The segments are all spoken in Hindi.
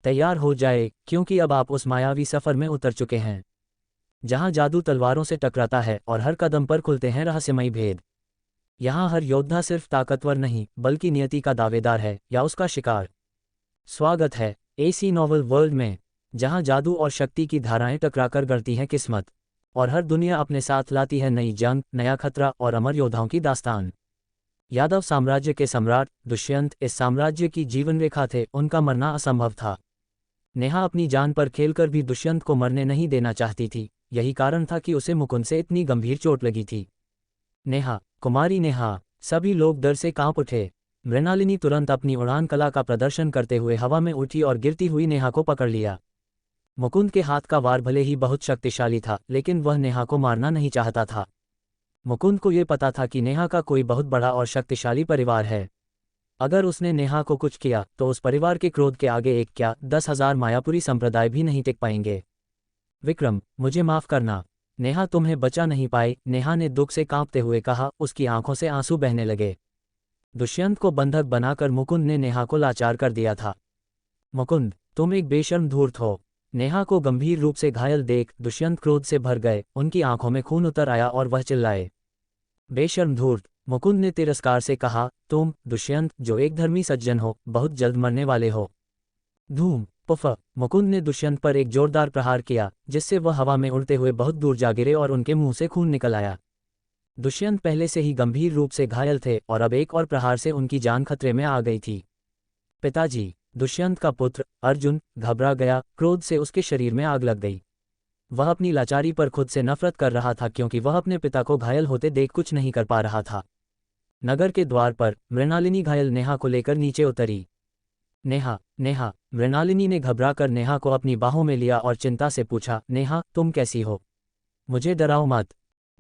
तैयार हो जाए, क्योंकि अब आप उस मायावी सफर में उतर चुके हैं जहां जादू तलवारों से टकराता है और हर कदम पर खुलते हैं रहस्यमयी भेद। यहाँ हर योद्धा सिर्फ ताकतवर नहीं बल्कि नियति का दावेदार है या उसका शिकार। स्वागत है एसी नॉवल वर्ल्ड में, जहां जादू और शक्ति की धाराएं टकराकर गढ़ती हैं किस्मत, और हर दुनिया अपने साथ लाती है नई जंग, नया खतरा और अमर योद्धाओं की दास्तान। यादव साम्राज्य के सम्राट दुष्यंत इस साम्राज्य की जीवन रेखा थे, उनका मरना असंभव था। नेहा अपनी जान पर खेलकर भी दुष्यंत को मरने नहीं देना चाहती थी, यही कारण था कि उसे मुकुंद से इतनी गंभीर चोट लगी थी। नेहा, कुमारी नेहा, सभी लोग डर से कांप उठे। मृणालिनी तुरंत अपनी उड़ान कला का प्रदर्शन करते हुए हवा में उठी और गिरती हुई नेहा को पकड़ लिया। मुकुंद के हाथ का वार भले ही बहुत शक्तिशाली था, लेकिन वह नेहा को मारना नहीं चाहता था। मुकुंद को यह पता था कि नेहा का कोई बहुत बड़ा और शक्तिशाली परिवार है। अगर उसने नेहा को कुछ किया तो उस परिवार के क्रोध के आगे एक क्या 10,000 मायापुरी संप्रदाय भी नहीं टिक पाएंगे। विक्रम, मुझे माफ करना। नेहा तुम्हें बचा नहीं पाई, नेहा ने दुख से कांपते हुए कहा, उसकी आंखों से आंसू बहने लगे। दुष्यंत को बंधक बनाकर मुकुंद ने नेहा को लाचार कर दिया था। मुकुंद, तुम एक बेशर्म धूर्त हो। नेहा को गंभीर रूप से घायल देख दुष्यंत क्रोध से भर गए, उनकी आंखों में खून उतर आया और वह चिल्लाए, बेशर्म धूर्त। मुकुंद ने तिरस्कार से कहा, तुम दुष्यंत जो एक धर्मी सज्जन हो, बहुत जल्द मरने वाले हो। धूम पुफ। मुकुंद ने दुष्यंत पर एक जोरदार प्रहार किया, जिससे वह हवा में उड़ते हुए बहुत दूर जा गिरे और उनके मुंह से खून निकल आया। दुष्यंत पहले से ही गंभीर रूप से घायल थे और अब एक और प्रहार से उनकी जान खतरे में आ गई थी। पिताजी, दुष्यंत का पुत्र अर्जुन घबरा गया, क्रोध से उसके शरीर में आग लग गई। वह अपनी लाचारी पर खुद से नफरत कर रहा था, क्योंकि वह अपने पिता को घायल होते देख कुछ नहीं कर पा रहा था। नगर के द्वार पर मृणालिनी घायल नेहा को लेकर नीचे उतरी। नेहा, नेहा। मृणालिनी ने घबराकर नेहा को अपनी बाहों में लिया और चिंता से पूछा, नेहा तुम कैसी हो? मुझे डराओ मत।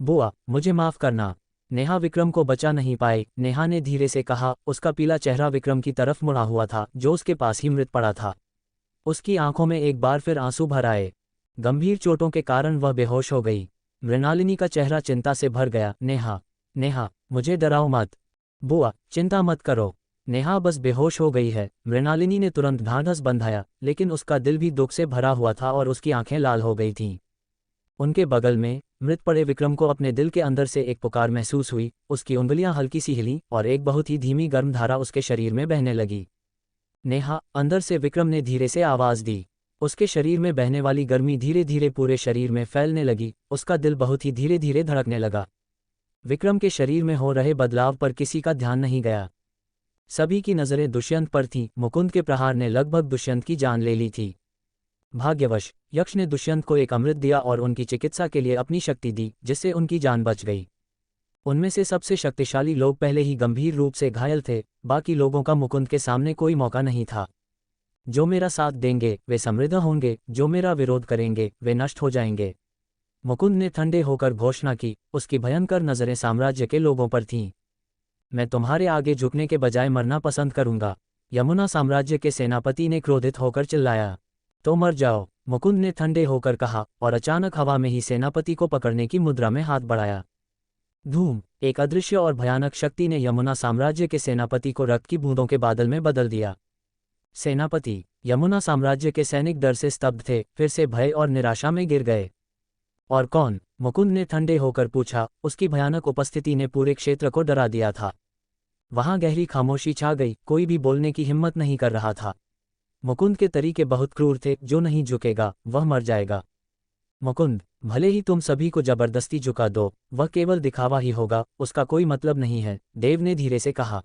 बुआ, मुझे माफ करना। नेहा विक्रम को बचा नहीं पाई, नेहा ने धीरे से कहा। उसका पीला चेहरा विक्रम की तरफ मुड़ा हुआ था, जो उसके पास ही मृत पड़ा था। उसकी आंखों में एक बार फिर आंसू भर आए। गंभीर चोटों के कारण वह बेहोश हो गई। मृणालिनी का चेहरा चिंता से भर गया। नेहा, नेहा, मुझे डराओ मत। बुआ, चिंता मत करो, नेहा बस बेहोश हो गई है। मृणालिनी ने तुरंत ढांढस बंधाया, लेकिन उसका दिल भी दुख से भरा हुआ था और उसकी आंखें लाल हो गई थीं। उनके बगल में मृत पड़े विक्रम को अपने दिल के अंदर से एक पुकार महसूस हुई। उसकी उंगलियां हल्की सी हिलीं और एक बहुत ही धीमी गर्म धारा उसके शरीर में बहने लगी। नेहा, अंदर से विक्रम ने धीरे से आवाज दी। उसके शरीर में बहने वाली गर्मी धीरे धीरे पूरे शरीर में फैलने लगी। उसका दिल बहुत ही धीरे धीरे धड़कने लगा। विक्रम के शरीर में हो रहे बदलाव पर किसी का ध्यान नहीं गया। सभी की नज़रें दुष्यंत पर थीं। मुकुंद के प्रहार ने लगभग दुष्यंत की जान ले ली थी। भाग्यवश यक्ष ने दुष्यंत को एक अमृत दिया और उनकी चिकित्सा के लिए अपनी शक्ति दी, जिससे उनकी जान बच गई। उनमें से सबसे शक्तिशाली लोग पहले ही गंभीर रूप से घायल थे, बाकी लोगों का मुकुंद के सामने कोई मौका नहीं था। जो मेरा साथ देंगे वे समृद्ध होंगे, जो मेरा विरोध करेंगे वे नष्ट हो जाएंगे। मुकुंद ने ठंडे होकर घोषणा की। उसकी भयंकर नज़रें साम्राज्य के लोगों पर थीं। मैं तुम्हारे आगे झुकने के बजाय मरना पसंद करूंगा। यमुना साम्राज्य के सेनापति ने क्रोधित होकर चिल्लाया। तो मर जाओ, मुकुंद ने ठंडे होकर कहा और अचानक हवा में ही सेनापति को पकड़ने की मुद्रा में हाथ बढ़ाया। धूम। एक अदृश्य और भयानक शक्ति ने यमुना साम्राज्य के सेनापति को रक्त की बूंदों के बादल में बदल दिया। सेनापति, यमुना साम्राज्य के सैनिक डर से स्तब्ध थे, फिर से भय और निराशा में गिर गए। और कौन? मुकुंद ने ठंडे होकर पूछा। उसकी भयानक उपस्थिति ने पूरे क्षेत्र को डरा दिया था। वहां गहरी खामोशी छा गई, कोई भी बोलने की हिम्मत नहीं कर रहा था। मुकुंद के तरीके बहुत क्रूर थे, जो नहीं झुकेगा वह मर जाएगा। मुकुंद, भले ही तुम सभी को जबरदस्ती झुका दो, वह केवल दिखावा ही होगा, उसका कोई मतलब नहीं है, देव ने धीरे से कहा।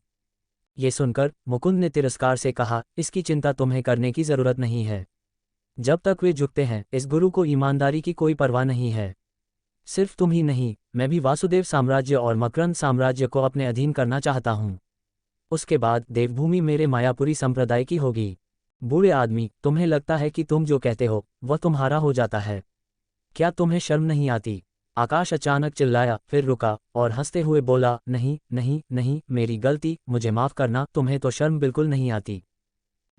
ये सुनकर मुकुंद ने तिरस्कार से कहा, इसकी चिंता तुम्हें करने की जरूरत नहीं है। जब तक वे झुकते हैं, इस गुरु को ईमानदारी की कोई परवाह नहीं है। सिर्फ तुम ही नहीं, मैं भी वासुदेव साम्राज्य और मकरंद साम्राज्य को अपने अधीन करना चाहता हूँ। उसके बाद देवभूमि मेरे मायापुरी संप्रदाय की होगी। बूढ़े आदमी, तुम्हें लगता है कि तुम जो कहते हो वह तुम्हारा हो जाता है? क्या तुम्हें शर्म नहीं आती? आकाश अचानक चिल्लाया, फिर रुका और हंसते हुए बोला, नहीं नहीं नहीं, मेरी गलती, मुझे माफ करना, तुम्हें तो शर्म बिल्कुल नहीं आती।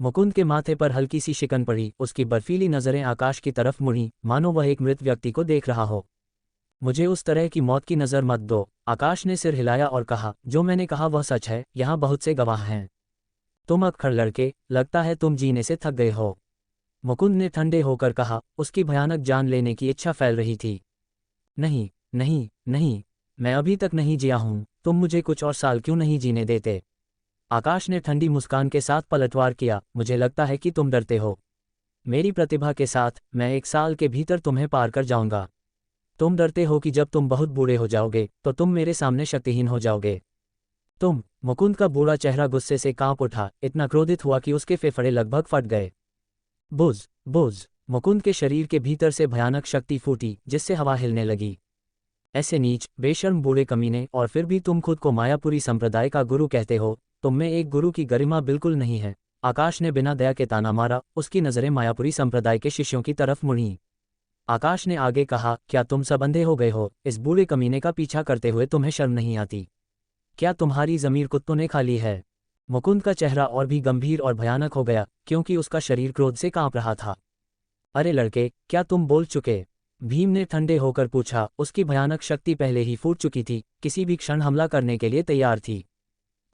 मुकुंद के माथे पर हल्की सी शिकन पड़ी, उसकी बर्फीली नज़रें आकाश की तरफ मुड़ी, मानो वह एक मृत व्यक्ति को देख रहा हो। मुझे उस तरह की मौत की नज़र मत दो। आकाश ने सिर हिलाया और कहा, जो मैंने कहा वह सच है, यहाँ बहुत से गवाह हैं। तुम अक्खड़ लड़के, लगता है तुम जीने से थक गए हो। मुकुंद ने ठंडे होकर कहा, उसकी भयानक जान लेने की इच्छा फैल रही थी। नहीं, नहीं, नहीं, मैं अभी तक नहीं जिया हूं, तुम मुझे कुछ और साल क्यों नहीं जीने देते? आकाश ने ठंडी मुस्कान के साथ पलटवार किया, मुझे लगता है कि तुम डरते हो। मेरी प्रतिभा के साथ मैं 1 साल के भीतर तुम्हें पार कर जाऊंगा। तुम डरते हो कि जब तुम बहुत बूढ़े हो जाओगे तो तुम मेरे सामने शक्तिहीन हो जाओगे। मुकुंद का बूढ़ा चेहरा गुस्से से कांप उठा, इतना क्रोधित हुआ कि उसके फेफड़े लगभग फट गए। बुझ बुझ मुकुंद के शरीर के भीतर से भयानक शक्ति फूटी, जिससे हवा हिलने लगी। ऐसे नीच, बेशर्म बूढ़े कमीने, और फिर भी तुम खुद को मायापुरी संप्रदाय का गुरु कहते हो, तुम में एक गुरु की गरिमा बिल्कुल नहीं है। आकाश ने बिना दया के ताना मारा, उसकी नज़रें मायापुरी संप्रदाय के शिष्यों की तरफ मुड़ी। आकाश ने आगे कहा, क्या तुम सब अंधे हो गए हो? इस बूढ़े कमीने का पीछा करते हुए तुम्हें शर्म नहीं आती? क्या तुम्हारी ज़मीर कुत्तों ने खा ली है? मुकुंद का चेहरा और भी गंभीर और भयानक हो गया, क्योंकि उसका शरीर क्रोध से कांप रहा था। अरे लड़के, क्या तुम बोल चुके? भीम ने ठंडे होकर पूछा, उसकी भयानक शक्ति पहले ही फूट चुकी थी, किसी भी क्षण हमला करने के लिए तैयार थी।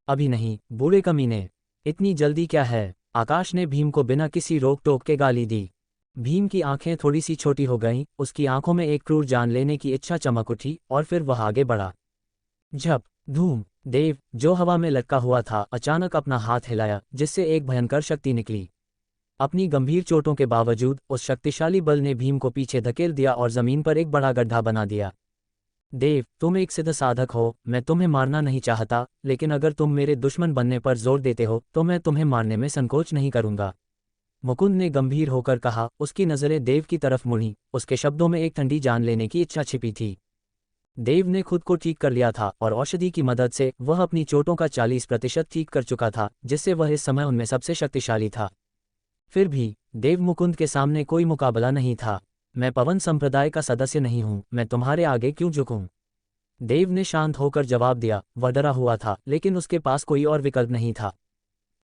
अभी नहीं, बूढ़े कमीने, इतनी जल्दी क्या है? आकाश ने भीम को बिना किसी रोक टोक के गाली दी। भीम की आंखें थोड़ी सी छोटी हो गईं, उसकी आंखों में एक क्रूर जान लेने की इच्छा चमक उठी, और फिर वह आगे बढ़ा। झप, धूम। देव, जो हवा में लटका हुआ था, अचानक अपना हाथ हिलाया, जिससे एक भयंकर शक्ति निकली। अपनी गंभीर चोटों के बावजूद उस शक्तिशाली बल ने भीम को पीछे धकेल दिया और जमीन पर एक बड़ा गड्ढा बना दिया। देव, तुम एक सिद्ध साधक हो, मैं तुम्हें मारना नहीं चाहता, लेकिन अगर तुम मेरे दुश्मन बनने पर जोर देते हो तो मैं तुम्हें मारने में संकोच नहीं करूंगा। मुकुंद ने गंभीर होकर कहा, उसकी नज़रें देव की तरफ मुड़ी, उसके शब्दों में एक ठंडी जान लेने की इच्छा छिपी थी। देव ने खुद को ठीक कर लिया था और औषधि की मदद से वह अपनी चोटों का 40% ठीक कर चुका था, जिससे वह इस समय उनमें सबसे शक्तिशाली था। फिर भी देव मुकुंद के सामने कोई मुकाबला नहीं था। मैं पवन संप्रदाय का सदस्य नहीं हूं, मैं तुम्हारे आगे क्यों झुकूं? देव ने शांत होकर जवाब दिया। वह डरा हुआ था, लेकिन उसके पास कोई और विकल्प नहीं था।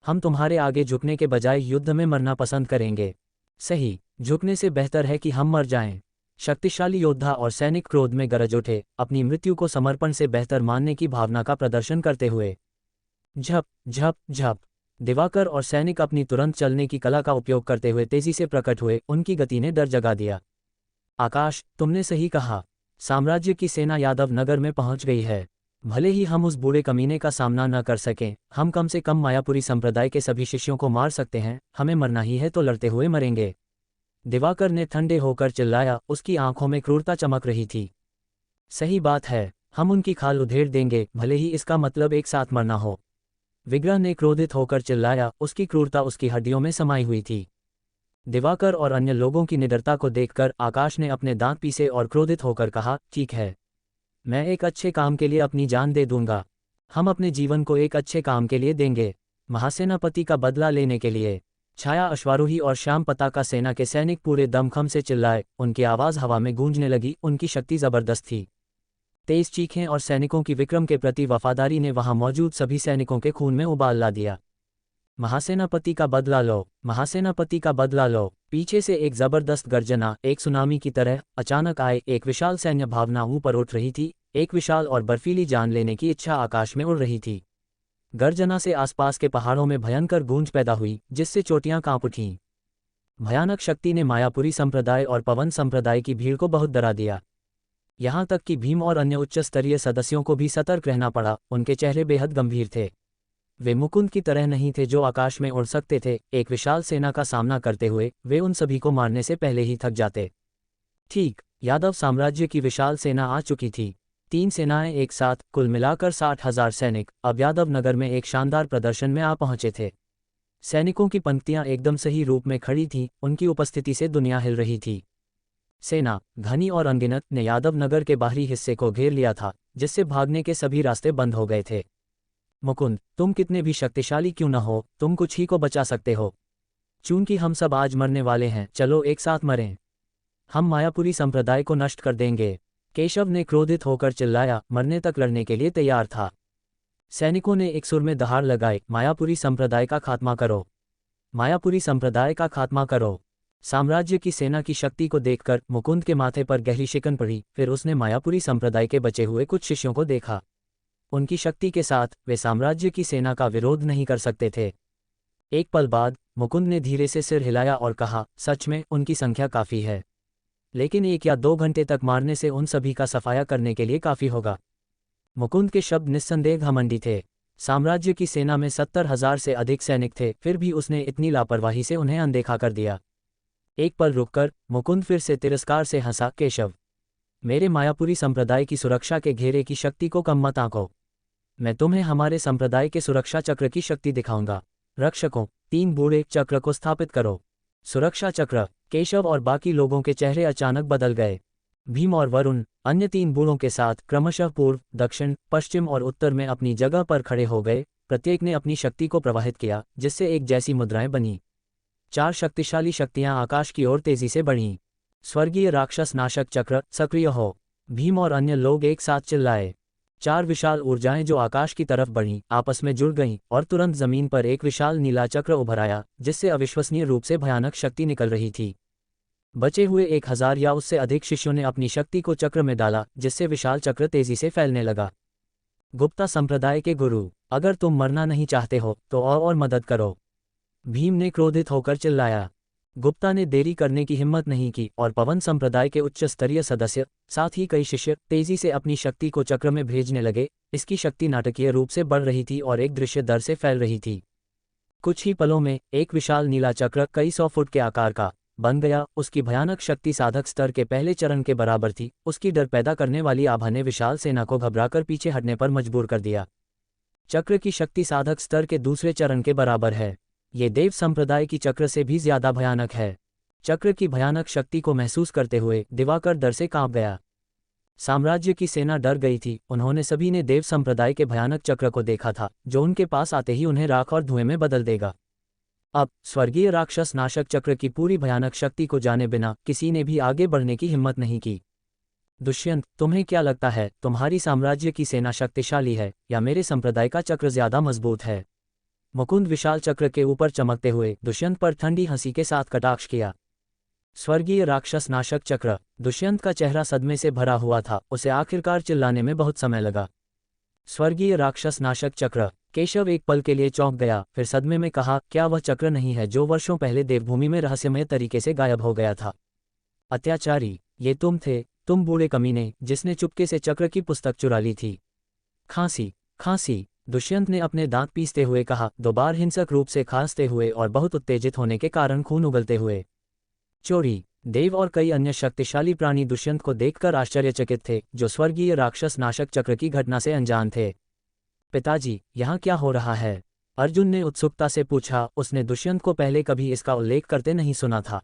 हम तुम्हारे आगे झुकने के बजाय युद्ध में मरना पसंद करेंगे। सही, झुकने से बेहतर है कि हम मर जाएं। शक्तिशाली योद्धा और सैनिक क्रोध में गरज उठे, अपनी मृत्यु को समर्पण से बेहतर मानने की भावना का प्रदर्शन करते हुए। झप झप झप। दिवाकर और सैनिक अपनी तुरंत चलने की कला का उपयोग करते हुए तेजी से प्रकट हुए, उनकी गति ने डर जगा दिया। आकाश, तुमने सही कहा, साम्राज्य की सेना यादव नगर में पहुंच गई है। भले ही हम उस बूढ़े कमीने का सामना न कर सकें, हम कम से कम मायापुरी संप्रदाय के सभी शिष्यों को मार सकते हैं। हमें मरना ही है तो लड़ते हुए मरेंगे। दिवाकर ने ठंडे होकर चिल्लाया, उसकी आंखों में क्रूरता चमक रही थी। सही बात है, हम उनकी खाल उधेड़ देंगे, भले ही इसका मतलब एक साथ मरना हो। विग्रह ने क्रोधित होकर चिल्लाया, उसकी क्रूरता उसकी हड्डियों में समाई हुई थी। दिवाकर और अन्य लोगों की निडरता को देखकर आकाश ने अपने दांत पीसे और क्रोधित होकर कहा, ठीक है, मैं एक अच्छे काम के लिए अपनी जान दे दूंगा। हम अपने जीवन को एक अच्छे काम के लिए देंगे, महासेनापति का बदला लेने के लिए। छाया अश्वारोही और श्याम पताका सेना के सैनिक पूरे दमखम से चिल्लाए, उनकी आवाज़ हवा में गूंजने लगी, उनकी शक्ति जबरदस्त थी। तेज चीखें और सैनिकों की विक्रम के प्रति वफादारी ने वहां मौजूद सभी सैनिकों के खून में उबाल ला दिया। महासेनापति का बदला लो, महासेनापति का बदला लो। पीछे से एक जबरदस्त गर्जना, एक सुनामी की तरह अचानक आए, एक विशाल सैन्य भावना ऊपर उठ रही थी, एक विशाल और बर्फीली जान लेने की इच्छा आकाश में उड़ रही थी। गर्जना से आसपास के पहाड़ों में भयंकर गूंज पैदा हुई, जिससे चोटियां कांप उठीं। भयानक शक्ति ने मायापुरी संप्रदाय और पवन संप्रदाय की भीड़ को बहुत डरा दिया। यहां तक कि भीम और अन्य उच्च स्तरीय सदस्यों को भी सतर्क रहना पड़ा, उनके चेहरे बेहद गंभीर थे। वे मुकुंद की तरह नहीं थे जो आकाश में उड़ सकते थे। एक विशाल सेना का सामना करते हुए वे उन सभी को मारने से पहले ही थक जाते। ठीक, यादव साम्राज्य की विशाल सेना आ चुकी थी। 3 सेनाएं एक साथ, कुल मिलाकर 60,000 सैनिक, अब यादव नगर में एक शानदार प्रदर्शन में आ पहुंचे थे। सैनिकों की पंक्तियां एकदम सही रूप में खड़ी थीं, उनकी उपस्थिति से दुनिया हिल रही थी। सेना, घनी और अनगिनत, ने यादव नगर के बाहरी हिस्से को घेर लिया था, जिससे भागने के सभी रास्ते बंद हो गए थे। मुकुंद, तुम कितने भी शक्तिशाली क्यों न हो, तुम कुछ ही को बचा सकते हो। चूंकि हम सब आज मरने वाले हैं, चलो एक साथ मरें। हम मायापुरी संप्रदाय को नष्ट कर देंगे। केशव ने क्रोधित होकर चिल्लाया, मरने तक लड़ने के लिए तैयार था। सैनिकों ने एक सुर में दहाड़ लगाई, मायापुरी संप्रदाय का खात्मा करो, मायापुरी संप्रदाय का खात्मा करो। साम्राज्य की सेना की शक्ति को देखकर मुकुंद के माथे पर गहरी शिकन पड़ी। फिर उसने मायापुरी संप्रदाय के बचे हुए कुछ शिष्यों को देखा। उनकी शक्ति के साथ वे साम्राज्य की सेना का विरोध नहीं कर सकते थे। एक पल बाद मुकुंद ने धीरे से सिर हिलाया और कहा, सच में उनकी संख्या काफ़ी है, लेकिन 1 या 2 घंटे तक मारने से उन सभी का सफाया करने के लिए काफ़ी होगा। मुकुंद के शब्द निस्संदेह घमंडी थे। साम्राज्य की सेना में 70,000 से अधिक सैनिक थे, फिर भी उसने इतनी लापरवाही से उन्हें अनदेखा कर दिया। एक पल रुककर मुकुंद फिर से तिरस्कार से हंसा, केशव, मेरे मायापुरी संप्रदाय की सुरक्षा के घेरे की शक्ति को कम मत आंको। मैं तुम्हें हमारे संप्रदाय के सुरक्षा चक्र की शक्ति दिखाऊंगा। रक्षकों, 3 बूढ़े चक्र को स्थापित करो। सुरक्षा चक्र। केशव और बाकी लोगों के चेहरे अचानक बदल गए। भीम और वरुण अन्य 3 बूढ़ों के साथ क्रमशः पूर्व, दक्षिण, पश्चिम और उत्तर में अपनी जगह पर खड़े हो गए। प्रत्येक ने अपनी शक्ति को प्रवाहित किया, जिससे एक जैसी मुद्राएं बनी। 4 शक्तिशाली शक्तियां आकाश की ओर तेजी से बढ़ीं। स्वर्गीय राक्षस नाशक चक्र सक्रिय हो। भीम और अन्य लोग एक साथ चिल्लाए। 4 विशाल ऊर्जाएं जो आकाश की तरफ बढ़ीं, आपस में जुड़ गईं और तुरंत जमीन पर एक विशाल नीला चक्र उभर आया, जिससे अविश्वसनीय रूप से भयानक शक्ति निकल रही थी। बचे हुए 1000 या उससे अधिक शिष्यों ने अपनी शक्ति को चक्र में डाला, जिससे विशाल चक्र तेजी से फैलने लगा। गुप्ता संप्रदाय के गुरु, अगर तुम मरना नहीं चाहते हो तो और मदद करो, भीम ने क्रोधित होकर चिल्लाया। गुप्ता ने देरी करने की हिम्मत नहीं की और पवन संप्रदाय के उच्च स्तरीय सदस्य, साथ ही कई शिष्य तेजी से अपनी शक्ति को चक्र में भेजने लगे। इसकी शक्ति नाटकीय रूप से बढ़ रही थी और एक दृश्य दर से फैल रही थी। कुछ ही पलों में एक विशाल नीला चक्र कई 100 फुट के आकार का बन गया। उसकी भयानक शक्ति साधक स्तर के पहले चरण के बराबर थी। उसकी डर पैदा करने वाली आभा ने विशाल सेना को घबराकर पीछे हटने पर मजबूर कर दिया। चक्र की शक्ति साधक स्तर के दूसरे चरण के बराबर है। ये देव संप्रदाय की चक्र से भी ज्यादा भयानक है। चक्र की भयानक शक्ति को महसूस करते हुए दिवाकर डर से कांप गया। साम्राज्य की सेना डर गई थी। उन्होंने सभी ने देव संप्रदाय के भयानक चक्र को देखा था, जो उनके पास आते ही उन्हें राख और धुएं में बदल देगा। अब स्वर्गीय राक्षस नाशक चक्र की पूरी भयानक शक्ति को जाने बिना किसी ने भी आगे बढ़ने की हिम्मत नहीं की। दुष्यंत, तुम्हें क्या लगता है, तुम्हारी साम्राज्य की सेना शक्तिशाली है या मेरे संप्रदाय का चक्र ज्यादा मजबूत है? मुकुंद विशाल चक्र के ऊपर चमकते हुए दुष्यंत पर ठंडी हंसी के साथ कटाक्ष किया। स्वर्गीय राक्षस नाशक चक्र। दुष्यंत का चेहरा सदमे से भरा हुआ था। उसे आखिरकार चिल्लाने में बहुत समय लगा। स्वर्गीय राक्षस नाशक चक्र। केशव एक पल के लिए चौंक गया, फिर सदमे में कहा, क्या वह चक्र नहीं है जो वर्षों पहले देवभूमि में रहस्यमय तरीके से गायब हो गया था? अत्याचारी, ये तुम थे, तुम बूढ़े कमीने, जिसने चुपके से चक्र की पुस्तक चुरा ली थी। खांसी खांसी, दुष्यंत ने अपने दांत पीसते हुए कहा, 2 बार हिंसक रूप से खांसते हुए और बहुत उत्तेजित होने के कारण खून उगलते हुए। चोरी। देव और कई अन्य शक्तिशाली प्राणी दुष्यंत को देखकर आश्चर्यचकित थे, जो स्वर्गीय राक्षस नाशक चक्र की घटना से अनजान थे। पिताजी, यहाँ क्या हो रहा है? अर्जुन ने उत्सुकता से पूछा। उसने दुष्यंत को पहले कभी इसका उल्लेख करते नहीं सुना था।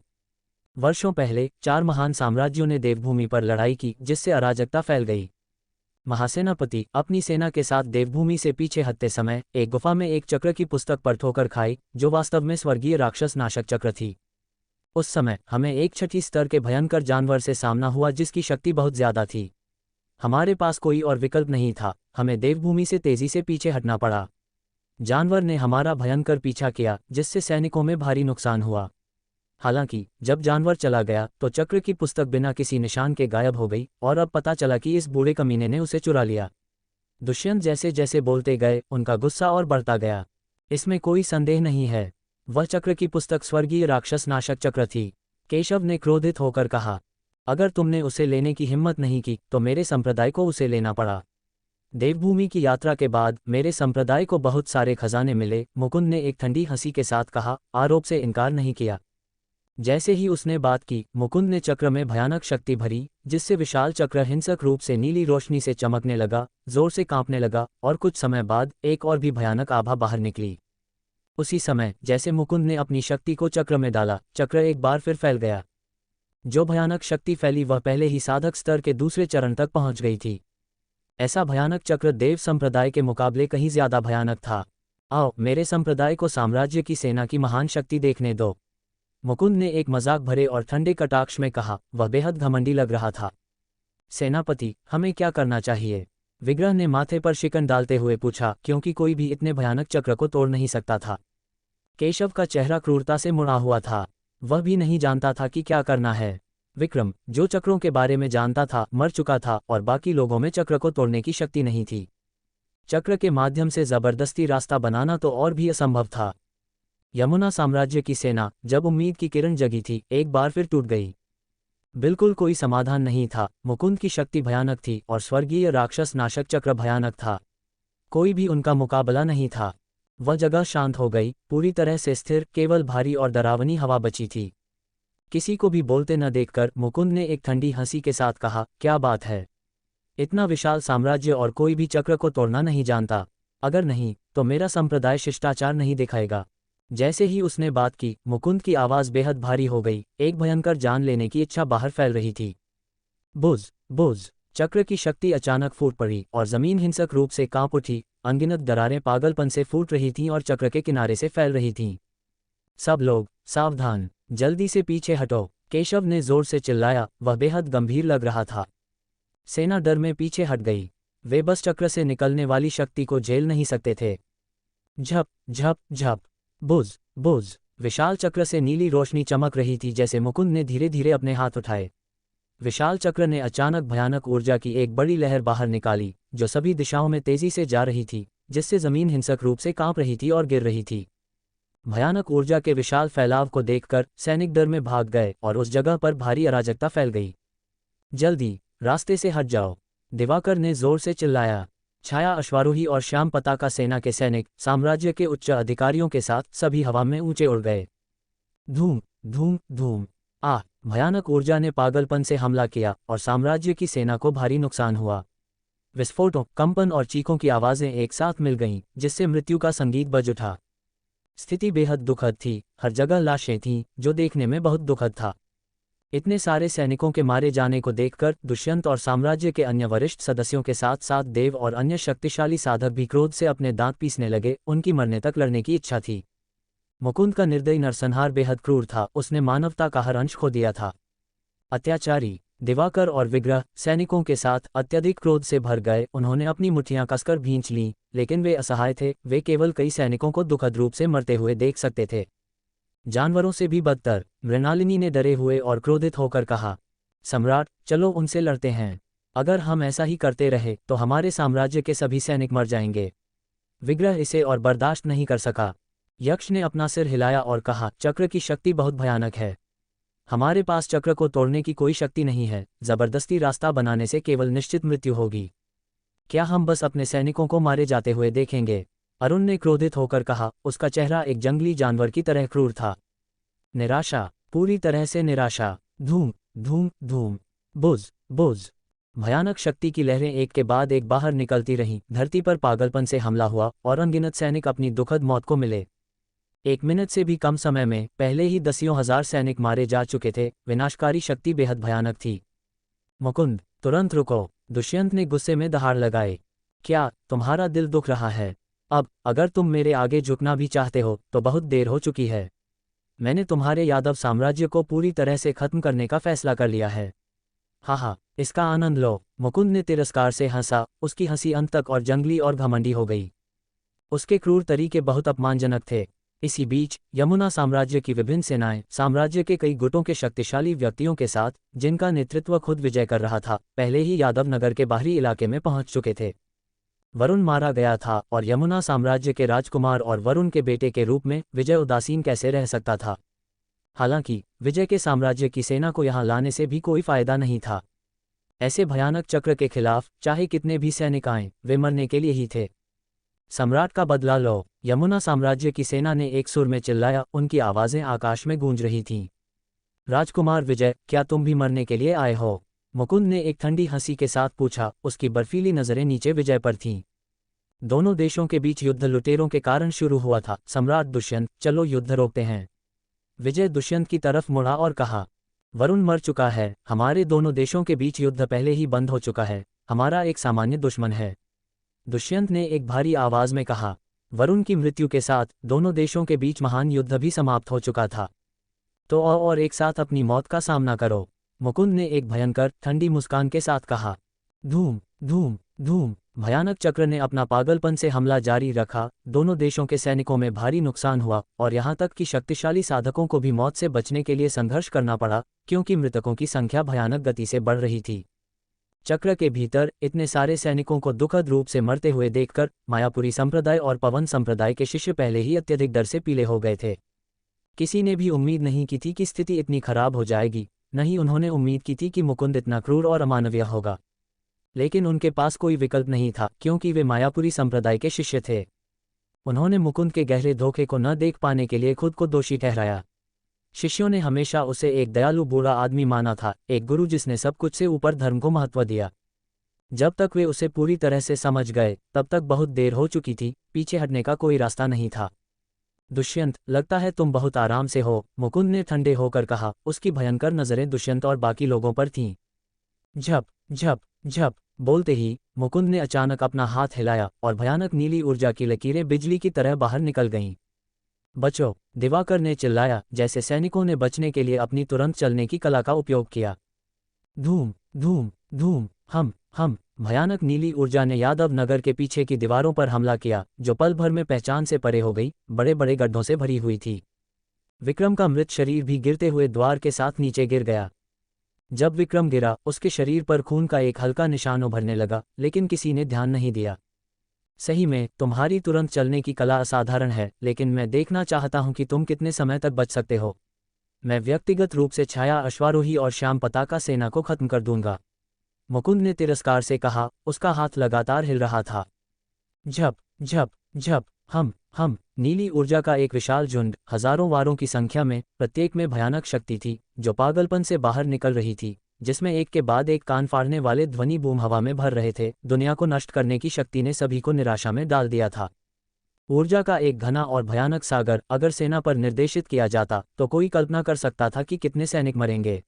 वर्षों पहले 4 महान साम्राज्यों ने देवभूमि पर लड़ाई की, जिससे अराजकता फैल गई। महासेनापति अपनी सेना के साथ देवभूमि से पीछे हटते समय एक गुफा में एक चक्र की पुस्तक पर ठोकर खाई, जो वास्तव में स्वर्गीय राक्षस नाशक चक्र थी। उस समय हमें एक 6ठी स्तर के भयंकर जानवर से सामना हुआ, जिसकी शक्ति बहुत ज्यादा थी। हमारे पास कोई और विकल्प नहीं था, हमें देवभूमि से तेजी से पीछे हटना पड़ा। जानवर ने हमारा भयंकर पीछा किया, जिससे सैनिकों में भारी नुकसान हुआ। हालांकि जब जानवर चला गया तो चक्र की पुस्तक बिना किसी निशान के गायब हो गई और अब पता चला कि इस बूढ़े कमीने ने उसे चुरा लिया। दुष्यंत जैसे जैसे बोलते गए, उनका गुस्सा और बढ़ता गया। इसमें कोई संदेह नहीं है, वह चक्र की पुस्तक स्वर्गीय राक्षस नाशक चक्र थी। केशव ने क्रोधित होकर कहा, अगर तुमने उसे लेने की हिम्मत नहीं की तो मेरे संप्रदाय को उसे लेना पड़ा। देवभूमि की यात्रा के बाद मेरे संप्रदाय को बहुत सारे खजाने मिले। मुकुंद ने एक ठंडी हंसी के साथ कहा, आरोप से इनकार नहीं किया। जैसे ही उसने बात की, मुकुंद ने चक्र में भयानक शक्ति भरी, जिससे विशाल चक्र हिंसक रूप से नीली रोशनी से चमकने लगा, जोर से कांपने लगा और कुछ समय बाद एक और भी भयानक आभा बाहर निकली। उसी समय जैसे मुकुंद ने अपनी शक्ति को चक्र में डाला, चक्र एक बार फिर फैल गया। जो भयानक शक्ति फैली वह पहले ही साधक स्तर के दूसरे चरण तक पहुंच गई थी। ऐसा भयानक चक्र देव संप्रदाय के मुकाबले कहीं ज्यादा भयानक था। आओ, मेरे संप्रदाय को साम्राज्य की सेना की महान शक्ति देखने दो, मुकुंद ने एक मजाक भरे और ठंडे कटाक्ष में कहा। वह बेहद घमंडी लग रहा था। सेनापति, हमें क्या करना चाहिए? विग्रह ने माथे पर शिकन डालते हुए पूछा, क्योंकि कोई भी इतने भयानक चक्र को तोड़ नहीं सकता था। केशव का चेहरा क्रूरता से मुड़ा हुआ था। वह भी नहीं जानता था कि क्या करना है। विक्रम, जो चक्रों के बारे में जानता था, मर चुका था और बाकी लोगों में चक्र को तोड़ने की शक्ति नहीं थी। चक्र के माध्यम से जबरदस्ती रास्ता बनाना तो और भी असंभव था। यमुना साम्राज्य की सेना, जब उम्मीद की किरण जगी थी, एक बार फिर टूट गई। बिल्कुल कोई समाधान नहीं था। मुकुंद की शक्ति भयानक थी और स्वर्गीय राक्षस नाशक चक्र भयानक था। कोई भी उनका मुकाबला नहीं था। वह जगह शांत हो गई, पूरी तरह से स्थिर, केवल भारी और डरावनी हवा बची थी। किसी को भी बोलते न देखकर मुकुंद ने एक ठंडी हंसी के साथ कहा, क्या बात है? इतना विशाल साम्राज्य और कोई भी चक्र को तोड़ना नहीं जानता? अगर नहीं, तो मेरा संप्रदाय शिष्टाचार नहीं दिखाएगा। जैसे ही उसने बात की, मुकुंद की आवाज़ बेहद भारी हो गई। एक भयंकर जान लेने की इच्छा बाहर फैल रही थी। बुझ बुझ। चक्र की शक्ति अचानक फूट पड़ी और जमीन हिंसक रूप से कांप उठी। अनगिनत दरारें पागलपन से फूट रही थीं और चक्र के किनारे से फैल रही थीं। सब लोग सावधान, जल्दी से पीछे हटो, केशव ने जोर से चिल्लाया। वह बेहद गंभीर लग रहा था। सेना डर में पीछे हट गई। वे बस चक्र से निकलने वाली शक्ति को झेल नहीं सकते थे। झप झप झप। बुझ बुझ। विशाल चक्र से नीली रोशनी चमक रही थी। जैसे मुकुंद ने धीरे धीरे अपने हाथ उठाए, विशाल चक्र ने अचानक भयानक ऊर्जा की एक बड़ी लहर बाहर निकाली, जो सभी दिशाओं में तेजी से जा रही थी, जिससे जमीन हिंसक रूप से कांप रही थी और गिर रही थी। भयानक ऊर्जा के विशाल फैलाव को देखकर सैनिक डर में भाग गए और उस जगह पर भारी अराजकता फैल गई। जल्दी रास्ते से हट जाओ, दिवाकर ने जोर से चिल्लाया। छाया अश्वारोही और श्याम पताका सेना के सैनिक साम्राज्य के उच्च अधिकारियों के साथ सभी हवा में ऊंचे उड़ गए। धूम धूम धूम। भयानक ऊर्जा ने पागलपन से हमला किया और साम्राज्य की सेना को भारी नुकसान हुआ। विस्फोटों, कंपन और चीखों की आवाजें एक साथ मिल गईं, जिससे मृत्यु का संगीत बज उठा। स्थिति बेहद दुखद थी। हर जगह लाशें थीं, जो देखने में बहुत दुखद था। इतने सारे सैनिकों के मारे जाने को देखकर दुष्यंत और साम्राज्य के अन्य वरिष्ठ सदस्यों के साथ साथ देव और अन्य शक्तिशाली साधक भी क्रोध से अपने दांत पीसने लगे। उनकी मरने तक लड़ने की इच्छा थी। मुकुंद का निर्दयी नरसंहार बेहद क्रूर था। उसने मानवता का हर अंश खो दिया था। अत्याचारी दिवाकर और विग्रह सैनिकों के साथ अत्यधिक क्रोध से भर गए। उन्होंने अपनी मुट्ठियां कसकर भींच लीं, लेकिन वे असहाय थे। वे केवल कई सैनिकों को दुखद रूप से मरते हुए देख सकते थे। जानवरों से भी बदतर, मृणालिनी ने डरे हुए और क्रोधित होकर कहा, सम्राट, चलो उनसे लड़ते हैं। अगर हम ऐसा ही करते रहे तो हमारे साम्राज्य के सभी सैनिक मर जाएंगे। विग्रह इसे और बर्दाश्त नहीं कर सका। यक्ष ने अपना सिर हिलाया और कहा, चक्र की शक्ति बहुत भयानक है। हमारे पास चक्र को तोड़ने की कोई शक्ति नहीं है। जबरदस्ती रास्ता बनाने से केवल निश्चित मृत्यु होगी। क्या हम बस अपने सैनिकों को मारे जाते हुए देखेंगे? अरुण ने क्रोधित होकर कहा। उसका चेहरा एक जंगली जानवर की तरह क्रूर था। निराशा, पूरी तरह से निराशा। धूम धूम धूम। बुझ बुझ। भयानक शक्ति की लहरें एक के बाद एक बाहर निकलती रहीं। धरती पर पागलपन से हमला हुआ और अनगिनत सैनिक अपनी दुखद मौत को मिले। 1 मिनट से भी कम समय में पहले ही दसियों हजार सैनिक मारे जा चुके थे। विनाशकारी शक्ति बेहद भयानक थी। मुकुंद, तुरंत रुको, दुष्यंत ने गुस्से में दहाड़ लगाए। क्या तुम्हारा दिल दुख रहा है? अब अगर तुम मेरे आगे झुकना भी चाहते हो तो बहुत देर हो चुकी है। मैंने तुम्हारे यादव साम्राज्य को पूरी तरह से खत्म करने का फैसला कर लिया है। हाँ, इसका आनंद लो। मुकुंद ने तिरस्कार से हंसा। उसकी हंसी अंत तक और जंगली और घमंडी हो गई। उसके क्रूर तरीके बहुत अपमानजनक थे। इसी बीच यमुना साम्राज्य की विभिन्न सेनाएं साम्राज्य के कई गुटों के शक्तिशाली व्यक्तियों के साथ, जिनका नेतृत्व खुद विजय कर रहा था, पहले ही यादव नगर के बाहरी इलाके में पहुंच चुके थे। वरुण मारा गया था और यमुना साम्राज्य के राजकुमार और वरुण के बेटे के रूप में विजय उदासीन कैसे रह सकता था? हालांकि विजय के साम्राज्य की सेना को यहां लाने से भी कोई फायदा नहीं था। ऐसे भयानक चक्र के खिलाफ चाहे कितने भी सैनिक आएं, वे मरने के लिए ही थे। सम्राट का बदला लो, यमुना साम्राज्य की सेना ने एक सुर में चिल्लाया। उनकी आवाजें आकाश में गूंज रही थीं। राजकुमार विजय, क्या तुम भी मरने के लिए आए हो? मुकुंद ने एक ठंडी हंसी के साथ पूछा। उसकी बर्फीली नजरें नीचे विजय पर थीं। दोनों देशों के बीच युद्ध लुटेरों के कारण शुरू हुआ था। सम्राट दुष्यंत, चलो युद्ध रोकते हैं। विजय दुष्यंत की तरफ मुड़ा और कहा, वरुण मर चुका है। हमारे दोनों देशों के बीच युद्ध पहले ही बंद हो चुका है। हमारा एक सामान्य दुश्मन है। दुष्यंत ने एक भारी आवाज में कहा। वरुण की मृत्यु के साथ दोनों देशों के बीच महान युद्ध भी समाप्त हो चुका था। तो आओ और एक साथ अपनी मौत का सामना करो, मुकुंद ने एक भयंकर ठंडी मुस्कान के साथ कहा। धूम धूम धूम। भयानक चक्र ने अपना पागलपन से हमला जारी रखा। दोनों देशों के सैनिकों में भारी नुकसान हुआ और यहां तक कि शक्तिशाली साधकों को भी मौत से बचने के लिए संघर्ष करना पड़ा, क्योंकि मृतकों की संख्या भयानक गति से बढ़ रही थी। चक्र के भीतर इतने सारे सैनिकों को दुखद रूप से मरते हुए देखकर मायापुरी संप्रदाय और पवन संप्रदाय के शिष्य पहले ही अत्यधिक डर से पीले हो गए थे। किसी ने भी उम्मीद नहीं की थी कि स्थिति इतनी खराब हो जाएगी, नहीं उन्होंने उम्मीद की थी कि मुकुंद इतना क्रूर और अमानवीय होगा। लेकिन उनके पास कोई विकल्प नहीं था, क्योंकि वे मायापुरी संप्रदाय के शिष्य थे। उन्होंने मुकुंद के गहरे धोखे को न देख पाने के लिए खुद को दोषी ठहराया। शिष्यों ने हमेशा उसे एक दयालु बूढ़ा आदमी माना था, एक गुरु जिसने सब कुछ से ऊपर धर्म को महत्व दिया। जब तक वे उसे पूरी तरह से समझ गए तब तक बहुत देर हो चुकी थी, पीछे हटने का कोई रास्ता नहीं था। दुष्यंत, लगता है तुम बहुत आराम से हो, मुकुंद ने ठंडे होकर कहा। उसकी भयंकर नजरें दुष्यंत और बाकी लोगों पर थीं। झप झप झप बोलते ही मुकुंद ने अचानक अपना हाथ हिलाया और भयानक नीली ऊर्जा की लकीरें बिजली की तरह बाहर निकल गईं। बचो, दिवाकर ने चिल्लाया, जैसे सैनिकों ने बचने के लिए अपनी तुरंत चलने की कला का उपयोग किया। धूम धूम धूम, हम भयानक नीली ऊर्जा ने यादव नगर के पीछे की दीवारों पर हमला किया, जो पल भर में पहचान से परे हो गई, बड़े बड़े गड्ढों से भरी हुई थी। विक्रम का मृत शरीर भी गिरते हुए द्वार के साथ नीचे गिर गया। जब विक्रम गिरा, उसके शरीर पर खून का एक हल्का निशान उभरने लगा, लेकिन किसी ने ध्यान नहीं दिया। सही में तुम्हारी तुरंत चलने की कला असाधारण है, लेकिन मैं देखना चाहता हूं कि तुम कितने समय तक बच सकते हो। मैं व्यक्तिगत रूप से छाया अश्वारोही और श्याम पताका सेना को खत्म कर दूंगा, मुकुंद ने तिरस्कार से कहा। उसका हाथ लगातार हिल रहा था। झप झप झप, हम नीली ऊर्जा का एक विशाल झुंड, हजारों वारों की संख्या में, प्रत्येक में भयानक शक्ति थी जो पागलपन से बाहर निकल रही थी, जिसमें एक के बाद एक कान फाड़ने वाले ध्वनि बूम हवा में भर रहे थे। दुनिया को नष्ट करने की शक्ति ने सभी को निराशा में डाल दिया था। ऊर्जा का एक घना और भयानक सागर अगर सेना पर निर्देशित किया जाता तो कोई कल्पना कर सकता था कि कितने सैनिक मरेंगे।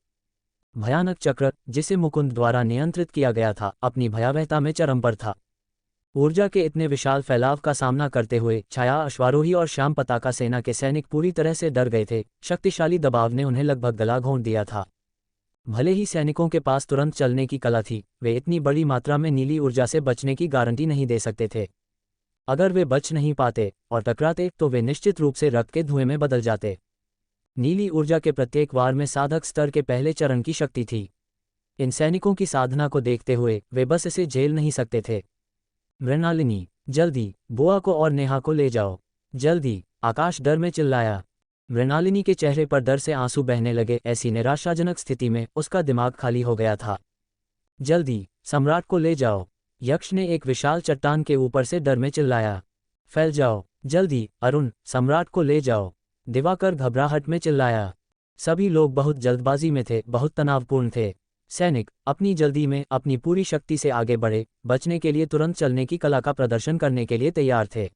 भयानक चक्र, जिसे मुकुंद द्वारा नियंत्रित किया गया था, अपनी भयावहता में चरम पर था। ऊर्जा के इतने विशाल फैलाव का सामना करते हुए छाया अश्वारोही और श्याम पताका सेना के सैनिक पूरी तरह से डर गए थे। शक्तिशाली दबाव ने उन्हें लगभग गला घोंट दिया था। भले ही सैनिकों के पास तुरंत चलने की कला थी, वे इतनी बड़ी मात्रा में नीली ऊर्जा से बचने की गारंटी नहीं दे सकते थे। अगर वे बच नहीं पाते और टकराते तो वे निश्चित रूप से रक्त के धुएं में बदल जाते। नीली ऊर्जा के प्रत्येक वार में साधक स्तर के पहले चरण की शक्ति थी। इन सैनिकों की साधना को देखते हुए वे बस इसे झेल नहीं सकते थे। मृणालिनी, जल्दी बुआ को और नेहा को ले जाओ, जल्दी, आकाश डर में चिल्लाया। मृणालिनी के चेहरे पर डर से आंसू बहने लगे। ऐसी निराशाजनक स्थिति में उसका दिमाग खाली हो गया था। जल्दी सम्राट को ले जाओ, यक्ष ने एक विशाल चट्टान के ऊपर से डर में चिल्लाया। फैल जाओ, जल्दी अरुण, सम्राट को ले जाओ, दिवाकर घबराहट में चिल्लाया। सभी लोग बहुत जल्दबाजी में थे, बहुत तनावपूर्ण थे। सैनिक अपनी जल्दी में अपनी पूरी शक्ति से आगे बढ़े, बचने के लिए तुरंत चलने की कला का प्रदर्शन करने के लिए तैयार थे।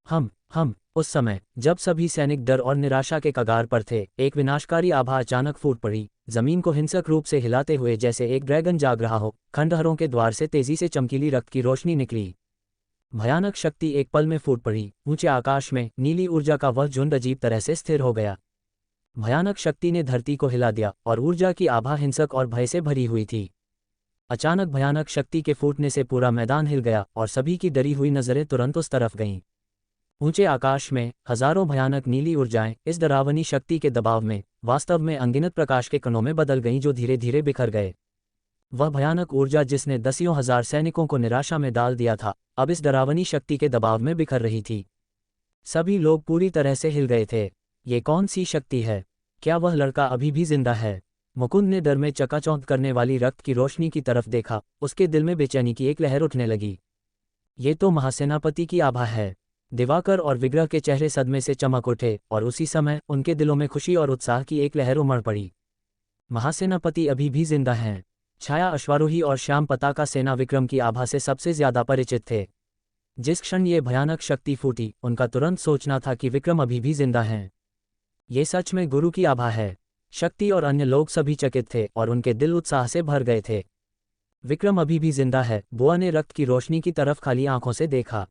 हम उस समय जब सभी सैनिक डर और निराशा के कगार पर थे, एक विनाशकारी आभा अचानक फूट पड़ी, जमीन को हिंसक रूप से हिलाते हुए, जैसे एक ड्रैगन जाग रहा हो। खंडहरों के द्वार से तेजी से चमकीली रक्त की रोशनी निकली। भयानक शक्ति एक पल में फूट पड़ी। ऊंचे आकाश में नीली ऊर्जा का वह झुंड अजीब तरह से स्थिर हो गया। भयानक शक्ति ने धरती को हिला दिया और ऊर्जा की आभा हिंसक और भय से भरी हुई थी। अचानक भयानक शक्ति के फूटने से पूरा मैदान हिल गया और सभी की डरी हुई नजरें तुरंत उस तरफ गईं। ऊंचे आकाश में हजारों भयानक नीली ऊर्जाएं इस डरावनी शक्ति के दबाव में वास्तव में अनगिनत प्रकाश के कणों में बदल गईं, जो धीरे धीरे बिखर गए। वह भयानक ऊर्जा जिसने दसियों हजार सैनिकों को निराशा में डाल दिया था, अब इस डरावनी शक्ति के दबाव में बिखर रही थी। सभी लोग पूरी तरह से हिल गए थे। ये कौन सी शक्ति है? क्या वह लड़का अभी भी जिंदा है? मुकुंद ने डर में चकाचौंध करने वाली रक्त की रोशनी की तरफ देखा। उसके दिल में बेचैनी की एक लहर उठने लगी। ये तो महासेनापति की आभा है। दिवाकर और विग्रह के चेहरे सदमे से चमक उठे और उसी समय उनके दिलों में खुशी और उत्साह की एक लहर उमड़ पड़ी। महासेनापति अभी भी जिंदा हैं। छाया अश्वारोही और श्याम पताका सेना विक्रम की आभा से सबसे ज्यादा परिचित थे। जिस क्षण ये भयानक शक्ति फूटी, उनका तुरंत सोचना था कि विक्रम अभी भी जिंदा हैं। ये सच में गुरु की आभा है। शक्ति और अन्य लोग सभी चकित थे और उनके दिल उत्साह से भर गए थे। विक्रम अभी भी जिंदा है। बुआ ने रक्त की रोशनी की तरफ खाली आंखों से देखा।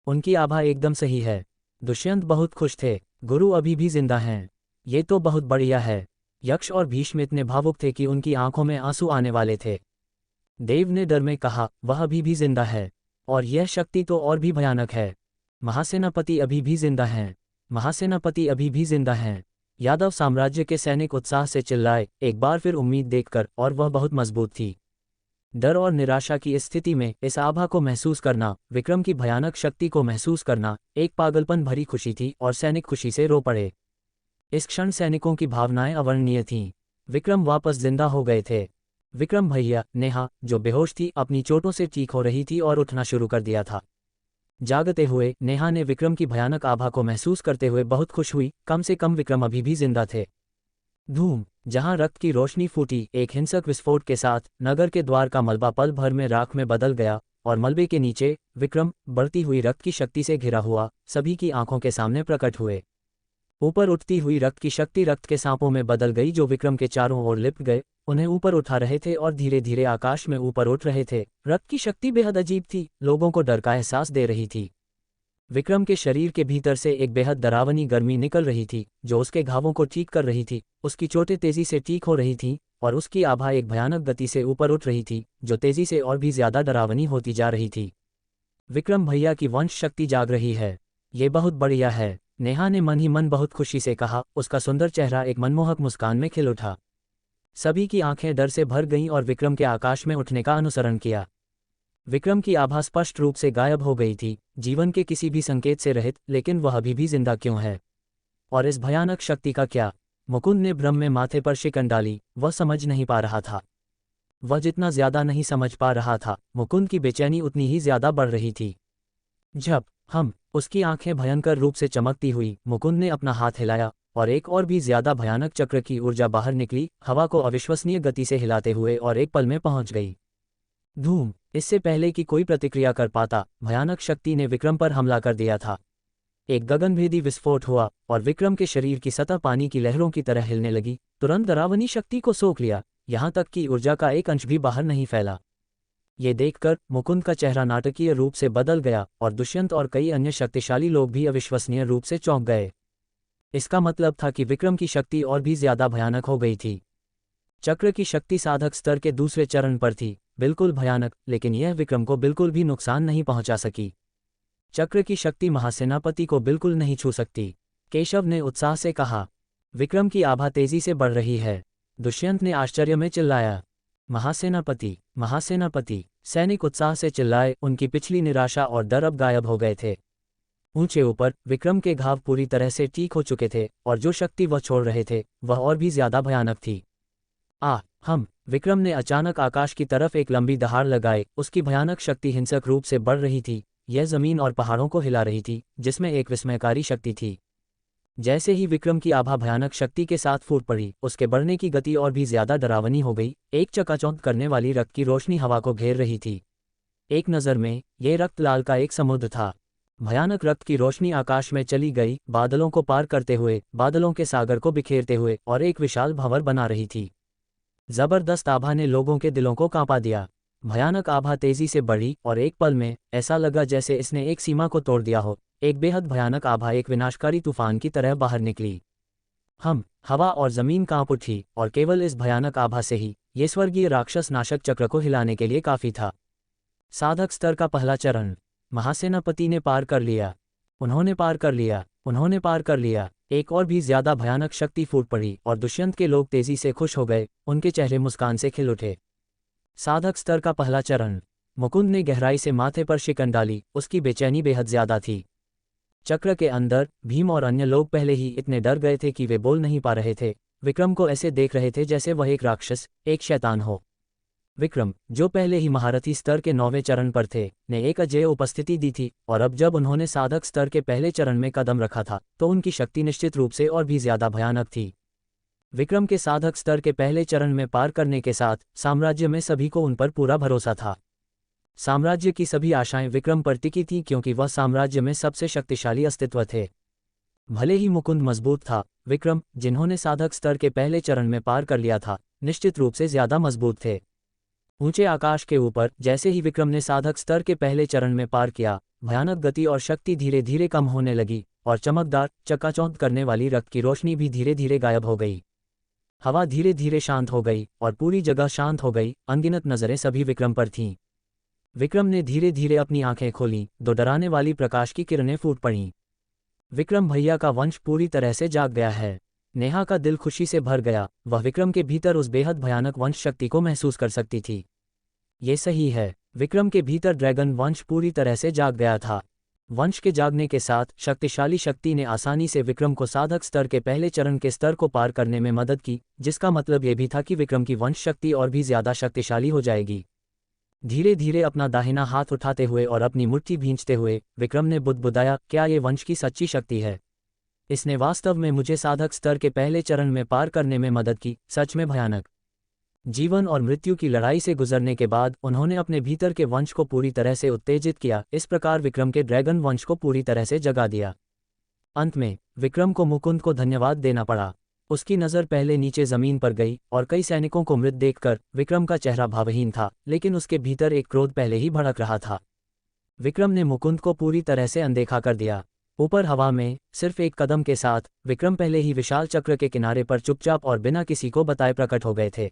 उनकी आभा एकदम सही है। दुष्यंत बहुत खुश थे। गुरु अभी भी जिंदा हैं। ये तो बहुत बढ़िया है। यक्ष और भीष्म इतने भावुक थे कि उनकी आंखों में आंसू आने वाले थे। देव ने डर में कहा, वह अभी भी जिंदा है, और यह शक्ति तो और भी भयानक है। महासेनापति अभी भी जिंदा हैं। महासेनापति अभी भी जिंदा हैं। यादव साम्राज्य के सैनिक उत्साह से चिल्लाए, एक बार फिर उम्मीद देखकर, और वह बहुत मजबूत थी। डर और निराशा की स्थिति में इस आभा को महसूस करना, विक्रम की भयानक शक्ति को महसूस करना, एक पागलपन भरी खुशी थी और सैनिक खुशी से रो पड़े। इस क्षण सैनिकों की भावनाएं अवर्णनीय थीं। विक्रम वापस जिंदा हो गए थे। विक्रम भैया, नेहा, जो बेहोश थी, अपनी चोटों से ठीक हो रही थी और उठना शुरू कर दिया था। जागते हुए नेहा ने विक्रम की भयानक आभा को महसूस करते हुए बहुत खुश हुई। कम से कम विक्रम अभी भी जिंदा थे। धूम। जहां रक्त की रोशनी फूटी, एक हिंसक विस्फोट के साथ नगर के द्वार का मलबा पल भर में राख में बदल गया और मलबे के नीचे विक्रम, बढ़ती हुई रक्त की शक्ति से घिरा हुआ, सभी की आंखों के सामने प्रकट हुए। ऊपर उठती हुई रक्त की शक्ति रक्त के सांपों में बदल गई जो विक्रम के चारों ओर लिपट गए, उन्हें ऊपर उठा रहे थे और धीरे धीरे आकाश में ऊपर उठ रहे थे। रक्त की शक्ति बेहद अजीब थी, लोगों को डर का एहसास दे रही थी। विक्रम के शरीर के भीतर से एक बेहद डरावनी गर्मी निकल रही थी जो उसके घावों को ठीक कर रही थी। उसकी चोटें तेजी से ठीक हो रही थीं और उसकी आभा एक भयानक गति से ऊपर उठ रही थी जो तेजी से और भी ज्यादा डरावनी होती जा रही थी। विक्रम भैया की वंश शक्ति जाग रही है। ये बहुत बढ़िया है, नेहा ने मन ही मन बहुत खुशी से कहा। उसका सुंदर चेहरा एक मनमोहक मुस्कान में खिल उठा। सभी की आंखें डर से भर गईं और विक्रम के आकाश में उठने का अनुसरण किया। विक्रम की आभा स्पष्ट रूप से गायब हो गई थी, जीवन के किसी भी संकेत से रहित। लेकिन वह अभी भी जिंदा क्यों है? और इस भयानक शक्ति का क्या? मुकुंद ने भ्रम में माथे पर शिकन डाली। वह समझ नहीं पा रहा था। वह जितना ज्यादा नहीं समझ पा रहा था, मुकुंद की बेचैनी उतनी ही ज्यादा बढ़ रही थी। जब उसकी आंखें भयंकर रूप से चमकती हुई, मुकुंद ने अपना हाथ हिलाया और एक और भी ज्यादा भयानक चक्र की ऊर्जा बाहर निकली, हवा को अविश्वसनीय गति से हिलाते हुए, और एक पल में पहुंच गई। धूम। इससे पहले कि कोई प्रतिक्रिया कर पाता, भयानक शक्ति ने विक्रम पर हमला कर दिया था। एक गगनभेदी विस्फोट हुआ और विक्रम के शरीर की सतह पानी की लहरों की तरह हिलने लगी। तुरंत डरावनी शक्ति को सोख लिया, यहां तक कि ऊर्जा का एक अंश भी बाहर नहीं फैला। ये देखकर मुकुंद का चेहरा नाटकीय रूप से बदल गया और दुष्यंत और कई अन्य शक्तिशाली लोग भी अविश्वसनीय रूप से चौंक गए। इसका मतलब था कि विक्रम की शक्ति और भी ज्यादा भयानक हो गई थी। चक्र की शक्ति साधक स्तर के दूसरे चरण पर थी, बिल्कुल भयानक, लेकिन यह विक्रम को बिल्कुल भी नुकसान नहीं पहुंचा सकी। चक्र की शक्ति महासेनापति को बिल्कुल नहीं छू सकती, केशव ने उत्साह से कहा। विक्रम की आभा तेजी से बढ़ रही है, दुष्यंत ने आश्चर्य में चिल्लाया। महासेनापति, महासेनापति, सैनिक उत्साह से चिल्लाए। उनकी पिछली निराशा और डर अब गायब हो गए थे। ऊंचे ऊपर विक्रम के घाव पूरी तरह से ठीक हो चुके थे और जो शक्ति वह छोड़ रहे थे वह और भी ज्यादा भयानक थी। विक्रम ने अचानक आकाश की तरफ एक लंबी दहाड़ लगाई। उसकी भयानक शक्ति हिंसक रूप से बढ़ रही थी। यह जमीन और पहाड़ों को हिला रही थी, जिसमें एक विस्मयकारी शक्ति थी। जैसे ही विक्रम की आभा भयानक शक्ति के साथ फूट पड़ी, उसके बढ़ने की गति और भी ज्यादा डरावनी हो गई। एक चकाचौंध करने वाली रक्त की रोशनी हवा को घेर रही थी। एक नज़र में यह रक्त लाल का एक समुद्र था। भयानक रक्त की रोशनी आकाश में चली गई, बादलों को पार करते हुए, बादलों के सागर को बिखेरते हुए, और एक विशाल भंवर बना रही थी। जबरदस्त आभा ने लोगों के दिलों को कांपा दिया। भयानक आभा तेजी से बढ़ी और एक पल में ऐसा लगा जैसे इसने एक सीमा को तोड़ दिया हो। एक बेहद भयानक आभा एक विनाशकारी तूफान की तरह बाहर निकली। हवा और जमीन कांप उठी, और केवल इस भयानक आभा से ही ये स्वर्गीय राक्षस नाशक चक्र को हिलाने के लिए काफी था। साधक स्तर का पहला चरण महासेनापति ने पार कर लिया। उन्होंने पार कर लिया, उन्होंने पार कर लिया। एक और भी ज्यादा भयानक शक्ति फूट पड़ी और दुष्यंत के लोग तेजी से खुश हो गए। उनके चेहरे मुस्कान से खिल उठे। साधक स्तर का पहला चरण। मुकुंद ने गहराई से माथे पर शिकन डाली। उसकी बेचैनी बेहद ज्यादा थी। चक्र के अंदर भीम और अन्य लोग पहले ही इतने डर गए थे कि वे बोल नहीं पा रहे थे। विक्रम को ऐसे देख रहे थे जैसे वह एक राक्षस, एक शैतान हो। विक्रम, जो पहले ही महारथी स्तर के 9वें चरण पर थे, ने एक अजेय उपस्थिति दी थी, और अब जब उन्होंने साधक स्तर के पहले चरण में कदम रखा था तो उनकी शक्ति निश्चित रूप से और भी ज्यादा भयानक थी। विक्रम के साधक स्तर के पहले चरण में पार करने के साथ साम्राज्य में सभी को उन पर पूरा भरोसा था। साम्राज्य की सभी आशाएं विक्रम पर टिकी थीं क्योंकि वह साम्राज्य में सबसे शक्तिशाली अस्तित्व थे। भले ही मुकुंद मजबूत था, विक्रम, जिन्होंने साधक स्तर के पहले चरण में पार कर लिया था, निश्चित रूप से ज्यादा मजबूत थे। ऊंचे आकाश के ऊपर जैसे ही विक्रम ने साधक स्तर के पहले चरण में पार किया, भयानक गति और शक्ति धीरे धीरे कम होने लगी और चमकदार, चकाचौंध करने वाली रक्त की रोशनी भी धीरे धीरे गायब हो गई। हवा धीरे धीरे शांत हो गई और पूरी जगह शांत हो गई। अनगिनत नजरें सभी विक्रम पर थीं। विक्रम ने धीरे धीरे अपनी आंखें खोलीं। दो डराने वाली प्रकाश की किरणें फूट पड़ीं। विक्रम भैया का वंश पूरी तरह से जाग गया है। नेहा का दिल खुशी से भर गया। वह विक्रम के भीतर उस बेहद भयानक वंश शक्ति को महसूस कर सकती थी। ये सही है, विक्रम के भीतर ड्रैगन वंश पूरी तरह से जाग गया था। वंश के जागने के साथ शक्तिशाली शक्ति ने आसानी से विक्रम को साधक स्तर के पहले चरण के स्तर को पार करने में मदद की, जिसका मतलब ये भी था कि विक्रम की वंश शक्ति और भी ज्यादा शक्तिशाली हो जाएगी। धीरे धीरे अपना दाहिना हाथ उठाते हुए और अपनी मुट्ठी भींचते हुए विक्रम ने बुदबुदाया, क्या ये वंश की सच्ची शक्ति है? इसने वास्तव में मुझे साधक स्तर के पहले चरण में पार करने में मदद की, सच में भयानक। जीवन और मृत्यु की लड़ाई से गुजरने के बाद उन्होंने अपने भीतर के वंश को पूरी तरह से उत्तेजित किया। इस प्रकार विक्रम के ड्रैगन वंश को पूरी तरह से जगा दिया। अंत में विक्रम को मुकुंद को धन्यवाद देना पड़ा। उसकी नज़र पहले नीचे जमीन पर गई और कई सैनिकों को मृत देखकर विक्रम का चेहरा भावहीन था, लेकिन उसके भीतर एक क्रोध पहले ही भड़क रहा था। विक्रम ने मुकुंद को पूरी तरह से अनदेखा कर दिया। ऊपर हवा में सिर्फ एक कदम के साथ विक्रम पहले ही विशाल चक्र के किनारे पर चुपचाप और बिना किसी को बताए प्रकट हो गए थे।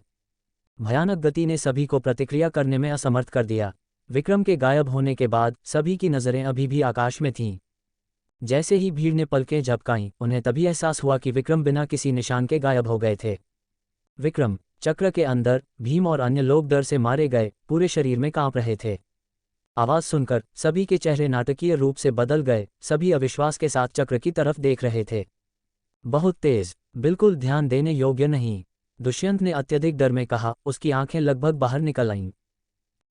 भयानक गति ने सभी को प्रतिक्रिया करने में असमर्थ कर दिया। विक्रम के गायब होने के बाद सभी की नज़रें अभी भी आकाश में थीं। जैसे ही भीड़ ने पलकें झपकाईं, उन्हें तभी एहसास हुआ कि विक्रम बिना किसी निशान के गायब हो गए थे। विक्रम चक्र के अंदर भीम और अन्य लोग डर से मारे गए, पूरे शरीर में कांप रहे थे। आवाज सुनकर सभी के चेहरे नाटकीय रूप से बदल गए। सभी अविश्वास के साथ चक्र की तरफ देख रहे थे। बहुत तेज, बिल्कुल ध्यान देने योग्य नहीं, दुष्यंत ने अत्यधिक डर में कहा। उसकी आंखें लगभग बाहर निकल आईं।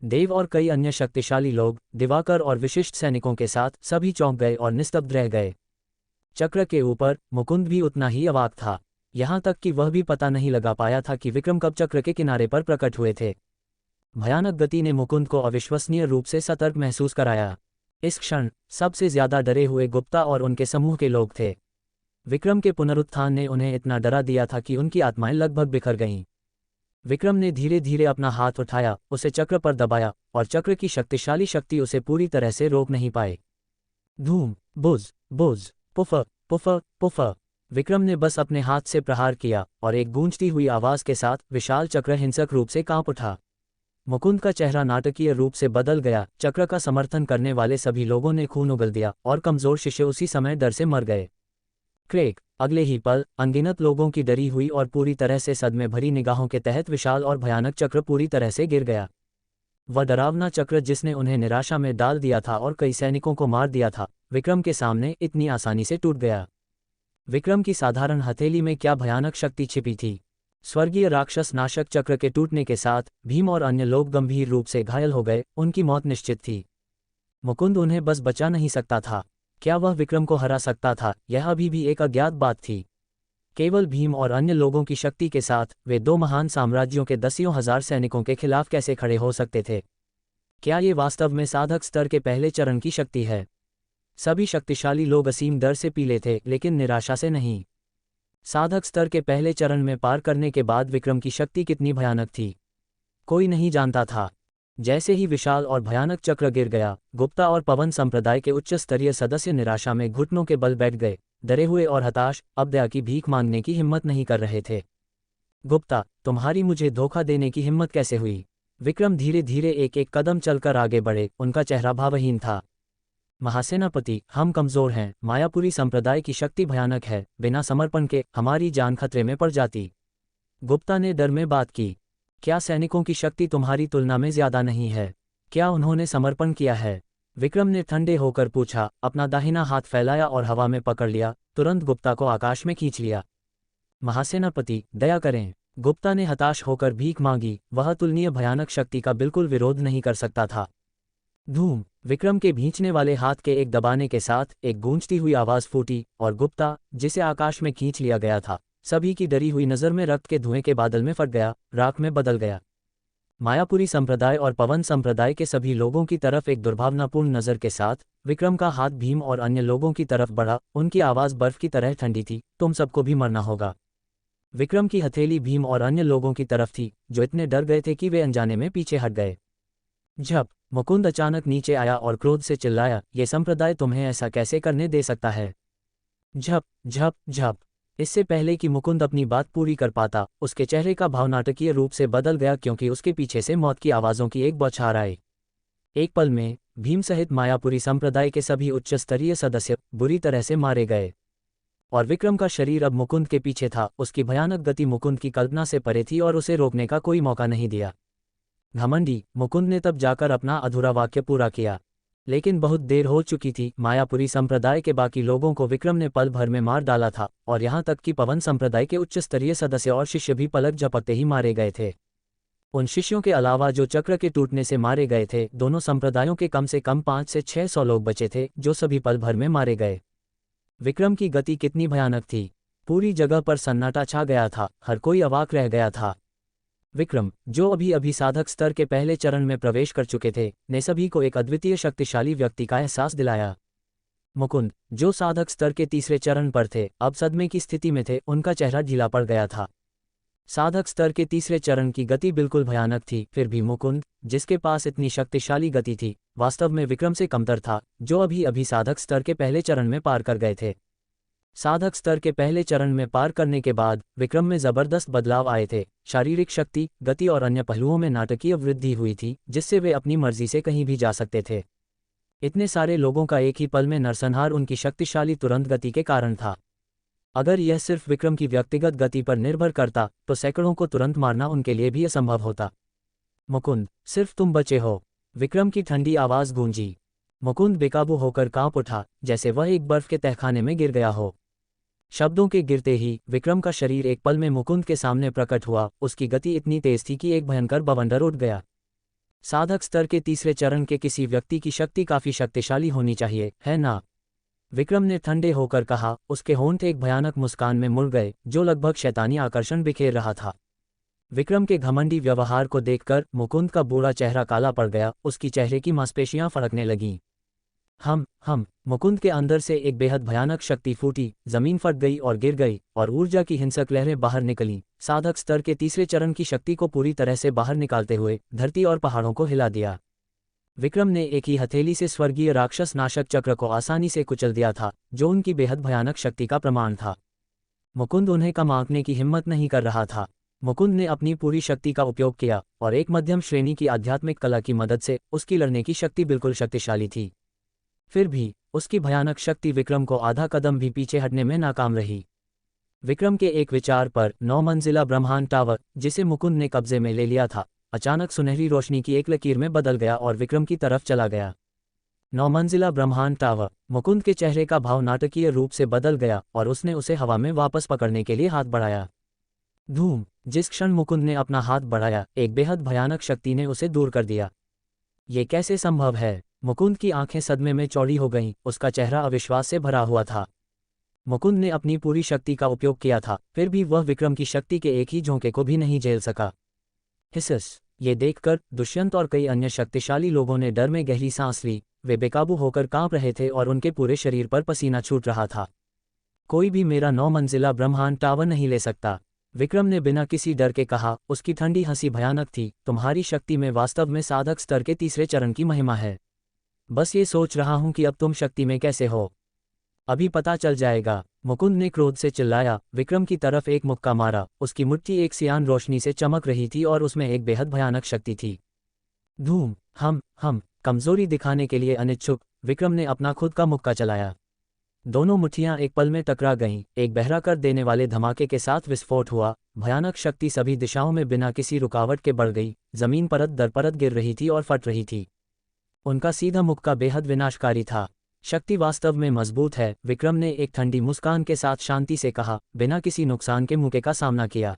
देव और कई अन्य शक्तिशाली लोग, दिवाकर और विशिष्ट सैनिकों के साथ सभी चौंक गए और निस्तब्ध रह गए। चक्र के ऊपर मुकुंद भी उतना ही अवाक था, यहां तक कि वह भी पता नहीं लगा पाया था कि विक्रम कब चक्र के किनारे पर प्रकट हुए थे। भयानक गति ने मुकुंद को अविश्वसनीय रूप से सतर्क महसूस कराया। इस क्षण सबसे ज्यादा डरे हुए गुप्ता और उनके समूह के लोग थे। विक्रम के पुनरुत्थान ने उन्हें इतना डरा दिया था कि उनकी आत्माएं लगभग बिखर गईं। विक्रम ने धीरे धीरे अपना हाथ उठाया, उसे चक्र पर दबाया और चक्र की शक्तिशाली शक्ति उसे पूरी तरह से रोक नहीं पाए। धूम, बुज बुज, पुफ पुफ पुफ। विक्रम ने बस अपने हाथ से प्रहार किया और एक गूंजती हुई आवाज के साथ विशाल चक्र हिंसक रूप से कांप उठा। मुकुंद का चेहरा नाटकीय रूप से बदल गया। चक्र का समर्थन करने वाले सभी लोगों ने खून उगल दिया और कमजोर शिष्य उसी समय डर से मर गए। क्रेक अगले ही पल अनगिनत लोगों की डरी हुई और पूरी तरह से सदमे भरी निगाहों के तहत विशाल और भयानक चक्र पूरी तरह से गिर गया। वह डरावना चक्र जिसने उन्हें निराशा में डाल दिया था और कई सैनिकों को मार दिया था, विक्रम के सामने इतनी आसानी से टूट गया। विक्रम की साधारण हथेली में क्या भयानक शक्ति छिपी थी। स्वर्गीय राक्षस नाशक चक्र के टूटने के साथ भीम और अन्य लोग गंभीर रूप से घायल हो गए। उनकी मौत निश्चित थी। मुकुंद उन्हें बस बचा नहीं सकता था। क्या वह विक्रम को हरा सकता था? यह अभी भी एक अज्ञात बात थी। केवल भीम और अन्य लोगों की शक्ति के साथ वे दो महान साम्राज्यों के दसियों हजार सैनिकों के खिलाफ कैसे खड़े हो सकते थे? क्या ये वास्तव में साधक स्तर के पहले चरण की शक्ति है? सभी शक्तिशाली लोग असीम डर से पीले थे, लेकिन निराशा से नहीं। साधक स्तर के पहले चरण में पार करने के बाद विक्रम की शक्ति कितनी भयानक थी, कोई नहीं जानता था। जैसे ही विशाल और भयानक चक्र गिर गया, गुप्ता और पवन संप्रदाय के उच्च स्तरीय सदस्य निराशा में घुटनों के बल बैठ गए, डरे हुए और हताश, अब दया की भीख मांगने की हिम्मत नहीं कर रहे थे। गुप्ता, तुम्हारी मुझे धोखा देने की हिम्मत कैसे हुई? विक्रम धीरे धीरे एक एक कदम चलकर आगे बढ़े, उनका चेहरा भावहीन था। महासेनापति, हम कमजोर हैं, मायापुरी संप्रदाय की शक्ति भयानक है, बिना समर्पण के हमारी जान खतरे में पड़ जाती। गुप्ता ने डर में बात की। क्या सैनिकों की शक्ति तुम्हारी तुलना में ज्यादा नहीं है? क्या उन्होंने समर्पण किया है? विक्रम ने ठंडे होकर पूछा, अपना दाहिना हाथ फैलाया और हवा में पकड़ लिया, तुरंत गुप्ता को आकाश में खींच लिया। महासेनापति, दया करें। गुप्ता ने हताश होकर भीख मांगी। वह तुलनीय भयानक शक्ति का बिल्कुल विरोध नहीं कर सकता था। धूम, विक्रम के भींचने वाले हाथ के एक दबाने के साथ एक गूंजती हुई आवाज फूटी और गुप्ता, जिसे आकाश में खींच लिया गया था, सभी की डरी हुई नज़र में रक्त के धुएं के बादल में फट गया, राख में बदल गया। मायापुरी संप्रदाय और पवन संप्रदाय के सभी लोगों की तरफ एक दुर्भावनापूर्ण नज़र के साथ विक्रम का हाथ भीम और अन्य लोगों की तरफ बढ़ा। उनकी आवाज़ बर्फ की तरह ठंडी थी, तुम सबको भी मरना होगा। विक्रम की हथेली भीम और अन्य लोगों की तरफ थी, जो इतने डर गए थे कि वे अनजाने में पीछे हट गए। झप, मुकुंद अचानक नीचे आया और क्रोध से चिल्लाया, ये संप्रदाय तुम्हें ऐसा कैसे करने दे सकता है? झप झप झप। इससे पहले कि मुकुंद अपनी बात पूरी कर पाता, उसके चेहरे का भाव नाटकीय रूप से बदल गया, क्योंकि उसके पीछे से मौत की आवाज़ों की एक बौछार आई। एक पल में भीम सहित मायापुरी संप्रदाय के सभी उच्च स्तरीय सदस्य बुरी तरह से मारे गए और विक्रम का शरीर अब मुकुंद के पीछे था। उसकी भयानक गति मुकुंद की कल्पना से परे थी और उसे रोकने का कोई मौका नहीं दिया। घमंडी, मुकुंद ने तब जाकर अपना अधूरा वाक्य पूरा किया। लेकिन बहुत देर हो चुकी थी। मायापुरी संप्रदाय के बाकी लोगों को विक्रम ने पल भर में मार डाला था, और यहाँ तक कि पवन संप्रदाय के उच्च स्तरीय सदस्य और शिष्य भी पलक झपकते ही मारे गए थे। उन शिष्यों के अलावा जो चक्र के टूटने से मारे गए थे, दोनों संप्रदायों के कम से कम 500 से 600 लोग बचे थे, जो सभी पल भर में मारे गए। विक्रम की गति कितनी भयानक थी! पूरी जगह पर सन्नाटा छा गया था, हर कोई अवाक रह गया था। विक्रम, जो अभी अभी साधक स्तर के पहले चरण में प्रवेश कर चुके थे, ने सभी को एक अद्वितीय शक्तिशाली व्यक्ति का एहसास दिलाया। मुकुंद, जो साधक स्तर के तीसरे चरण पर थे, अब सदमे की स्थिति में थे, उनका चेहरा ढीला पड़ गया था। साधक स्तर के तीसरे चरण की गति बिल्कुल भयानक थी, फिर भी मुकुंद, जिसके पास इतनी शक्तिशाली गति थी, वास्तव में विक्रम से कमतर था, जो अभी अभी साधक स्तर के पहले चरण में पार कर गए थे। साधक स्तर के पहले चरण में पार करने के बाद विक्रम में जबरदस्त बदलाव आए थे। शारीरिक शक्ति, गति और अन्य पहलुओं में नाटकीय वृद्धि हुई थी, जिससे वे अपनी मर्जी से कहीं भी जा सकते थे। इतने सारे लोगों का एक ही पल में नरसंहार उनकी शक्तिशाली तुरंत गति के कारण था। अगर यह सिर्फ विक्रम की व्यक्तिगत गति पर निर्भर करता, तो सैकड़ों को तुरंत मारना उनके लिए भी असंभव होता। मुकुंद, सिर्फ तुम बचे हो। विक्रम की ठंडी आवाज गूंजी। मुकुंद बेकाबू होकर कांप उठा, जैसे वह एक बर्फ के तहखाने में गिर गया हो। शब्दों के गिरते ही विक्रम का शरीर एक पल में मुकुंद के सामने प्रकट हुआ। उसकी गति इतनी तेज थी कि एक भयंकर बवंडर उठ गया। साधक स्तर के तीसरे चरण के किसी व्यक्ति की शक्ति काफी शक्तिशाली होनी चाहिए, है ना? विक्रम ने ठंडे होकर कहा। उसके होंठ एक भयानक मुस्कान में मुड़ गए, जो लगभग शैतानी आकर्षण बिखेर रहा था। विक्रम के घमंडी व्यवहार को देखकर मुकुंद का बूढ़ा चेहरा काला पड़ गया, उसकी चेहरे की मांसपेशियां फड़कने लगीं। हम मुकुंद के अंदर से एक बेहद भयानक शक्ति फूटी, जमीन फट गई और गिर गई, और ऊर्जा की हिंसक लहरें बाहर निकलीं। साधक स्तर के तीसरे चरण की शक्ति को पूरी तरह से बाहर निकालते हुए धरती और पहाड़ों को हिला दिया। विक्रम ने एक ही हथेली से स्वर्गीय राक्षस नाशक चक्र को आसानी से कुचल दिया था, जो उनकी बेहद भयानक शक्ति का प्रमाण था। मुकुंद उन्हें कम आंकने की हिम्मत नहीं कर रहा था। मुकुंद ने अपनी पूरी शक्ति का उपयोग किया, और एक मध्यम श्रेणी की आध्यात्मिक कला की मदद से उसकी लड़ने की शक्ति बिल्कुल शक्तिशाली थी। फिर भी उसकी भयानक शक्ति विक्रम को आधा कदम भी पीछे हटने में नाकाम रही। विक्रम के एक विचार पर 9 मंजिला ब्रह्मांड टावर, जिसे मुकुंद ने कब्जे में ले लिया था, अचानक सुनहरी रोशनी की एक लकीर में बदल गया और विक्रम की तरफ चला गया। 9 मंजिला ब्रह्मांड टावर। मुकुंद के चेहरे का भाव नाटकीय रूप से बदल गया, और उसने उसे हवा में वापस पकड़ने के लिए हाथ बढ़ाया। धूम! जिस क्षण मुकुंद ने अपना हाथ बढ़ाया, एक बेहद भयानक शक्ति ने उसे दूर कर दिया। ये कैसे संभव है? मुकुंद की आंखें सदमे में चौड़ी हो गईं, उसका चेहरा अविश्वास से भरा हुआ था। मुकुंद ने अपनी पूरी शक्ति का उपयोग किया था, फिर भी वह विक्रम की शक्ति के एक ही झोंके को भी नहीं झेल सका। हिसस! ये देखकर दुष्यंत और कई अन्य शक्तिशाली लोगों ने डर में गहरी सांस ली। वे बेकाबू होकर कांप रहे थे और उनके पूरे शरीर पर पसीना छूट रहा था। कोई भी मेरा 9 मंजिला ब्रह्मांड टावर नहीं ले सकता, विक्रम ने बिना किसी डर के कहा। उसकी ठंडी हंसी भयानक थी। तुम्हारी शक्ति में वास्तव में साधक स्तर के तीसरे चरण की महिमा है। बस ये सोच रहा हूं कि अब तुम शक्ति में कैसे हो, अभी पता चल जाएगा। मुकुंद ने क्रोध से चिल्लाया। विक्रम की तरफ एक मुक्का मारा। उसकी मुट्ठी एक सियान रोशनी से चमक रही थी और उसमें एक बेहद भयानक शक्ति थी। धूम! हम कमजोरी दिखाने के लिए अनिच्छुक, विक्रम ने अपना खुद का मुक्का चलाया। दोनों मुट्ठियां एक पल में टकरा गईं। एक बहरा कर देने वाले धमाके के साथ विस्फोट हुआ। भयानक शक्ति सभी दिशाओं में बिना किसी रुकावट के बढ़ गई। जमीन परत दर परत गिर रही थी और फट रही थी। उनका सीधा मुक्का बेहद विनाशकारी था। शक्ति वास्तव में मजबूत है, विक्रम ने एक ठंडी मुस्कान के साथ शांति से कहा, बिना किसी नुकसान के मौके का सामना किया।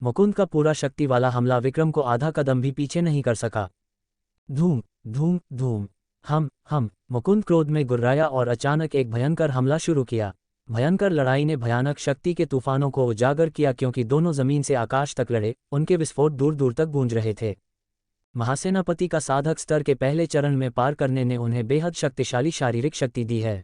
मुकुंद का पूरा शक्ति वाला हमला विक्रम को आधा कदम भी पीछे नहीं कर सका। धूम धूम धूम! हम मुकुंद क्रोध में गुर्राया और अचानक एक भयंकर हमला शुरू किया। भयंकर लड़ाई ने भयानक शक्ति के तूफानों को उजागर किया, क्योंकि दोनों जमीन से आकाश तक लड़े। उनके विस्फोट दूर दूर तक गूंज रहे थे। महासेनापति का साधक स्तर के पहले चरण में पार करने ने उन्हें बेहद शक्तिशाली शारीरिक शक्ति दी है।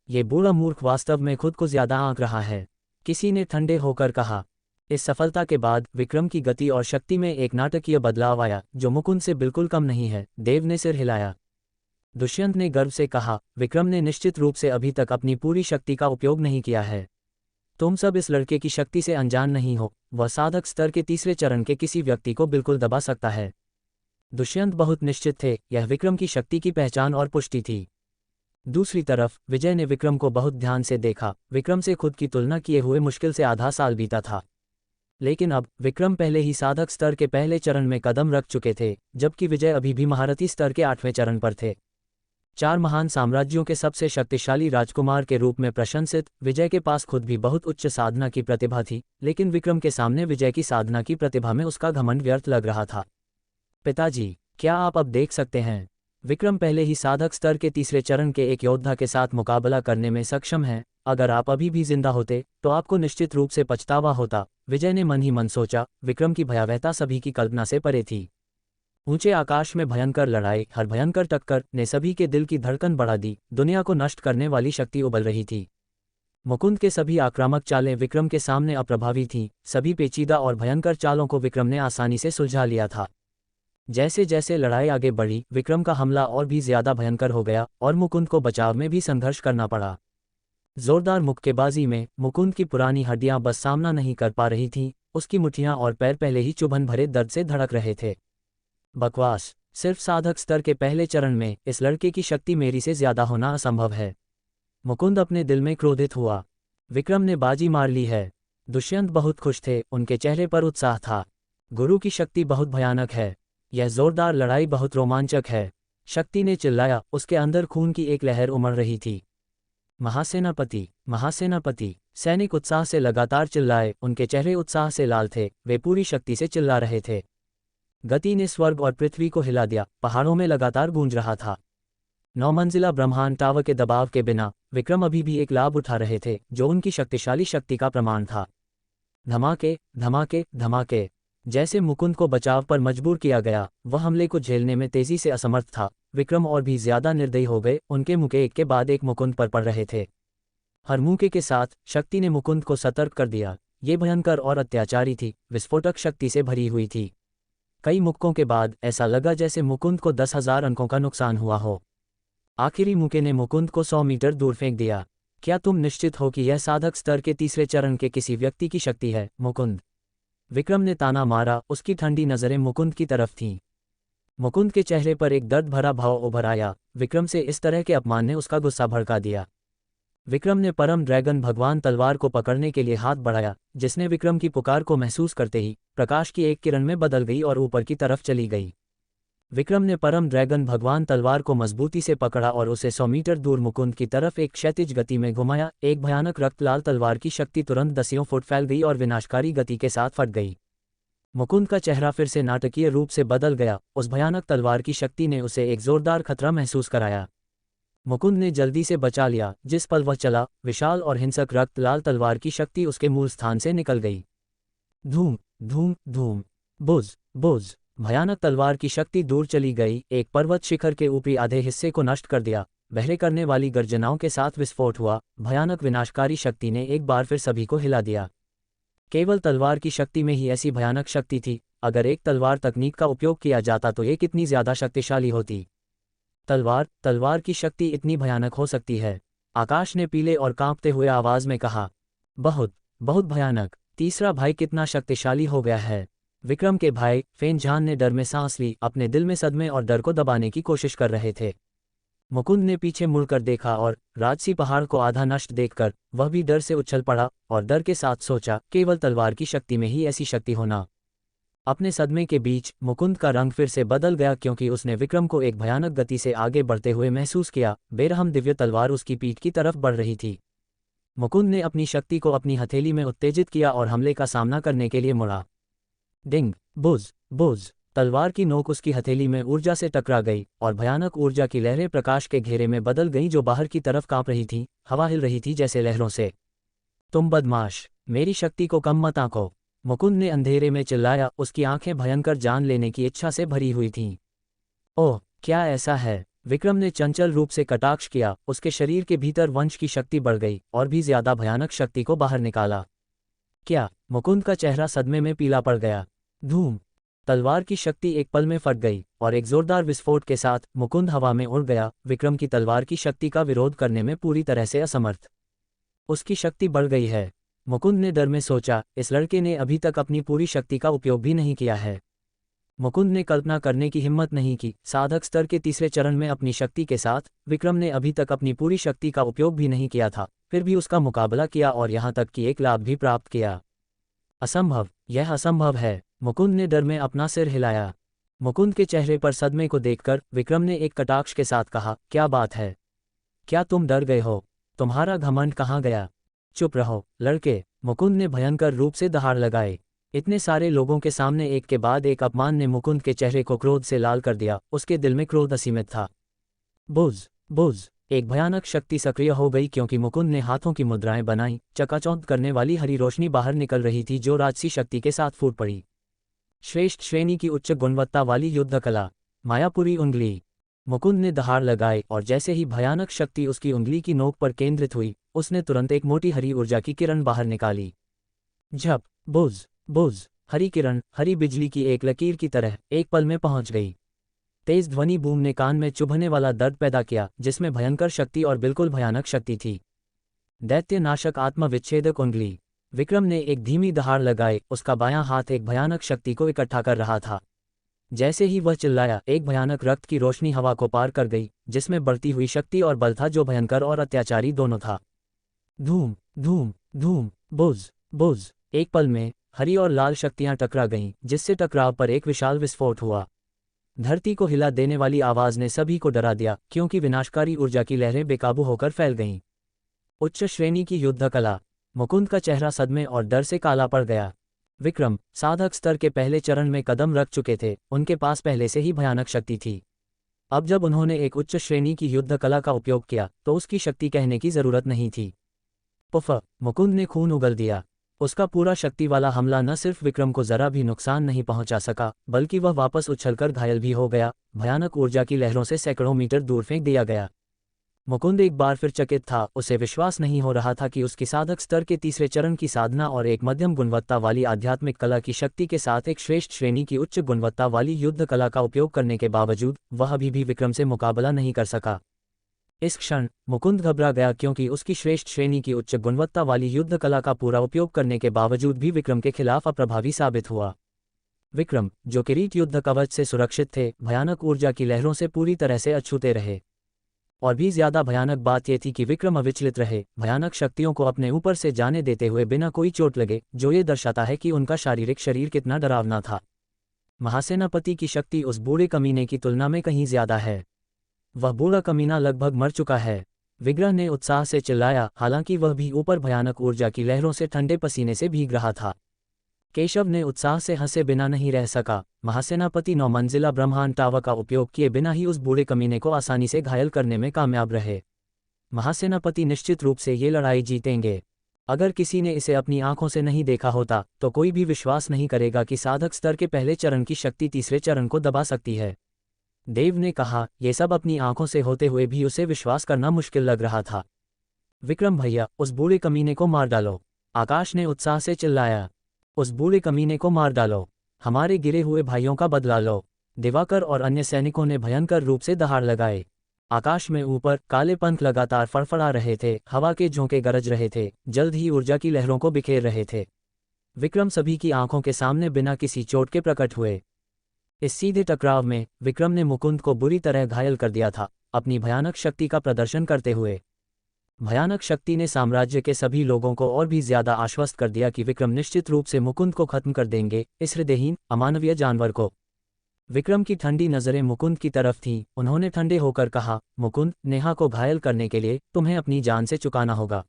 ये बूढ़ा मूर्ख वास्तव में खुद को ज्यादा आंक रहा है, किसी ने ठंडे होकर कहा। इस सफलता के बाद विक्रम की गति और शक्ति में एक नाटकीय बदलाव आया, जो मुकुंद से बिल्कुल कम नहीं है। देव ने सिर हिलाया। दुष्यंत ने गर्व से कहा, विक्रम ने निश्चित रूप से अभी तक अपनी पूरी शक्ति का उपयोग नहीं किया है। तुम सब इस लड़के की शक्ति से अनजान नहीं हो। वह साधक स्तर के तीसरे चरण के किसी व्यक्ति को बिल्कुल दबा सकता है। दुष्यंत बहुत निश्चित थे, यह विक्रम की शक्ति की पहचान और पुष्टि थी। दूसरी तरफ विजय ने विक्रम को बहुत ध्यान से देखा। विक्रम से खुद की तुलना किए हुए मुश्किल से आधा साल बीता था, लेकिन अब विक्रम पहले ही साधक स्तर के पहले चरण में कदम रख चुके थे, जबकि विजय अभी भी महारथी स्तर के 8वें चरण पर थे। 4 महान साम्राज्यों के सबसे शक्तिशाली राजकुमार के रूप में प्रशंसित, विजय के पास खुद भी बहुत उच्च साधना की प्रतिभा थी, लेकिन विक्रम के सामने विजय की साधना की प्रतिभा में उसका घमंड व्यर्थ लग रहा था। पिताजी, क्या आप अब देख सकते हैं? विक्रम पहले ही साधक स्तर के तीसरे चरण के एक योद्धा के साथ मुकाबला करने में सक्षम है। अगर आप अभी भी जिंदा होते तो आपको निश्चित रूप से पछतावा होता, विजय ने मन ही मन सोचा। विक्रम की भयावहता सभी की कल्पना से परे थी। ऊंचे आकाश में भयंकर लड़ाई, हर भयंकर टक्कर ने सभी के दिल की धड़कन बढ़ा दी। दुनिया को नष्ट करने वाली शक्ति उबल रही थी। मुकुंद के सभी आक्रामक चालें विक्रम के सामने अप्रभावी थीं। सभी पेचीदा और भयंकर चालों को विक्रम ने आसानी से सुलझा लिया था। जैसे जैसे लड़ाई आगे बढ़ी, विक्रम का हमला और भी ज्यादा भयंकर हो गया और मुकुंद को बचाव में भी संघर्ष करना पड़ा। जोरदार मुक्केबाजी में मुकुंद की पुरानी हड्डियां बस सामना नहीं कर पा रही थीं। उसकी मुठ्ठियां और पैर पहले ही चुभन भरे दर्द से धड़क रहे थे। बकवास, सिर्फ साधक स्तर के पहले चरण में इस लड़के की शक्ति मेरी से ज्यादा होना असंभव है। मुकुंद अपने दिल में क्रोधित हुआ। विक्रम ने बाजी मार ली है। दुष्यंत बहुत खुश थे, उनके चेहरे पर उत्साह था। गुरु की शक्ति बहुत भयानक है। यह जोरदार लड़ाई बहुत रोमांचक है। शक्ति ने चिल्लाया, उसके अंदर खून की एक लहर उमड़ रही थी। महासेनापति, महासेनापति! सैनिक उत्साह से लगातार चिल्लाए, उनके चेहरे उत्साह से लाल थे। वे पूरी शक्ति से चिल्ला रहे थे। गति ने स्वर्ग और पृथ्वी को हिला दिया। पहाड़ों में लगातार गूंज रहा था। 9 मंजिला ब्रह्मांड टावर के दबाव के बिना विक्रम अभी भी एक लाभ उठा रहे थे, जो उनकी शक्तिशाली शक्ति का प्रमाण था। धमाके, धमाके, धमाके! जैसे मुकुंद को बचाव पर मजबूर किया गया, वह हमले को झेलने में तेजी से असमर्थ था। विक्रम और भी ज्यादा निर्दयी हो गए। उनके मुक्के एक के बाद एक मुकुंद पर पड़ रहे थे। हर मुक्के के साथ शक्ति ने मुकुंद को सतर्क कर दिया। ये भयंकर और अत्याचारी थी, विस्फोटक शक्ति से भरी हुई थी। कई मुक्कों के बाद ऐसा लगा जैसे मुकुंद को 10,000 अंकों का नुकसान हुआ हो। आखिरी मुक्के ने मुकुंद को 100 मीटर दूर फेंक दिया। क्या तुम निश्चित हो कि यह साधक स्तर के तीसरे चरण के किसी व्यक्ति की शक्ति है, मुकुंद? विक्रम ने ताना मारा। उसकी ठंडी नजरें मुकुंद की तरफ थीं। मुकुंद के चेहरे पर एक दर्द भरा भाव उभर आया। विक्रम से इस तरह के अपमान ने उसका गुस्सा भड़का दिया। विक्रम ने परम ड्रैगन भगवान तलवार को पकड़ने के लिए हाथ बढ़ाया, जिसने विक्रम की पुकार को महसूस करते ही प्रकाश की एक किरण में बदल गई और ऊपर की तरफ चली गई। विक्रम ने परम ड्रैगन भगवान तलवार को मजबूती से पकड़ा और उसे 100 मीटर दूर मुकुंद की तरफ एक क्षैतिज गति में घुमाया। एक भयानक रक्त लाल तलवार की शक्ति तुरंत दसियों फुट फैल गई और विनाशकारी गति के साथ फट गई। मुकुंद का चेहरा फिर से नाटकीय रूप से बदल गया। उस भयानक तलवार की शक्ति ने उसे एक जोरदार खतरा महसूस कराया। मुकुंद ने जल्दी से बचा लिया। जिस पल वह चला, विशाल और हिंसक रक्त लाल तलवार की शक्ति उसके मूल स्थान से निकल गई। धूम, धूम, धूम! बुझ, बुझ! भयानक तलवार की शक्ति दूर चली गई, एक पर्वत शिखर के ऊपरी आधे हिस्से को नष्ट कर दिया। बहरे करने वाली गर्जनाओं के साथ विस्फोट हुआ। भयानक विनाशकारी शक्ति ने एक बार फिर सभी को हिला दिया। केवल तलवार की शक्ति में ही ऐसी भयानक शक्ति थी। अगर एक तलवार तकनीक का उपयोग किया जाता तो ये कितनी ज्यादा शक्तिशाली होती। तलवार की शक्ति इतनी भयानक हो सकती है। आकाश ने पीले और कांपते हुए आवाज में कहा, बहुत, बहुत भयानक। तीसरा भाई कितना शक्तिशाली हो गया है। विक्रम के भाई फेनजान ने डर में सांस ली, अपने दिल में सदमे और डर को दबाने की कोशिश कर रहे थे। मुकुंद ने पीछे मुड़कर देखा और राजसी पहाड़ को आधा नष्ट देखकर वह भी डर से उछल पड़ा और डर के साथ सोचा, केवल तलवार की शक्ति में ही ऐसी शक्ति होना। अपने सदमे के बीच मुकुंद का रंग फिर से बदल गया, क्योंकि उसने विक्रम को एक भयानक गति से आगे बढ़ते हुए महसूस किया। बेरहम दिव्य तलवार उसकी पीठ की तरफ बढ़ रही थी। मुकुंद ने अपनी शक्ति को अपनी हथेली में उत्तेजित किया और हमले का सामना करने के लिए मुड़ा। डिंग, बुझ, बुझ! तलवार की नोक उसकी हथेली में ऊर्जा से टकरा गई और भयानक ऊर्जा की लहरें प्रकाश के घेरे में बदल गईं, जो बाहर की तरफ कांप रही थीं। हवा हिल रही थी जैसे लहरों से। तुम बदमाश, मेरी शक्ति को कम मत आंको! मुकुंद ने अंधेरे में चिल्लाया। उसकी आंखें भयंकर जान लेने की इच्छा से भरी हुई थीं। ओह, क्या ऐसा है? विक्रम ने चंचल रूप से कटाक्ष किया। उसके शरीर के भीतर वंश की शक्ति बढ़ गई और भी ज्यादा भयानक शक्ति को बाहर निकाला। क्या? मुकुंद का चेहरा सदमे में पीला पड़ गया। धूम! तलवार की शक्ति एक पल में फट गई और एक जोरदार विस्फोट के साथ मुकुंद हवा में उड़ गया। विक्रम की तलवार की शक्ति का विरोध करने में पूरी तरह से असमर्थ। उसकी शक्ति बढ़ गई है। मुकुंद ने डर में सोचा, इस लड़के ने अभी तक अपनी पूरी शक्ति का उपयोग भी नहीं किया है। मुकुंद ने कल्पना करने की हिम्मत नहीं की। साधक स्तर के तीसरे चरण में अपनी शक्ति के साथ विक्रम ने अभी तक अपनी पूरी शक्ति का उपयोग भी नहीं किया था, फिर भी उसका मुकाबला किया और यहाँ तक कि एक लाभ भी प्राप्त किया। असंभव, यह असंभव है। मुकुंद ने डर में अपना सिर हिलाया। मुकुंद के चेहरे पर सदमे को देखकर विक्रम ने एक कटाक्ष के साथ कहा, क्या बात है? क्या तुम डर गए हो? तुम्हारा घमंड कहाँ गया? चुप रहो, लड़के, मुकुंद ने भयंकर रूप से दहाड़ लगाए। इतने सारे लोगों के सामने एक के बाद एक अपमान ने मुकुंद के चेहरे को क्रोध से लाल कर दिया। उसके दिल में क्रोध असीमित था। बुझ बुझ, एक भयानक शक्ति सक्रिय हो गई क्योंकि मुकुंद ने हाथों की मुद्राएं बनाई। चकाचौंध करने वाली हरी रोशनी बाहर निकल रही थी जो राजसी शक्ति के साथ फूट पड़ी। श्रेष्ठ श्रेणी की उच्च गुणवत्ता वाली युद्ध कला, मायापुरी उंगली। मुकुंद ने दहाड़ लगाए और जैसे ही भयानक शक्ति उसकी उंगली की नोक पर केंद्रित हुई, उसने तुरंत एक मोटी हरी ऊर्जा की किरण बाहर निकाली। झप, बुझ बुझ, हरी किरण हरी बिजली की एक लकीर की तरह एक पल में पहुंच गई। तेज ध्वनि बूम ने कान में चुभने वाला दर्द पैदा किया, जिसमें भयंकर शक्ति और बिल्कुल भयानक शक्ति थी। दैत्य नाशक आत्मविच्छेदक उंगली। विक्रम ने एक धीमी दहाड़ लगाए। उसका बायां हाथ एक भयानक शक्ति को इकट्ठा कर रहा था। जैसे ही वह चिल्लाया, एक भयानक रक्त की रोशनी हवा को पार कर गई, जिसमें बढ़ती हुई शक्ति और बल था जो भयंकर और अत्याचारी दोनों था। धूम धूम धूम, बुझ बुझ, एक पल में हरी और लाल शक्तियां टकरा गईं, जिससे टकराव पर एक विशाल विस्फोट हुआ। धरती को हिला देने वाली आवाज ने सभी को डरा दिया, क्योंकि विनाशकारी ऊर्जा की लहरें बेकाबू होकर फैल गईं। उच्च श्रेणी की युद्ध कला। मुकुंद का चेहरा सदमे और डर से काला पड़ गया। विक्रम साधक स्तर के पहले चरण में कदम रख चुके थे। उनके पास पहले से ही भयानक शक्ति थी। अब जब उन्होंने एक उच्च श्रेणी की युद्ध कला का उपयोग किया तो उसकी शक्ति कहने की जरूरत नहीं थी। पुफ, मुकुंद ने खून उगल दिया। उसका पूरा शक्ति वाला हमला न सिर्फ विक्रम को जरा भी नुकसान नहीं पहुंचा सका, बल्कि वह वापस उछलकर घायल भी हो गया। भयानक ऊर्जा की लहरों से सैकड़ों मीटर दूर फेंक दिया गया। मुकुंद एक बार फिर चकित था। उसे विश्वास नहीं हो रहा था कि उसकी साधक स्तर के तीसरे चरण की साधना और एक मध्यम गुणवत्ता वाली आध्यात्मिक कला की शक्ति के साथ एक श्रेष्ठ श्रेणी की उच्च गुणवत्ता वाली युद्ध कला का उपयोग करने के बावजूद वह अभी भी विक्रम से मुकाबला नहीं कर सका। इस क्षण मुकुंद घबरा गया, क्योंकि उसकी श्रेष्ठ श्रेणी की उच्च गुणवत्ता वाली युद्ध कला का पूरा उपयोग करने के बावजूद भी विक्रम के खिलाफ अप्रभावी साबित हुआ। विक्रम, जो किरीट युद्ध कवच से सुरक्षित थे, भयानक ऊर्जा की लहरों से पूरी तरह से अछूते रहे। और भी ज्यादा भयानक बात यह थी कि विक्रम अविचलित रहे, भयानक शक्तियों को अपने ऊपर से जाने देते हुए बिना कोई चोट लगे, जो ये दर्शाता है कि उनका शारीरिक शरीर कितना डरावना था। महासेनापति की शक्ति उस बूढ़े कमीने की तुलना में कहीं ज्यादा है। वह बूढ़ा कमीना लगभग मर चुका है। विग्रह ने उत्साह से चिल्लाया, हालांकि वह भी ऊपर भयानक ऊर्जा की लहरों से ठंडे पसीने से भीग रहा था। केशव ने उत्साह से हंसे बिना नहीं रह सका। महासेनापति 9 मंजिला ब्रह्मांड टावर का उपयोग किए बिना ही उस बूढ़े कमीने को आसानी से घायल करने में कामयाब रहे। महासेनापति निश्चित रूप से ये लड़ाई जीतेंगे। अगर किसी ने इसे अपनी आंखों से नहीं देखा होता तो कोई भी विश्वास नहीं करेगा कि साधक स्तर के पहले चरण की शक्ति तीसरे चरण को दबा सकती है। देव ने कहा, ये सब अपनी आंखों से होते हुए भी उसे विश्वास करना मुश्किल लग रहा था। विक्रम भैया, उस बूढ़े कमीने को मार डालो, आकाश ने उत्साह से चिल्लाया। उस बूढ़े कमीने को मार डालो, हमारे गिरे हुए भाइयों का बदला लो। दिवाकर और अन्य सैनिकों ने भयंकर रूप से दहाड़ लगाए। आकाश में ऊपर काले पंख लगातार फड़फड़ा रहे थे, हवा के झोंके गरज रहे थे, जल्द ही ऊर्जा की लहरों को बिखेर रहे थे। विक्रम सभी की आंखों के सामने बिना किसी चोट के प्रकट हुए। इस सीधे टकराव में विक्रम ने मुकुंद को बुरी तरह घायल कर दिया था, अपनी भयानक शक्ति का प्रदर्शन करते हुए। भयानक शक्ति ने साम्राज्य के सभी लोगों को और भी ज्यादा आश्वस्त कर दिया कि विक्रम निश्चित रूप से मुकुंद को खत्म कर देंगे, इस हृदयहीन अमानवीय जानवर को। विक्रम की ठंडी नजरें मुकुंद की तरफ थीं। उन्होंने ठंडे होकर कहा, मुकुंद, नेहा को घायल करने के लिए तुम्हें अपनी जान से चुकाना होगा।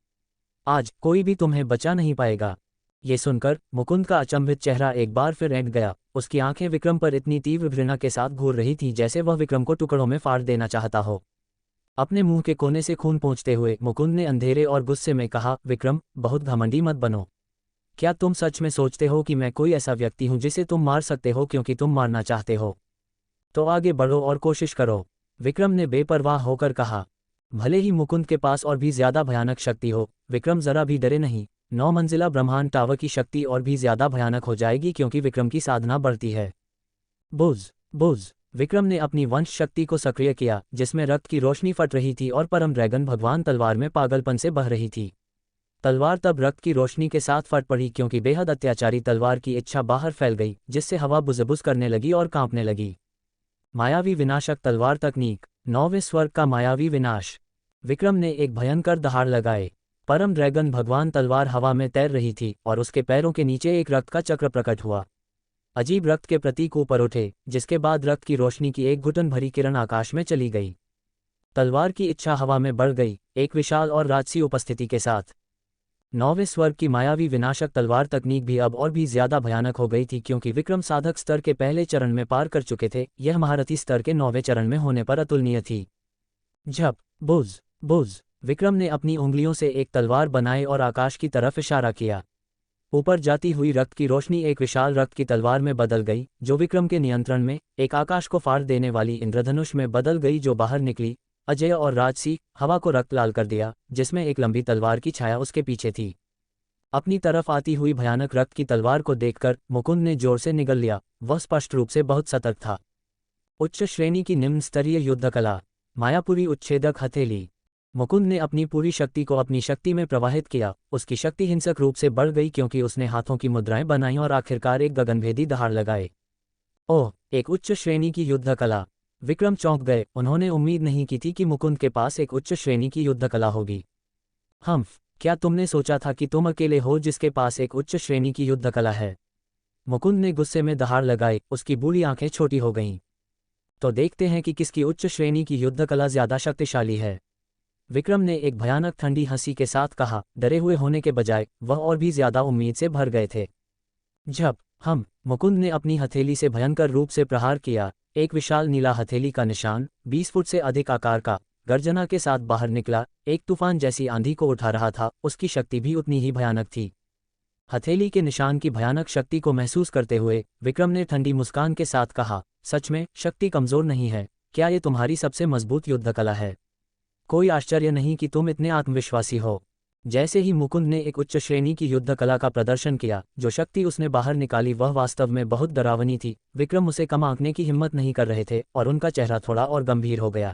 आज कोई भी तुम्हें बचा नहीं पाएगा। ये सुनकर मुकुंद का अचंभित चेहरा एक बार फिर ऐंठ गया। उसकी आंखें विक्रम पर इतनी तीव्र घृणा के साथ घूर रही थीं जैसे वह विक्रम को टुकड़ों में फाड़ देना चाहता हो। अपने मुंह के कोने से खून पोंछते हुए मुकुंद ने अंधेरे और गुस्से में कहा, विक्रम, बहुत घमंडी मत बनो। क्या तुम सच में सोचते हो कि मैं कोई ऐसा व्यक्ति हूं जिसे तुम मार सकते हो क्योंकि तुम मारना चाहते हो? तो आगे बढ़ो और कोशिश करो, विक्रम ने बेपरवाह होकर कहा। भले ही मुकुंद के पास और भी ज्यादा भयानक शक्ति हो, विक्रम जरा भी डरे नहीं। 9 मंजिला ब्रह्मांड टावर की शक्ति और भी ज्यादा भयानक हो जाएगी क्योंकि विक्रम की साधना बढ़ती है। बुझ बुझ, विक्रम ने अपनी वंश शक्ति को सक्रिय किया, जिसमें रक्त की रोशनी फट रही थी और परम ड्रैगन भगवान तलवार में पागलपन से बह रही थी। तलवार तब रक्त की रोशनी के साथ फट पड़ी क्योंकि बेहद अत्याचारी तलवार की इच्छा बाहर फैल गई, जिससे हवा बुजबुज करने लगी और कांपने लगी। मायावी विनाशक तलवार तकनीक, 9वें स्वर्ग का मायावी विनाश। विक्रम ने एक भयंकर दहाड़ लगाए। परम ड्रैगन भगवान तलवार हवा में तैर रही थी और उसके पैरों के नीचे एक रक्त का चक्र प्रकट हुआ। अजीब रक्त के प्रतीक ऊपर उठे, जिसके बाद रक्त की रोशनी की एक घुटन भरी किरण आकाश में चली गई। तलवार की इच्छा हवा में बढ़ गई, एक विशाल और राजसी उपस्थिति के साथ। 9वें स्वर्ग की मायावी विनाशक तलवार तकनीक भी अब और भी ज्यादा भयानक हो गई थी, क्योंकि विक्रम साधक स्तर के पहले चरण में पार कर चुके थे। यह महारथी स्तर के 9वें चरण में होने पर अतुलनीय थी। झप, बुज बुज। विक्रम ने अपनी उंगलियों से एक तलवार बनाई और आकाश की तरफ इशारा किया। ऊपर जाती हुई रक्त की रोशनी एक विशाल रक्त की तलवार में बदल गई, जो विक्रम के नियंत्रण में एक आकाश को फाड़ देने वाली इंद्रधनुष में बदल गई, जो बाहर निकली, अजय और राजसी, हवा को रक्त लाल कर दिया, जिसमें एक लंबी तलवार की छाया उसके पीछे थी। अपनी तरफ आती हुई भयानक रक्त की तलवार को देखकर मुकुंद ने जोर से निगल लिया। वह स्पष्ट रूप से बहुत सतर्क था। उच्च श्रेणी की निम्न स्तरीय युद्ध कला, मायापुरी उच्छेदक हथेली। मुकुंद ने अपनी पूरी शक्ति को अपनी शक्ति में प्रवाहित किया। उसकी शक्ति हिंसक रूप से बढ़ गई, क्योंकि उसने हाथों की मुद्राएं बनाई और आखिरकार एक गगनभेदी दहाड़ लगाए। ओह, एक उच्च श्रेणी की युद्ध कला! विक्रम चौंक गए। उन्होंने उम्मीद नहीं की थी कि मुकुंद के पास एक उच्च श्रेणी की युद्ध कला होगी। हम्फ, क्या तुमने सोचा था कि तुम अकेले हो जिसके पास एक उच्च श्रेणी की युद्ध कला है? मुकुंद ने गुस्से में दहाड़ लगाई। उसकी बूढ़ी आंखें छोटी हो गईं। तो देखते हैं कि किसकी उच्च श्रेणी की युद्ध कला ज्यादा शक्तिशाली है। विक्रम ने एक भयानक ठंडी हंसी के साथ कहा। डरे हुए होने के बजाय वह और भी ज्यादा उम्मीद से भर गए थे। झप, हम। मुकुंद ने अपनी हथेली से भयंकर रूप से प्रहार किया। एक विशाल नीला हथेली का निशान 20 फुट से अधिक आकार का गर्जना के साथ बाहर निकला, एक तूफान जैसी आंधी को उठा रहा था। उसकी शक्ति भी उतनी ही भयानक थी। हथेली के निशान की भयानक शक्ति को महसूस करते हुए विक्रम ने ठंडी मुस्कान के साथ कहा, सच में शक्ति कमजोर नहीं है। क्या ये तुम्हारी सबसे मजबूत युद्ध कला है? कोई आश्चर्य नहीं कि तुम इतने आत्मविश्वासी हो। जैसे ही मुकुंद ने एक उच्च श्रेणी की युद्ध कला का प्रदर्शन किया, जो शक्ति उसने बाहर निकाली वह वास्तव में बहुत डरावनी थी। विक्रम उसे कम आंकने की हिम्मत नहीं कर रहे थे और उनका चेहरा थोड़ा और गंभीर हो गया।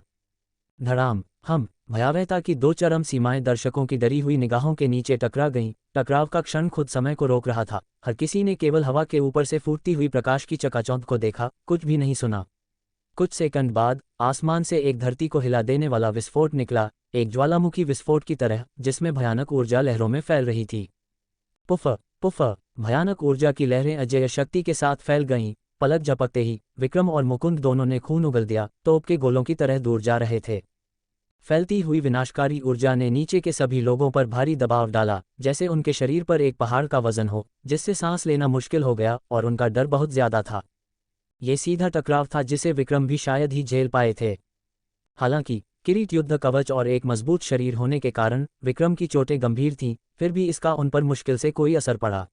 धड़ाम, हम। भयावहता की दो चरम सीमाएं दर्शकों की डरी हुई निगाहों के नीचे टकरा गईं। टकराव का क्षण खुद समय को रोक रहा था। हर किसी ने केवल हवा के ऊपर से फूटती हुई प्रकाश की चकाचौंध को देखा, कुछ भी नहीं सुना। कुछ सेकंड बाद आसमान से एक धरती को हिला देने वाला विस्फोट निकला, एक ज्वालामुखी विस्फोट की तरह, जिसमें भयानक ऊर्जा लहरों में फैल रही थी। Puff puff. भयानक ऊर्जा की लहरें अजेय शक्ति के साथ फैल गईं। पलक झपकते ही विक्रम और मुकुंद दोनों ने खून उगल दिया, तोप के गोलों की तरह दूर जा रहे थे। फैलती हुई विनाशकारी ऊर्जा ने नीचे के सभी लोगों पर भारी दबाव डाला, जैसे उनके शरीर पर एक पहाड़ का वजन हो, जिससे सांस लेना मुश्किल हो गया, और उनका डर बहुत ज्यादा था। ये सीधा टकराव था जिसे विक्रम भी शायद ही झेल पाए थे। हालांकि किरीट युद्ध कवच और एक मजबूत शरीर होने के कारण विक्रम की चोटें गंभीर थीं, फिर भी इसका उन पर मुश्किल से कोई असर पड़ा।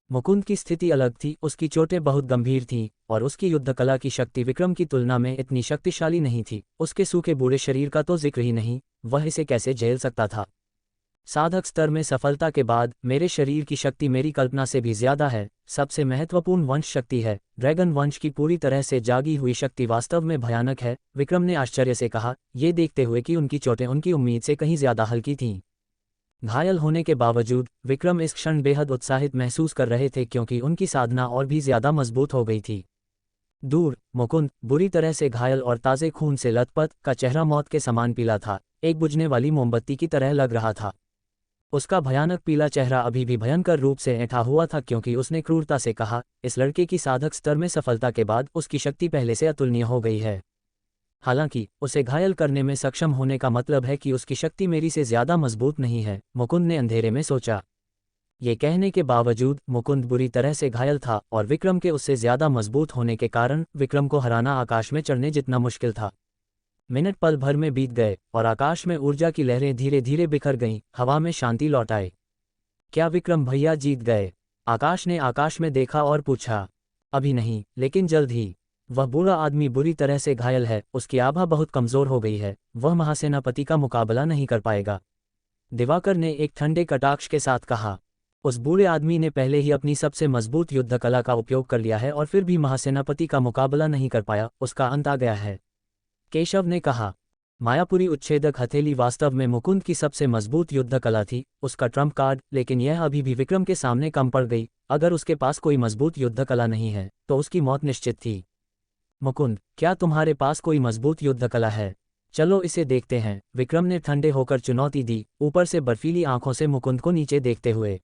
मुकुंद की स्थिति अलग थी। उसकी चोटें बहुत गंभीर थीं और उसकी युद्ध कला की शक्ति विक्रम की तुलना में इतनी शक्तिशाली नहीं थी। उसके सूखे बूढ़े शरीर का तो जिक्र ही नहीं, वह इसे कैसे झेल सकता था। साधक स्तर में सफलता के बाद मेरे शरीर की शक्ति मेरी कल्पना से भी ज्यादा है। सबसे महत्वपूर्ण वंश शक्ति है। ड्रैगन वंश की पूरी तरह से जागी हुई शक्ति वास्तव में भयानक है, विक्रम ने आश्चर्य से कहा, ये देखते हुए कि उनकी चोटें उनकी उम्मीद से कहीं ज्यादा हल्की थीं। घायल होने के बावजूद विक्रम इस क्षण बेहद उत्साहित महसूस कर रहे थे, क्योंकि उनकी साधना और भी ज्यादा मजबूत हो गई थी। दूर मुकुंद, बुरी तरह से घायल और ताजे खून से लथपथ, का चेहरा मौत के समान पीला था, एक बुझने वाली मोमबत्ती की तरह लग रहा था। उसका भयानक पीला चेहरा अभी भी भयंकर रूप से ऐंठा हुआ था, क्योंकि उसने क्रूरता से कहा, इस लड़के की साधक स्तर में सफलता के बाद उसकी शक्ति पहले से अतुलनीय हो गई है। हालांकि उसे घायल करने में सक्षम होने का मतलब है कि उसकी शक्ति मेरी से ज्यादा मजबूत नहीं है, मुकुंद ने अंधेरे में सोचा। ये कहने के बावजूद मुकुंद बुरी तरह से घायल था और विक्रम के उससे ज्यादा मजबूत होने के कारण विक्रम को हराना आकाश में चढ़ने जितना मुश्किल था। मिनट पल भर में बीत गए और आकाश में ऊर्जा की लहरें धीरे धीरे बिखर गईं। हवा में शांति लौट आई। क्या विक्रम भैया जीत गए? आकाश ने आकाश में देखा और पूछा। अभी नहीं, लेकिन जल्द ही। वह बूढ़ा आदमी बुरी तरह से घायल है, उसकी आभा बहुत कमजोर हो गई है, वह महासेनापति का मुकाबला नहीं कर पाएगा, दिवाकर ने एक ठंडे कटाक्ष के साथ कहा। उस बूढ़े आदमी ने पहले ही अपनी सबसे मजबूत युद्ध कला का उपयोग कर लिया है और फिर भी महासेनापति का मुकाबला नहीं कर पाया, उसका अंत आ गया है, केशव ने कहा। मायापुरी उच्छेदक हथेली वास्तव में मुकुंद की सबसे मजबूत युद्ध कला थी, उसका ट्रम्प कार्ड, लेकिन यह अभी भी विक्रम के सामने कम पड़ गई। अगर उसके पास कोई मजबूत युद्ध कला नहीं है तो उसकी मौत निश्चित थी। मुकुंद, क्या तुम्हारे पास कोई मजबूत युद्ध कला है? चलो इसे देखते हैं, विक्रम ने ठंडे होकर चुनौती दी, ऊपर से बर्फीली आंखों से मुकुंद को नीचे देखते हुए।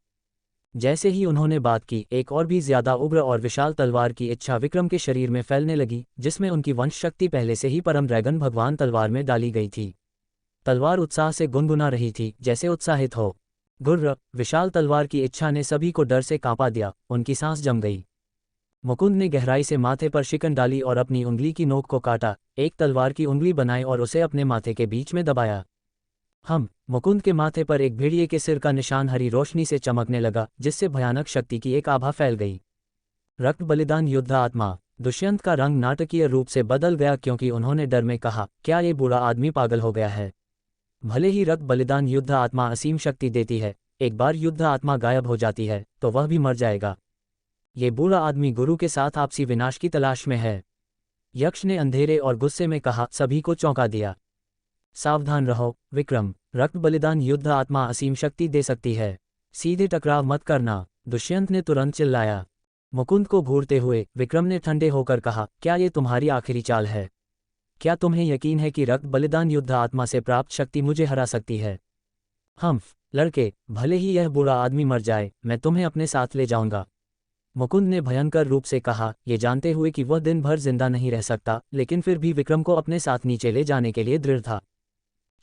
जैसे ही उन्होंने बात की, एक और भी ज्यादा उग्र और विशाल तलवार की इच्छा विक्रम के शरीर में फैलने लगी, जिसमें उनकी वंश शक्ति पहले से ही परम ड्रैगन भगवान तलवार में डाली गई थी। तलवार उत्साह से गुनगुना रही थी, जैसे उत्साहित हो। गुर्र, विशाल तलवार की इच्छा ने सभी को डर से कांपा दिया, उनकी सांस जम गई। मुकुंद ने गहराई से माथे पर शिकन डाली और अपनी उंगली की नोक को काटा, एक तलवार की उंगली बनाई और उसे अपने माथे के बीच में दबाया। मुकुंद के माथे पर एक भेड़िए के सिर का निशान हरी रोशनी से चमकने लगा, जिससे भयानक शक्ति की एक आभा फैल गई। रक्त बलिदान युद्ध आत्मा। दुष्यंत का रंग नाटकीय रूप से बदल गया, क्योंकि उन्होंने डर में कहा, क्या ये बूढ़ा आदमी पागल हो गया है? भले ही रक्त बलिदान युद्ध आत्मा असीम शक्ति देती है, एक बार युद्ध आत्मा गायब हो जाती है तो वह भी मर जाएगा। ये बूढ़ा आदमी गुरु के साथ आपसी विनाश की तलाश में है। यक्ष ने अंधेरे और गुस्से में कहा, सभी को चौंका दिया। सावधान रहो विक्रम, रक्त बलिदान युद्ध आत्मा असीम शक्ति दे सकती है, सीधे टकराव मत करना, दुष्यंत ने तुरंत चिल्लाया। मुकुंद को घूरते हुए विक्रम ने ठंडे होकर कहा, क्या ये तुम्हारी आखिरी चाल है? क्या तुम्हें यकीन है कि रक्त बलिदान युद्ध आत्मा से प्राप्त शक्ति मुझे हरा सकती है? लड़के, भले ही यह बूढ़ा आदमी मर जाए, मैं तुम्हें अपने साथ ले जाऊंगा, मुकुंद ने भयंकर रूप से कहा, ये जानते हुए कि वह दिन भर जिंदा नहीं रह सकता, लेकिन फिर भी विक्रम को अपने साथ नीचे ले जाने के लिए दृढ़ था।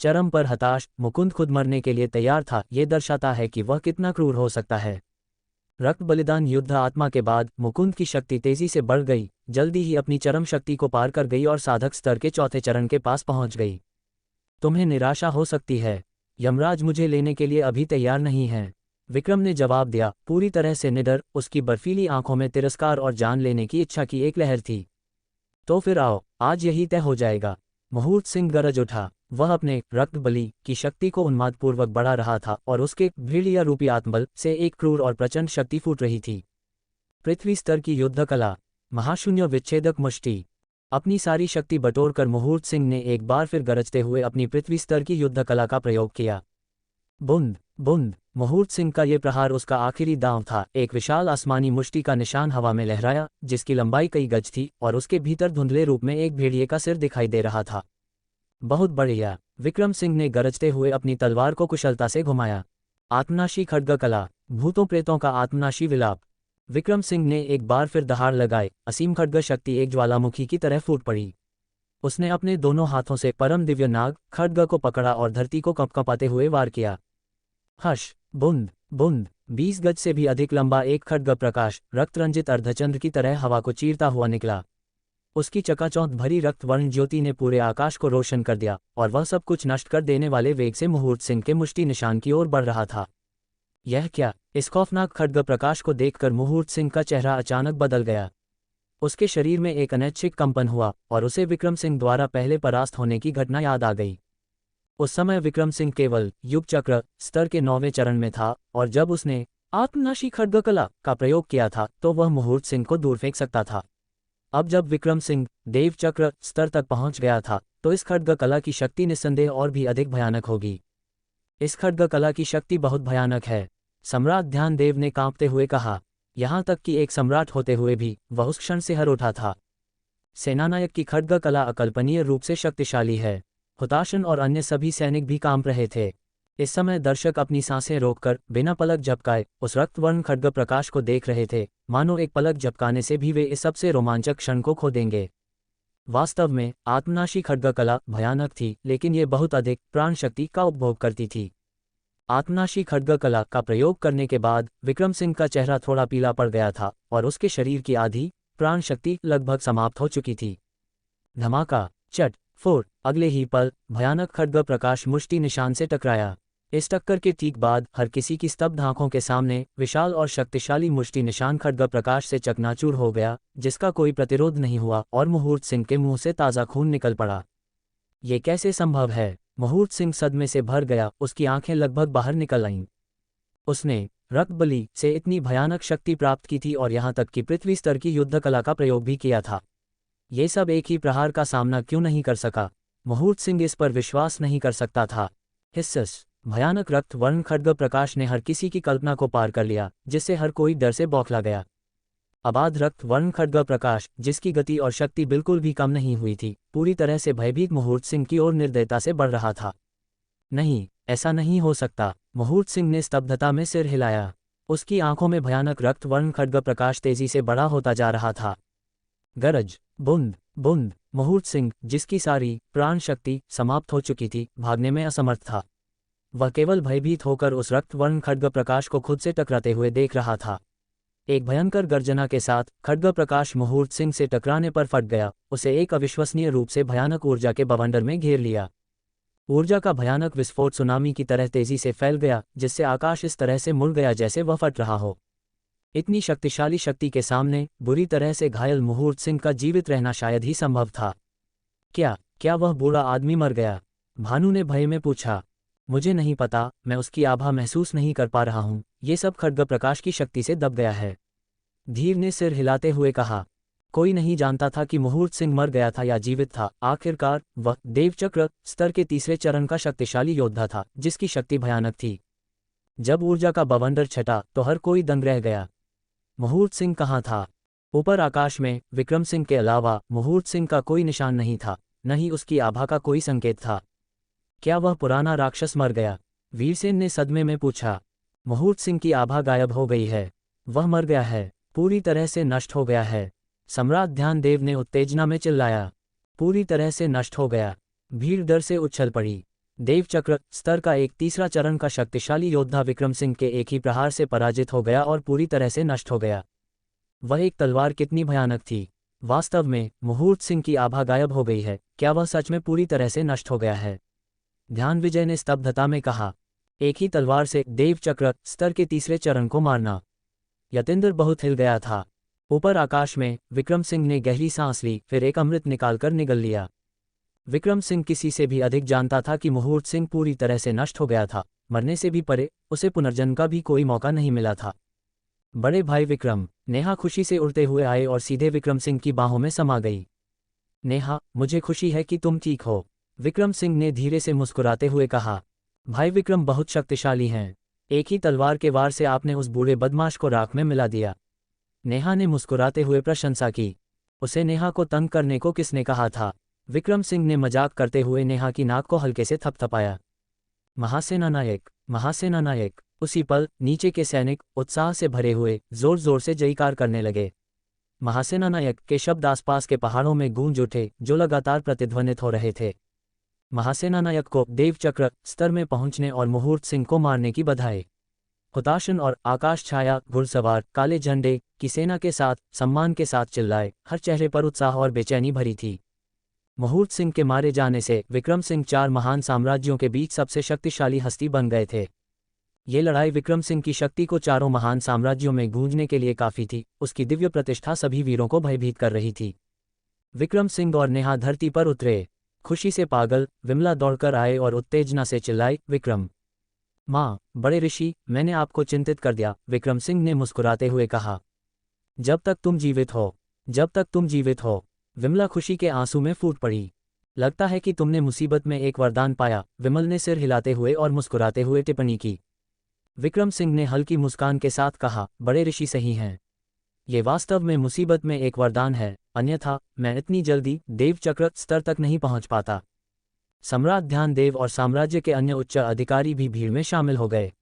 चरम पर हताश, मुकुंद खुद मरने के लिए तैयार था। ये दर्शाता है कि वह कितना क्रूर हो सकता है। रक्त बलिदान युद्ध आत्मा के बाद मुकुंद की शक्ति तेजी से बढ़ गई, जल्दी ही अपनी चरम शक्ति को पार कर गई और साधक स्तर के चौथे चरण के पास पहुंच गई। तुम्हें निराशा हो सकती है, यमराज मुझे लेने के लिए अभी तैयार नहीं है, विक्रम ने जवाब दिया, पूरी तरह से निडर। उसकी बर्फीली आंखों में तिरस्कार और जान लेने की इच्छा की एक लहर थी। तो फिर आओ, आज यही तय हो जाएगा। मुहूर्त सिंह गरज उठा। वह अपने रक्त बलि की शक्ति को उन्मादपूर्वक बढ़ा रहा था और उसके भेड़िया रूपी आत्मबल से एक क्रूर और प्रचंड शक्ति फूट रही थी। पृथ्वी स्तर की युद्ध कला, महाशून्य विच्छेदक मुष्टि। अपनी सारी शक्ति बटोरकर मुहूर्त सिंह ने एक बार फिर गरजते हुए अपनी पृथ्वी स्तर की युद्ध कला का प्रयोग किया। बूंद बूंद, मुहूर्त सिंह का ये प्रहार उसका आखिरी दांव था। एक विशाल आसमानी मुष्टि का निशान हवा में लहराया, जिसकी लंबाई कई गज थी और उसके भीतर धुंधले रूप में एक भेड़िए का सिर दिखाई दे रहा था। बहुत बढ़िया, विक्रम सिंह ने गरजते हुए अपनी तलवार को कुशलता से घुमाया। आत्मनाशी खड्ग कला, भूतों प्रेतों का आत्मनाशी विलाप। विक्रम सिंह ने एक बार फिर दहाड़ लगाए। असीम खड्ग शक्ति एक ज्वालामुखी की तरह फूट पड़ी। उसने अपने दोनों हाथों से परम दिव्य नाग खड्ग को पकड़ा और धरती को कंपकंपाते हुए वार किया। हर्ष, बूंद बूंद, 20 गज से भी अधिक लंबा एक खड्ग प्रकाश रक्तरंजित अर्धचंद्र की तरह हवा को चीरता हुआ निकला। उसकी चकाचौंध भरी रक्तवर्ण ज्योति ने पूरे आकाश को रोशन कर दिया और वह सब कुछ नष्ट कर देने वाले वेग से मुहूर्त सिंह के मुष्टि निशान की ओर बढ़ रहा था। यह क्या? इस खौफनाक खड्ग प्रकाश को देखकर मुहूर्त सिंह का चेहरा अचानक बदल गया। उसके शरीर में एक अनैच्छिक कंपन हुआ और उसे विक्रम सिंह द्वारा पहले परास्त होने की घटना याद आ गई। उस समय विक्रम सिंह केवल युग चक्र स्तर के 9वें चरण में था और जब उसने आत्मनाशी खड्ग कला का प्रयोग किया था तो वह मुहूर्त सिंह को दूर फेंक सकता था। अब जब विक्रम सिंह देव चक्र स्तर तक पहुंच गया था तो इस खड्ग कला की शक्ति निस्संदेह और भी अधिक भयानक होगी। इस खड्ग कला की शक्ति बहुत भयानक है, सम्राट ध्यान देव ने कांपते हुए कहा। यहां तक कि एक सम्राट होते हुए भी वह उस क्षण से हर उठा था। सेनानायक की खड्ग कला अकल्पनीय रूप से शक्तिशाली है। हुताशन और अन्य सभी सैनिक भी कांप रहे थे। इस समय दर्शक अपनी सांसें रोककर बिना पलक झपकाए उस रक्तवर्ण खड्ग प्रकाश को देख रहे थे, मानो एक पलक झपकाने से भी वे इस सबसे रोमांचक क्षण को खो देंगे। वास्तव में आत्मनाशी खड्ग कला भयानक थी, लेकिन ये बहुत अधिक प्राण शक्ति का उपभोग करती थी। आत्मनाशी खड्ग कला का प्रयोग करने के बाद विक्रम सिंह का चेहरा थोड़ा पीला पड़ गया था और उसके शरीर की आधी प्राण शक्ति लगभग समाप्त हो चुकी थी। धमाका, चट फोड़, अगले ही पल भयानक खड्ग प्रकाश मुष्टि निशान से टकराया। इस टक्कर के ठीक बाद हर किसी की स्तब्ध आंखों के सामने विशाल और शक्तिशाली मुष्टि निशान खड्ग प्रकाश से चकनाचूर हो गया, जिसका कोई प्रतिरोध नहीं हुआ और मुहूर्त सिंह के मुंह से ताज़ा खून निकल पड़ा। ये कैसे संभव है? मुहूर्त सिंह सदमे से भर गया, उसकी आंखें लगभग बाहर निकल आईं। उसने रक्त बलि से इतनी भयानक शक्ति प्राप्त की थी और यहाँ तक कि पृथ्वी स्तर की युद्ध कला का प्रयोग भी किया था। ये सब एक ही प्रहार का सामना क्यों नहीं कर सका? मुहूर्त सिंह इस पर विश्वास नहीं कर सकता था। हिस्सस, भयानक रक्त वर्ण खड्ग प्रकाश ने हर किसी की कल्पना को पार कर लिया, जिससे हर कोई डर से बौखला गया। अबाध रक्त वर्ण खड्ग प्रकाश, जिसकी गति और शक्ति बिल्कुल भी कम नहीं हुई थी, पूरी तरह से भयभीत मुहूर्त सिंह की ओर निर्दयता से बढ़ रहा था। नहीं, ऐसा नहीं हो सकता, मुहूर्त सिंह ने स्तब्धता में सिर हिलाया। उसकी आंखों में भयानक रक्त वर्ण खड्ग प्रकाश तेजी से बड़ा होता जा रहा था। गरज, बूंद बूंद। मुहूर्त सिंह, जिसकी सारी प्राण शक्ति समाप्त हो चुकी थी, भागने में असमर्थ था। वह केवल भयभीत होकर उस रक्त वर्ण खड्ग प्रकाश को खुद से टकराते हुए देख रहा था। एक भयंकर गर्जना के साथ खड्ग प्रकाश मुहूर्त सिंह से टकराने पर फट गया, उसे एक अविश्वसनीय रूप से भयानक ऊर्जा के बवंडर में घेर लिया। ऊर्जा का भयानक विस्फोट सुनामी की तरह तेजी से फैल गया, जिससे आकाश इस तरह से मुड़ गया जैसे वह फट रहा हो। इतनी शक्तिशाली शक्ति के सामने बुरी तरह से घायल मुहूर्त सिंह का जीवित रहना शायद ही संभव था। क्या वह बूढ़ा आदमी मर गया? भानु ने भय में पूछा। मुझे नहीं पता, मैं उसकी आभा महसूस नहीं कर पा रहा हूँ, ये सब खड्ग प्रकाश की शक्ति से दब गया है। धीर ने सिर हिलाते हुए कहा। कोई नहीं जानता था कि मुहूर्त सिंह मर गया था या जीवित था। आखिरकार वह देवचक्र स्तर के तीसरे चरण का शक्तिशाली योद्धा था, जिसकी शक्ति भयानक थी। जब ऊर्जा का बवंडर छटा तो हर कोई दंग रह गया। मुहूर्त सिंह कहाँ था? ऊपर आकाश में विक्रम सिंह के अलावा मुहूर्त सिंह का कोई निशान नहीं था, न ही उसकी आभा का कोई संकेत था। क्या वह पुराना राक्षस मर गया? वीरसेन ने सदमे में पूछा। मुहूर्त सिंह की आभा गायब हो गई है। वह मर गया है, पूरी तरह से नष्ट हो गया है। सम्राट ध्यानदेव ने उत्तेजना में चिल्लाया। पूरी तरह से नष्ट हो गया। भीड़ डर से उछल पड़ी। देवचक्र स्तर का एक तीसरा चरण का शक्तिशाली योद्धा विक्रम सिंह के एक ही प्रहार से पराजित हो गया और पूरी तरह से नष्ट हो गया। वह एक तलवार कितनी भयानक थी। वास्तव में मुहूर्त सिंह की आभा गायब हो गई है। क्या वह सच में पूरी तरह से नष्ट हो गया है? ध्यानविजय ने स्तब्धता में कहा। एक ही तलवार से देवचक्र स्तर के तीसरे चरण को मारना। यतेंद्र बहुत हिल गया था। ऊपर आकाश में विक्रम सिंह ने गहरी सांस ली, फिर एक अमृत निकालकर निगल लिया। विक्रम सिंह किसी से भी अधिक जानता था कि मुहूर्त सिंह पूरी तरह से नष्ट हो गया था। मरने से भी परे, उसे पुनर्जन्म का भी कोई मौका नहीं मिला था। बड़े भाई विक्रम। नेहा खुशी से उड़ते हुए आए और सीधे विक्रम सिंह की बाहों में समा गई। नेहा, मुझे खुशी है कि तुम ठीक हो, विक्रम सिंह ने धीरे से मुस्कुराते हुए कहा। भाई विक्रम बहुत शक्तिशाली हैं। एक ही तलवार के वार से आपने उस बूढ़े बदमाश को राख में मिला दिया। नेहा ने मुस्कुराते हुए प्रशंसा की। उसे नेहा को तंग करने को किसने कहा था? विक्रम सिंह ने मजाक करते हुए नेहा की नाक को हल्के से थपथपाया। महासेनानायक, महासेनानायक। उसी पल नीचे के सैनिक उत्साह से भरे हुए जोर जोर से जयकार करने लगे। महासेनानायक के शब्द आसपास के पहाड़ों में गूंज उठे, जो लगातार प्रतिध्वनित हो रहे थे। महासेनानायक को देवचक्र स्तर में पहुंचने और मुहूर्त सिंह को मारने की बधाई। हुताशन और आकाश छाया घुड़सवार काले झंडे की सेना के साथ सम्मान के साथ चिल्लाए। हर चेहरे पर उत्साह और बेचैनी भरी थी। मुहूर्त सिंह के मारे जाने से विक्रम सिंह चार महान साम्राज्यों के बीच सबसे शक्तिशाली हस्ती बन गए थे। ये लड़ाई विक्रम सिंह की शक्ति को चारों महान साम्राज्यों में गूंजने के लिए काफी थी। उसकी दिव्य प्रतिष्ठा सभी वीरों को भयभीत कर रही थी। विक्रम सिंह और नेहा धरती पर उतरे। खुशी से पागल विमला दौड़कर आए और उत्तेजना से चिल्लाई, विक्रम! माँ, बड़े ऋषि, मैंने आपको चिंतित कर दिया, विक्रम सिंह ने मुस्कुराते हुए कहा। जब तक तुम जीवित हो, जब तक तुम जीवित हो। विमला खुशी के आंसू में फूट पड़ी। लगता है कि तुमने मुसीबत में एक वरदान पाया, विमल ने सिर हिलाते हुए और मुस्कुराते हुए टिप्पणी की। विक्रम सिंह ने हल्की मुस्कान के साथ कहा, बड़े ऋषि सही हैं। ये वास्तव में मुसीबत में एक वरदान है, अन्यथा मैं इतनी जल्दी देवचक्र स्तर तक नहीं पहुंच पाता। सम्राट ध्यानदेव और साम्राज्य के अन्य उच्च अधिकारी भी भीड़ में शामिल हो गए।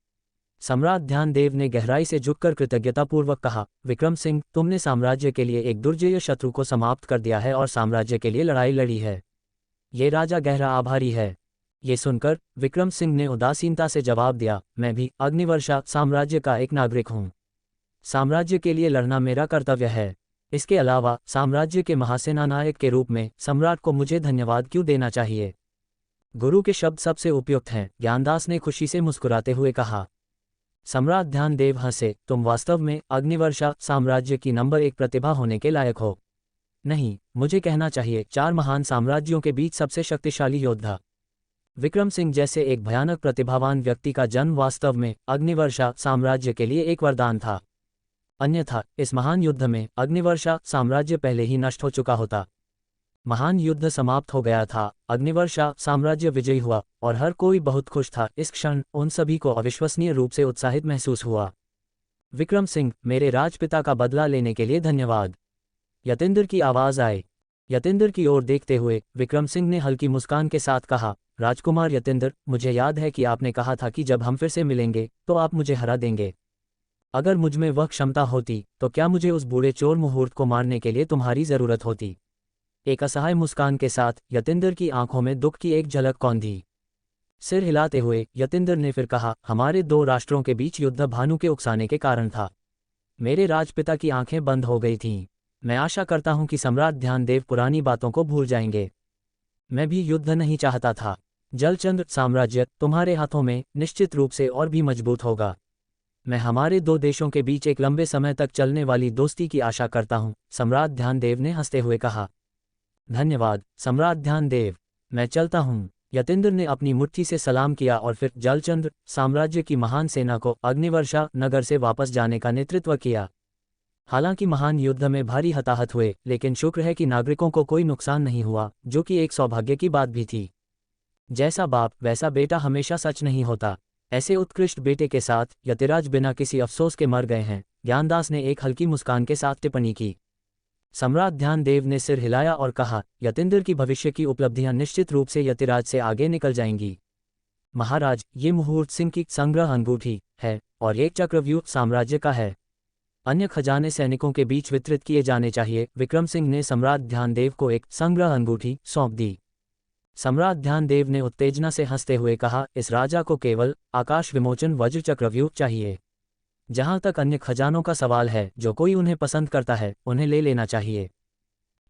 सम्राट ध्यानदेव ने गहराई से झुककर कृतज्ञतापूर्वक कहा, विक्रम सिंह, तुमने साम्राज्य के लिए एक दुर्जय शत्रु को समाप्त कर दिया है और साम्राज्य के लिए लड़ाई लड़ी है। ये राजा गहरा आभारी है। ये सुनकर विक्रम सिंह ने उदासीनता से जवाब दिया, मैं भी अग्निवर्षा साम्राज्य का एक नागरिक हूँ। साम्राज्य के लिए लड़ना मेरा कर्तव्य है। इसके अलावा साम्राज्य के महासेनानायक के रूप में सम्राट को मुझे धन्यवाद क्यों देना चाहिए? गुरु के शब्द सबसे उपयुक्त हैं, ज्ञानदास ने खुशी से मुस्कुराते हुए कहा। सम्राट ध्यानदेव हंसे, तुम वास्तव में अग्निवर्षा साम्राज्य की नंबर 1 प्रतिभा होने के लायक हो। नहीं, मुझे कहना चाहिए चार महान साम्राज्यों के बीच सबसे शक्तिशाली योद्धा। विक्रम सिंह जैसे एक भयानक प्रतिभावान व्यक्ति का जन्म वास्तव में अग्निवर्षा साम्राज्य के लिए एक वरदान था। अन्यथा इस महान युद्ध में अग्निवर्षा साम्राज्य पहले ही नष्ट हो चुका होता। महान युद्ध समाप्त हो गया था, अग्निवर्षा साम्राज्य विजयी हुआ और हर कोई बहुत खुश था। इस क्षण उन सभी को अविश्वसनीय रूप से उत्साहित महसूस हुआ। विक्रम सिंह, मेरे राजपिता का बदला लेने के लिए धन्यवाद। यतेंद्र की आवाज आई। यतेंद्र की ओर देखते हुए विक्रम सिंह ने हल्की मुस्कान के साथ कहा, राजकुमार यतेंद्र, मुझे याद है कि आपने कहा था कि जब हम फिर से मिलेंगे तो आप मुझे हरा देंगे। अगर मुझ में वह क्षमता होती तो क्या मुझे उस बूढ़े चोर मुहूर्त को मारने के लिए तुम्हारी जरूरत होती? एक असहाय मुस्कान के साथ यतीन्द्र की आंखों में दुख की एक झलक कौंधी। सिर हिलाते हुए यतीन्द्र ने फिर कहा, हमारे दो राष्ट्रों के बीच युद्ध भानु के उकसाने के कारण था। मेरे राजपिता की आंखें बंद हो गई थीं। मैं आशा करता हूं कि सम्राट ध्यानदेव पुरानी बातों को भूल जाएंगे। मैं भी युद्ध नहीं चाहता था। जलचंद्र साम्राज्य तुम्हारे हाथों में निश्चित रूप से और भी मजबूत होगा। मैं हमारे दो देशों के बीच एक लंबे समय तक चलने वाली दोस्ती की आशा करता हूं, सम्राट ध्यानदेव ने हंसते हुए कहा। धन्यवाद सम्राट ध्यानदेव, मैं चलता हूं। यतीन्द्र ने अपनी मुट्ठी से सलाम किया और फिर जलचंद्र साम्राज्य की महान सेना को अग्निवर्षा नगर से वापस जाने का नेतृत्व किया। हालांकि महान युद्ध में भारी हताहत हुए, लेकिन शुक्र है कि नागरिकों को कोई नुकसान नहीं हुआ, जो कि एक सौभाग्य की बात भी थी। जैसा बाप वैसा बेटा हमेशा सच नहीं होता। ऐसे उत्कृष्ट बेटे के साथ यतिराज बिना किसी अफसोस के मर गए हैं, ज्ञानदास ने एक हल्की मुस्कान के साथ टिप्पणी की। सम्राट ध्यानदेव ने सिर हिलाया और कहा, यतीन्द्र की भविष्य की उपलब्धियां निश्चित रूप से यतिराज से आगे निकल जाएंगी। महाराज, ये मुहूर्त सिंह की संग्रह अंगूठी है और एक चक्रव्यूह साम्राज्य का है। अन्य खजाने सैनिकों के बीच वितरित किए जाने चाहिए। विक्रम सिंह ने सम्राट ध्यानदेव को एक संग्रह अंगूठी सौंप दी। सम्राट ध्यानदेव ने उत्तेजना से हंसते हुए कहा, इस राजा को केवल आकाश विमोचन वज्र चक्रव्यूह चाहिए। जहां तक अन्य खजानों का सवाल है, जो कोई उन्हें पसंद करता है उन्हें ले लेना चाहिए।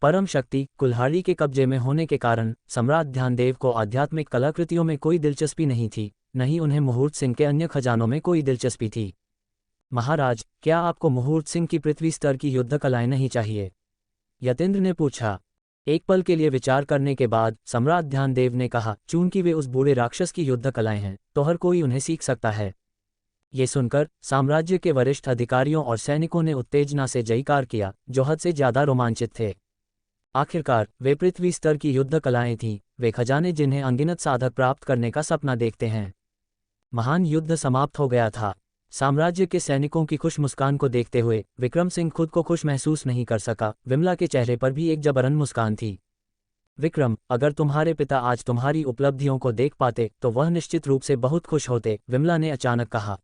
परम शक्ति कुल्हाड़ी के कब्जे में होने के कारण सम्राट ध्यानदेव को आध्यात्मिक कलाकृतियों में कोई दिलचस्पी नहीं थी, न ही उन्हें मुहूर्त सिंह के अन्य खजानों में कोई दिलचस्पी थी। महाराज, क्या आपको मुहूर्त सिंह की पृथ्वी स्तर की युद्ध कलाएं नहीं चाहिए? यतीन्द्र ने पूछा। एक पल के लिए विचार करने के बाद सम्राट ध्यानदेव ने कहा, चूंकि वे उस बूढ़े राक्षस की युद्ध कलाएं हैं तो हर कोई उन्हें सीख सकता है। ये सुनकर साम्राज्य के वरिष्ठ अधिकारियों और सैनिकों ने उत्तेजना से जयकार किया, जो हद से ज्यादा रोमांचित थे। आखिरकार वे पृथ्वी स्तर की युद्ध कलाएं थीं, वे खजाने जिन्हें अनगिनत साधक प्राप्त करने का सपना देखते हैं। महान युद्ध समाप्त हो गया था। साम्राज्य के सैनिकों की खुश मुस्कान को देखते हुए विक्रम सिंह खुद को खुश महसूस नहीं कर सका। विमला के चेहरे पर भी एक जबरन मुस्कान थी। विक्रम, अगर तुम्हारे पिता आज तुम्हारी उपलब्धियों को देख पाते तो वह निश्चित रूप से बहुत खुश होते, विमला ने अचानक कहा।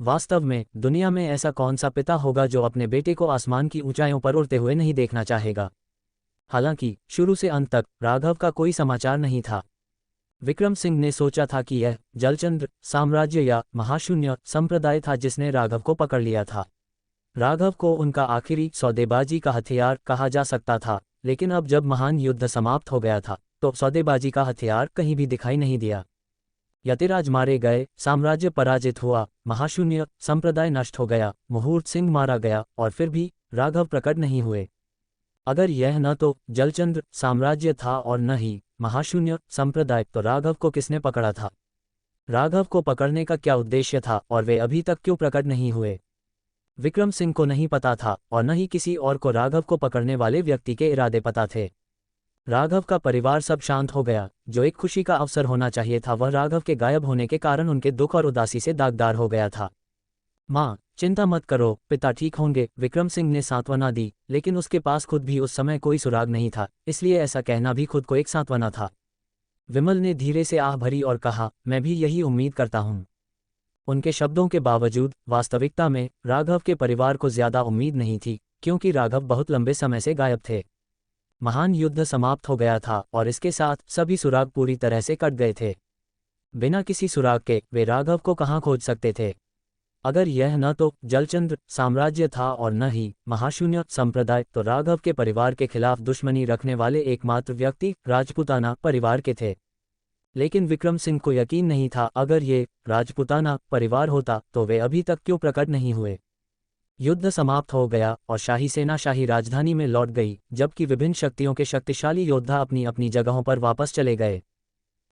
वास्तव में दुनिया में ऐसा कौन सा पिता होगा जो अपने बेटे को आसमान की ऊंचाइयों पर उड़ते हुए नहीं देखना चाहेगा। हालांकि शुरू से अंत तक राघव का कोई समाचार नहीं था। विक्रम सिंह ने सोचा था कि यह जलचंद्र साम्राज्य या महाशून्य संप्रदाय था जिसने राघव को पकड़ लिया था। राघव को उनका आखिरी सौदेबाजी का हथियार कहा जा सकता था, लेकिन अब जब महान युद्ध समाप्त हो गया था तो सौदेबाजी का हथियार कहीं भी दिखाई नहीं दिया। यतिराज मारे गए, साम्राज्य पराजित हुआ, महाशून्य संप्रदाय नष्ट हो गया, मुहूर्त सिंह मारा गया और फिर भी राघव प्रकट नहीं हुए। अगर यह न तो जलचंद्र साम्राज्य था और न ही महाशून्य संप्रदाय, तो राघव को किसने पकड़ा था? राघव को पकड़ने का क्या उद्देश्य था और वे अभी तक क्यों प्रकट नहीं हुए? विक्रम सिंह को नहीं पता था और न ही किसी और को राघव को पकड़ने वाले व्यक्ति के इरादे पता थे। राघव का परिवार सब शांत हो गया। जो एक खुशी का अवसर होना चाहिए था वह राघव के गायब होने के कारण उनके दुख और उदासी से दागदार हो गया था। माँ, चिंता मत करो, पिता ठीक होंगे, विक्रम सिंह ने सांत्वना दी, लेकिन उसके पास खुद भी उस समय कोई सुराग नहीं था, इसलिए ऐसा कहना भी खुद को एक सांत्वना था। विमल ने धीरे से आह भरी और कहा, मैं भी यही उम्मीद करता हूँ। उनके शब्दों के बावजूद वास्तविकता में राघव के परिवार को ज्यादा उम्मीद नहीं थी, क्योंकि राघव बहुत लंबे समय से गायब थे। महान युद्ध समाप्त हो गया था और इसके साथ सभी सुराग पूरी तरह से कट गए थे। बिना किसी सुराग के वे राघव को कहाँ खोज सकते थे? अगर यह न तो जलचंद्र साम्राज्य था और न ही महाशून्य संप्रदाय, तो राघव के परिवार के खिलाफ दुश्मनी रखने वाले एकमात्र व्यक्ति राजपूताना परिवार के थे। लेकिन विक्रम सिंह को यकीन नहीं था, अगर ये राजपूताना परिवार होता तो वे अभी तक क्यों प्रकट नहीं हुए? युद्ध समाप्त हो गया और शाही सेना शाही राजधानी में लौट गई, जबकि विभिन्न शक्तियों के शक्तिशाली योद्धा अपनी अपनी जगहों पर वापस चले गए।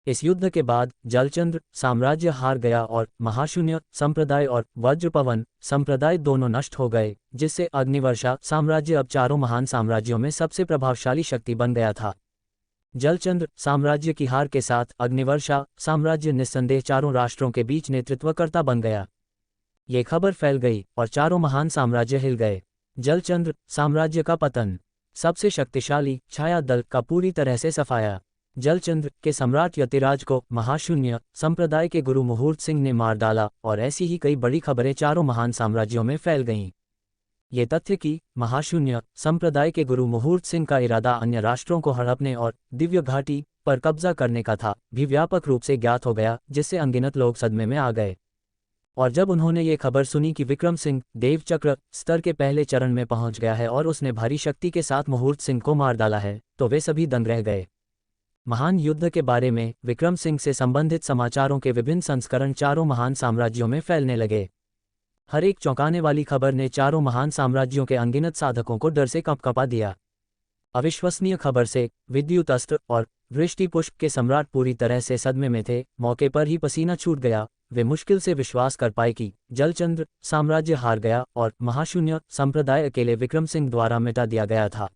इस युद्ध के बाद जलचंद्र साम्राज्य हार गया और महाशून्य संप्रदाय और वज्रपवन संप्रदाय दोनों नष्ट हो गए, जिससे अग्निवर्षा साम्राज्य अब चारों महान साम्राज्यों में सबसे प्रभावशाली शक्ति बन गया था। जलचंद्र साम्राज्य की हार के साथ अग्निवर्षा साम्राज्य निस्संदेह चारों राष्ट्रों के बीच नेतृत्वकर्ता बन गया। ये खबर फैल गई और चारों महान साम्राज्य हिल गए। जलचंद्र साम्राज्य का पतन। सबसे शक्तिशाली छाया दल का पूरी तरह से सफाया। जलचंद्र के सम्राट यतिराज को महाशून्य संप्रदाय के गुरु मुहूर्त सिंह ने मार डाला और ऐसी ही कई बड़ी खबरें चारों महान साम्राज्यों में फैल गईं। ये तथ्य कि महाशून्य संप्रदाय के गुरु मुहूर्त सिंह का इरादा अन्य राष्ट्रों को हड़पने और दिव्य घाटी पर कब्जा करने का था, भी व्यापक रूप से ज्ञात हो गया, जिससे अनगिनत लोग सदमे में आ गए। और जब उन्होंने ये खबर सुनी कि विक्रम सिंह देवचक्र स्तर के पहले चरण में पहुंच गया है और उसने भारी शक्ति के साथ मुहूर्त सिंह को मार डाला है, तो वे सभी दंग रह गए। महान युद्ध के बारे में विक्रम सिंह से संबंधित समाचारों के विभिन्न संस्करण चारों महान साम्राज्यों में फैलने लगे। हर एक चौंकाने वाली खबर ने चारों महान साम्राज्यों के अनगिनत साधकों को डर से कंपकपा दिया। अविश्वसनीय खबर से विद्युत अस्त्र और वृष्टि पुष्प के सम्राट पूरी तरह से सदमे में थे। मौके पर ही पसीना छूट गया। वे मुश्किल से विश्वास कर पाए कि जलचंद्र साम्राज्य हार गया और महाशून्य संप्रदाय अकेले विक्रम सिंह द्वारा मिटा दिया गया था।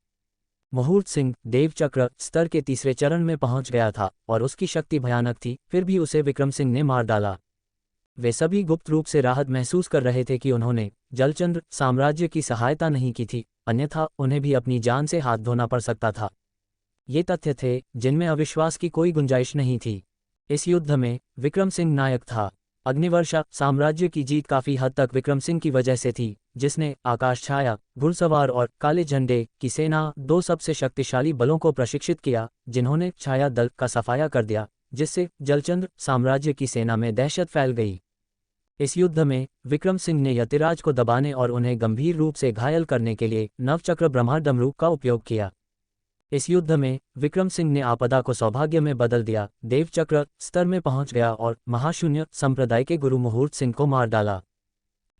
मुहूर्त सिंह देवचक्र स्तर के तीसरे चरण में पहुंच गया था और उसकी शक्ति भयानक थी, फिर भी उसे विक्रम सिंह ने मार डाला। वे सभी गुप्त रूप से राहत महसूस कर रहे थे कि उन्होंने जलचंद्र साम्राज्य की सहायता नहीं की थी, अन्यथा उन्हें भी अपनी जान से हाथ धोना पड़ सकता था। ये तथ्य थे जिनमें अविश्वास की कोई गुंजाइश नहीं थी। इस युद्ध में विक्रम सिंह नायक था। अग्निवर्षा साम्राज्य की जीत काफी हद तक विक्रम सिंह की वजह से थी, जिसने आकाश छाया, घुड़सवार और काले झंडे की सेना, दो सबसे शक्तिशाली बलों को प्रशिक्षित किया, जिन्होंने छाया दल का सफाया कर दिया, जिससे जलचंद्र साम्राज्य की सेना में दहशत फैल गई। इस युद्ध में विक्रम सिंह ने यतिराज को दबाने और उन्हें गंभीर रूप से घायल करने के लिए नवचक्र ब्रह्मडमरू का उपयोग किया। इस युद्ध में विक्रम सिंह ने आपदा को सौभाग्य में बदल दिया, देवचक्र स्तर में पहुंच गया और महाशून्य संप्रदाय के गुरु मुहूर्त सिंह को मार डाला।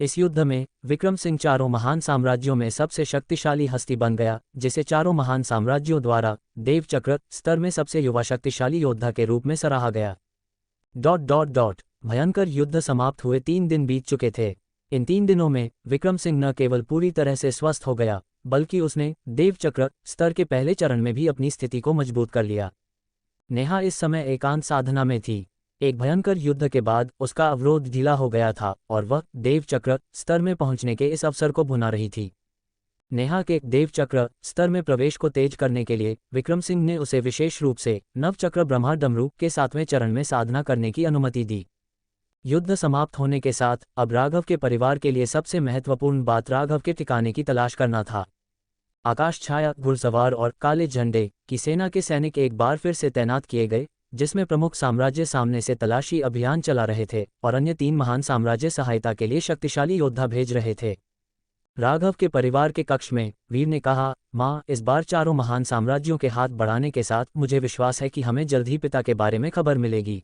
इस युद्ध में विक्रम सिंह चारों महान साम्राज्यों में सबसे शक्तिशाली हस्ती बन गया, जिसे चारों महान साम्राज्यों द्वारा देवचक्र स्तर में सबसे युवा शक्तिशाली योद्धा के रूप में सराहा गया। भयंकर युद्ध समाप्त हुए 3 दिन बीत चुके थे। इन 3 दिनों में विक्रम सिंह न केवल पूरी तरह से स्वस्थ हो गया, बल्कि उसने देवचक्र स्तर के पहले चरण में भी अपनी स्थिति को मजबूत कर लिया। नेहा इस समय एकांत साधना में थी। एक भयंकर युद्ध के बाद उसका अवरोध ढीला हो गया था और वह देवचक्र स्तर में पहुंचने के इस अवसर को भुना रही थी। नेहा के देवचक्र स्तर में प्रवेश को तेज करने के लिए विक्रम सिंह ने उसे विशेष रूप से नवचक्र ब्रह्मडमरू के 7वें चरण में साधना करने की अनुमति दी। युद्ध समाप्त होने के साथ अब राघव के परिवार के लिए सबसे महत्वपूर्ण बात राघव के ठिकाने की तलाश करना था। आकाश छाया, घुड़सवार और काले झंडे की सेना के सैनिक एक बार फिर से तैनात किए गए, जिसमें प्रमुख साम्राज्य सामने से तलाशी अभियान चला रहे थे और अन्य 3 महान साम्राज्य सहायता के लिए शक्तिशाली योद्धा भेज रहे थे। राघव के परिवार के कक्ष में वीर ने कहा, माँ, इस बार चारों महान साम्राज्यों के हाथ बढ़ाने के साथ मुझे विश्वास है कि हमें जल्द ही पिता के बारे में खबर मिलेगी।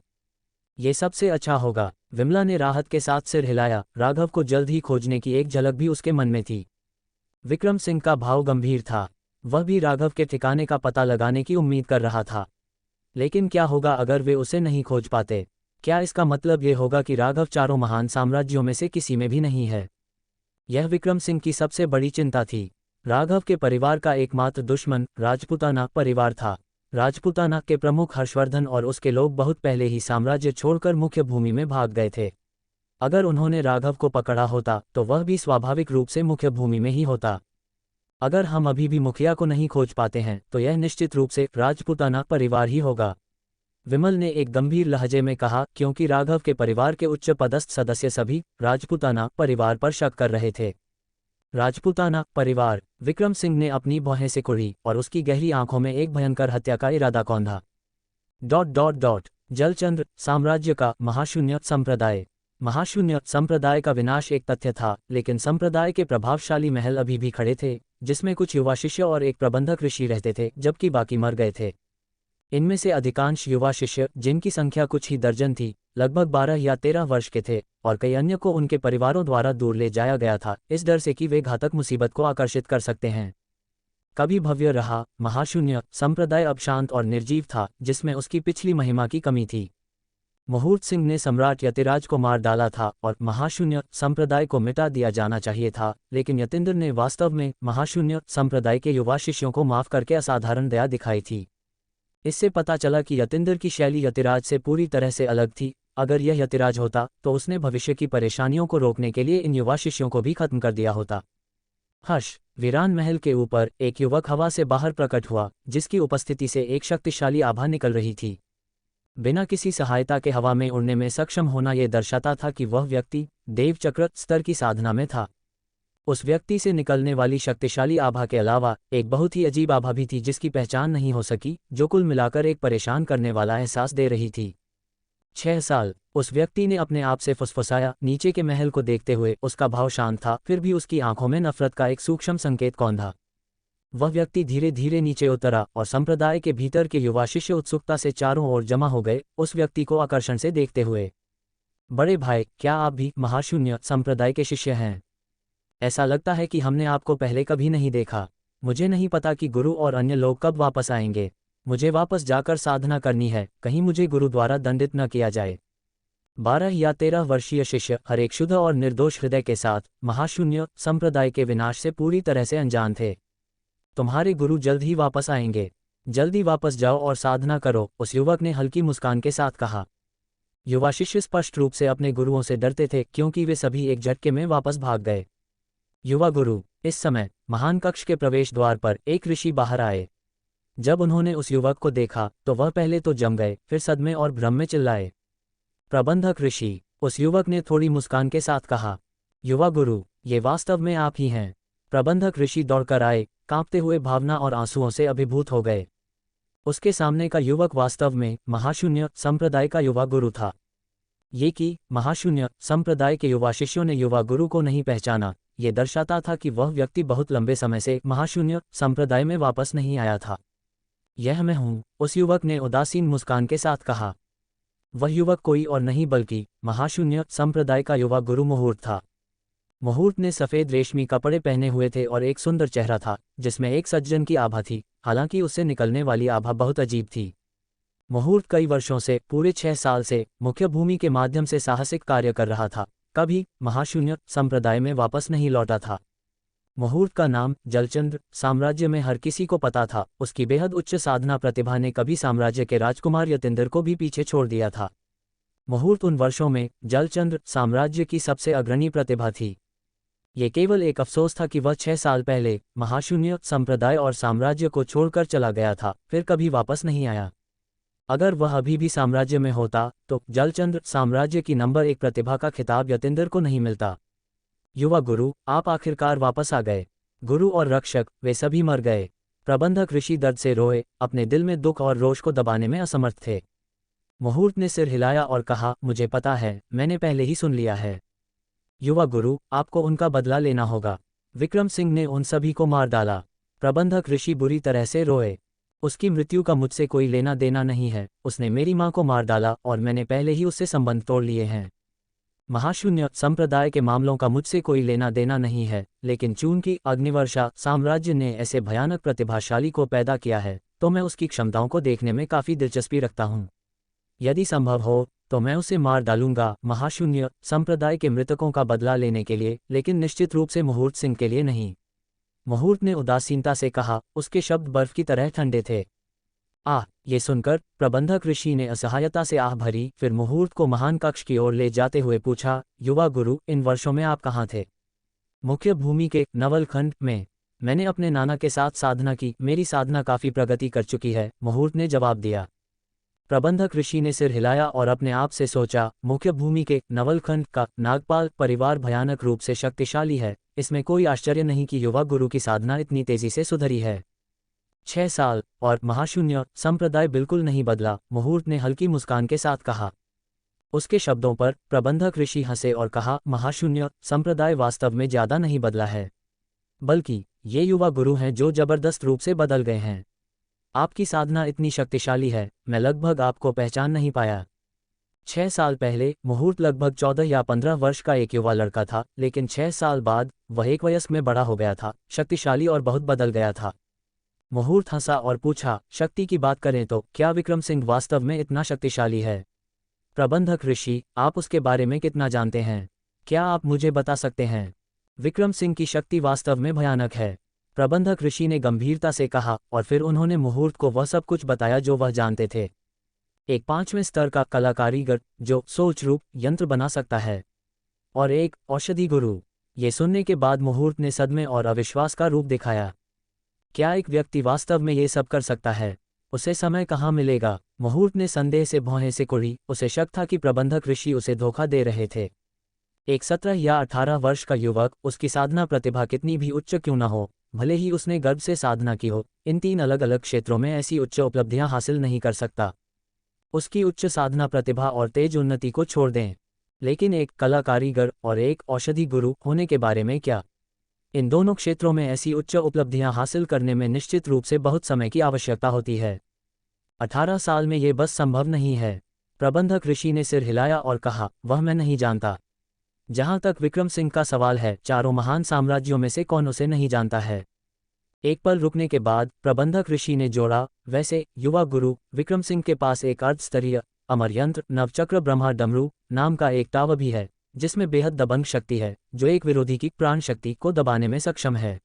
ये सबसे अच्छा होगा। विमला ने राहत के साथ सिर हिलाया। राघव को जल्द ही खोजने की एक झलक भी उसके मन में थी। विक्रम सिंह का भाव गंभीर था। वह भी राघव के ठिकाने का पता लगाने की उम्मीद कर रहा था। लेकिन क्या होगा अगर वे उसे नहीं खोज पाते? क्या इसका मतलब ये होगा कि राघव चारों महान साम्राज्यों में से किसी में भी नहीं है? यह विक्रम सिंह की सबसे बड़ी चिंता थी। राघव के परिवार का एकमात्र दुश्मन राजपूताना परिवार था। राजपूताना के प्रमुख हर्षवर्धन और उसके लोग बहुत पहले ही साम्राज्य छोड़कर मुख्य भूमि में भाग गए थे। अगर उन्होंने राघव को पकड़ा होता तो वह भी स्वाभाविक रूप से मुख्य भूमि में ही होता। अगर हम अभी भी मुखिया को नहीं खोज पाते हैं तो यह निश्चित रूप से राजपूताना परिवार ही होगा। विमल ने एक गंभीर लहजे में कहा, क्योंकि राघव के परिवार के उच्च पदस्थ सदस्य सभी राजपूताना परिवार पर शक कर रहे थे। राजपूताना परिवार। विक्रम सिंह ने अपनी भौहें सिकुड़ी और उसकी गहरी आंखों में एक भयंकर हत्या का इरादा कौंधा। जलचंद्र साम्राज्य का महाशून्य संप्रदाय। महाशून्य संप्रदाय का विनाश एक तथ्य था, लेकिन संप्रदाय के प्रभावशाली महल अभी भी खड़े थे, जिसमें कुछ युवा शिष्य और एक प्रबंधक ऋषि रहते थे, जबकि बाकी मर गए थे। इनमें से अधिकांश युवा शिष्य, जिनकी संख्या कुछ ही दर्जन थी, लगभग 12 या 13 वर्ष के थे और कई अन्य को उनके परिवारों द्वारा दूर ले जाया गया था, इस डर से कि वे घातक मुसीबत को आकर्षित कर सकते हैं। कभी भव्य रहा, महाशून्य संप्रदाय अब शांत और निर्जीव था, जिसमें उसकी पिछली महिमा की कमी थी। मुहूर्त सिंह ने सम्राट यतिराज को मार डाला था और महाशून्य संप्रदाय को मिटा दिया जाना चाहिए था, लेकिन यतीन्द्र ने वास्तव में महाशून्य संप्रदाय के युवा शिष्यों को माफ करके असाधारण दया दिखाई थी। इससे पता चला कि यतीन्द्र की शैली यतिराज से पूरी तरह से अलग थी। अगर यह यतिराज होता तो उसने भविष्य की परेशानियों को रोकने के लिए इन युवा शिष्यों को भी खत्म कर दिया होता। हर्ष। वीरान महल के ऊपर एक युवक हवा से बाहर प्रकट हुआ, जिसकी उपस्थिति से एक शक्तिशाली आभा निकल रही थी। बिना किसी सहायता के हवा में उड़ने में सक्षम होना यह दर्शाता था कि वह व्यक्ति देवचक्र स्तर की साधना में था। उस व्यक्ति से निकलने वाली शक्तिशाली आभा के अलावा एक बहुत ही अजीब आभा भी थी जिसकी पहचान नहीं हो सकी, जो कुल मिलाकर एक परेशान करने वाला एहसास दे रही थी। 6 साल, उस व्यक्ति ने अपने आप से फुसफुसाया। नीचे के महल को देखते हुए उसका भाव शांत था, फिर भी उसकी आंखों में नफरत का एक सूक्ष्म संकेत कौन था। वह व्यक्ति धीरे धीरे नीचे उतरा और संप्रदाय के भीतर के युवा शिष्य उत्सुकता से चारों ओर जमा हो गए, उस व्यक्ति को आकर्षण से देखते हुए। बड़े भाई, क्या आप भी महाशून्य संप्रदाय के शिष्य हैं? ऐसा लगता है कि हमने आपको पहले कभी नहीं देखा। मुझे नहीं पता कि गुरु और अन्य लोग कब वापस आएंगे। मुझे वापस जाकर साधना करनी है, कहीं मुझे गुरु द्वारा दंडित न किया जाए। 12 या 13 वर्षीय शिष्य हर एक शुद्ध और निर्दोष हृदय के साथ महाशून्य संप्रदाय के विनाश से पूरी तरह से अनजान थे। तुम्हारे गुरु जल्द ही वापस आएंगे, जल्दी वापस जाओ और साधना करो, उस युवक ने हल्की मुस्कान के साथ कहा। युवा शिष्य स्पष्ट रूप से अपने गुरुओं से डरते थे, क्योंकि वे सभी एक झटके में वापस भाग गए। युवा गुरु। इस समय महान कक्ष के प्रवेश द्वार पर एक ऋषि बाहर आए। जब उन्होंने उस युवक को देखा तो वह पहले तो जम गए, फिर सदमे और भ्रम में चिल्लाए, प्रबंधक ऋषि। उस युवक ने थोड़ी मुस्कान के साथ कहा, युवा गुरु, ये वास्तव में आप ही हैं। प्रबंधक ऋषि दौड़कर आए, कांपते हुए भावना और आंसुओं से अभिभूत हो गए। उसके सामने का युवक वास्तव में महाशून्य संप्रदाय का युवा गुरु था। ये कि महाशून्य संप्रदाय के युवा शिष्यों ने युवा गुरु को नहीं पहचाना, ये दर्शाता था कि वह व्यक्ति बहुत लंबे समय से महाशून्य संप्रदाय में वापस नहीं आया था। यह मैं हूँ, उस युवक ने उदासीन मुस्कान के साथ कहा। वह युवक कोई और नहीं बल्कि महाशून्य संप्रदाय का युवा गुरु मुहूर्त था। मुहूर्त ने सफ़ेद रेशमी कपड़े पहने हुए थे और एक सुंदर चेहरा था, जिसमें एक सज्जन की आभा थी, हालांकि उससे निकलने वाली आभा बहुत अजीब थी। मुहूर्त कई वर्षों से, पूरे 6 साल से मुख्य भूमि के माध्यम से साहसिक कार्य कर रहा था, कभी महाशून्य संप्रदाय में वापस नहीं लौटा था। मुहूर्त का नाम जलचंद्र साम्राज्य में हर किसी को पता था। उसकी बेहद उच्च साधना प्रतिभा ने कभी साम्राज्य के राजकुमार यतींद्र को भी पीछे छोड़ दिया था। मुहूर्त उन वर्षों में जलचंद्र साम्राज्य की सबसे अग्रणी प्रतिभा थी। ये केवल एक अफसोस था कि वह 6 साल पहले महाशून्य संप्रदाय और साम्राज्य को छोड़कर चला गया था, फिर कभी वापस नहीं आया। अगर वह अभी भी साम्राज्य में होता तो जलचंद्र साम्राज्य की नंबर 1 प्रतिभा का खिताब यतींद्र को नहीं मिलता। युवा गुरु, आप आखिरकार वापस आ गए। गुरु और रक्षक, वे सभी मर गए। प्रबंधक ऋषि दर्द से रोए, अपने दिल में दुख और रोष को दबाने में असमर्थ थे। मुहूर्त ने सिर हिलाया और कहा, मुझे पता है, मैंने पहले ही सुन लिया है। युवा गुरु, आपको उनका बदला लेना होगा। विक्रम सिंह ने उन सभी को मार डाला। प्रबंधक ऋषि बुरी तरह से रोए। उसकी मृत्यु का मुझसे कोई लेना देना नहीं है। उसने मेरी मां को मार डाला और मैंने पहले ही उससे संबंध तोड़ लिए हैं। महाशून्य संप्रदाय के मामलों का मुझसे कोई लेना देना नहीं है, लेकिन चूंकि अग्निवर्षा साम्राज्य ने ऐसे भयानक प्रतिभाशाली को पैदा किया है, तो मैं उसकी क्षमताओं को देखने में काफ़ी दिलचस्पी रखता हूँ। यदि संभव हो तो मैं उसे मार डालूंगा, महाशून्य संप्रदाय के मृतकों का बदला लेने के लिए, लेकिन निश्चित रूप से मुहूर्त सिंह के लिए नहीं। मुहूर्त ने उदासीनता से कहा, उसके शब्द बर्फ की तरह ठंडे थे। ये सुनकर प्रबंधक ऋषि ने असहायता से आह भरी, फिर मुहूर्त को महान कक्ष की ओर ले जाते हुए पूछा, युवा गुरु, इन वर्षों में आप कहाँ थे? मुख्य भूमि के नवलखंड में। मैंने अपने नाना के साथ साधना की, मेरी साधना काफ़ी प्रगति कर चुकी है, मुहूर्त ने जवाब दिया। प्रबंधक ऋषि ने सिर हिलाया और अपने आप से सोचा, मुख्य भूमि के नवलखंड का नागपाल परिवार भयानक रूप से शक्तिशाली है। इसमें कोई आश्चर्य नहीं कि युवा गुरु की साधना इतनी तेजी से सुधरी है। 6 साल और महाशून्य संप्रदाय बिल्कुल नहीं बदला, मुहूर्त ने हल्की मुस्कान के साथ कहा। उसके शब्दों पर प्रबंधक ऋषि हंसे और कहा, महाशून्य संप्रदाय वास्तव में ज्यादा नहीं बदला है, बल्कि ये युवा गुरु हैं जो जबरदस्त रूप से बदल गए हैं। आपकी साधना इतनी शक्तिशाली है, मैं लगभग आपको पहचान नहीं पाया। 6 साल पहले मुहूर्त लगभग 14 या 15 वर्ष का एक युवा लड़का था, लेकिन 6 साल बाद वह एक वयस्क में बड़ा हो गया था, शक्तिशाली और बहुत बदल गया था। मुहूर्त हंसा और पूछा, शक्ति की बात करें तो क्या विक्रम सिंह वास्तव में इतना शक्तिशाली है? प्रबंधक ऋषि, आप उसके बारे में कितना जानते हैं? क्या आप मुझे बता सकते हैं? विक्रम सिंह की शक्ति वास्तव में भयानक है, प्रबंधक ऋषि ने गंभीरता से कहा, और फिर उन्होंने मुहूर्त को वह सब कुछ बताया जो वह जानते थे। एक 5वें स्तर का कला कारीगर जो सोच रूप यंत्र बना सकता है, और एक औषधि गुरु ये सुनने के बाद मुहूर्त ने सदमे और अविश्वास का रूप दिखाया। क्या एक व्यक्ति वास्तव में ये सब कर सकता है? उसे समय कहाँ मिलेगा? मुहूर्त ने संदेह से भौहें सिकुड़ी। उसे शक था कि प्रबंधक ऋषि उसे धोखा दे रहे थे। एक 17 या 18 वर्ष का युवक, उसकी साधना प्रतिभा कितनी भी उच्च क्यों न हो, भले ही उसने गर्व से साधना की हो, इन 3 अलग अलग क्षेत्रों में ऐसी उच्च उपलब्धियां हासिल नहीं कर सकता। उसकी उच्च साधना प्रतिभा और तेज उन्नति को छोड़ दें, लेकिन एक कला कारीगर और एक औषधि गुरु होने के बारे में क्या? इन दोनों क्षेत्रों में ऐसी उच्च उपलब्धियां हासिल करने में निश्चित रूप से बहुत समय की आवश्यकता होती है। 18 साल में ये बस संभव नहीं है। प्रबंधक ऋषि ने सिर हिलाया और कहा, वह मैं नहीं जानता। जहां तक विक्रम सिंह का सवाल है, चारों महान साम्राज्यों में से कौन उसे नहीं जानता है? एक पल रुकने के बाद प्रबंधक ऋषि ने जोड़ा, वैसे युवा गुरु विक्रम सिंह के पास एक अर्धस्तरीय अमर यंत्र नवचक्र ब्रह्मा डमरू नाम का एक टावर भी है, जिसमें बेहद दबंग शक्ति है, जो एक विरोधी की प्राण शक्ति को दबाने में सक्षम है।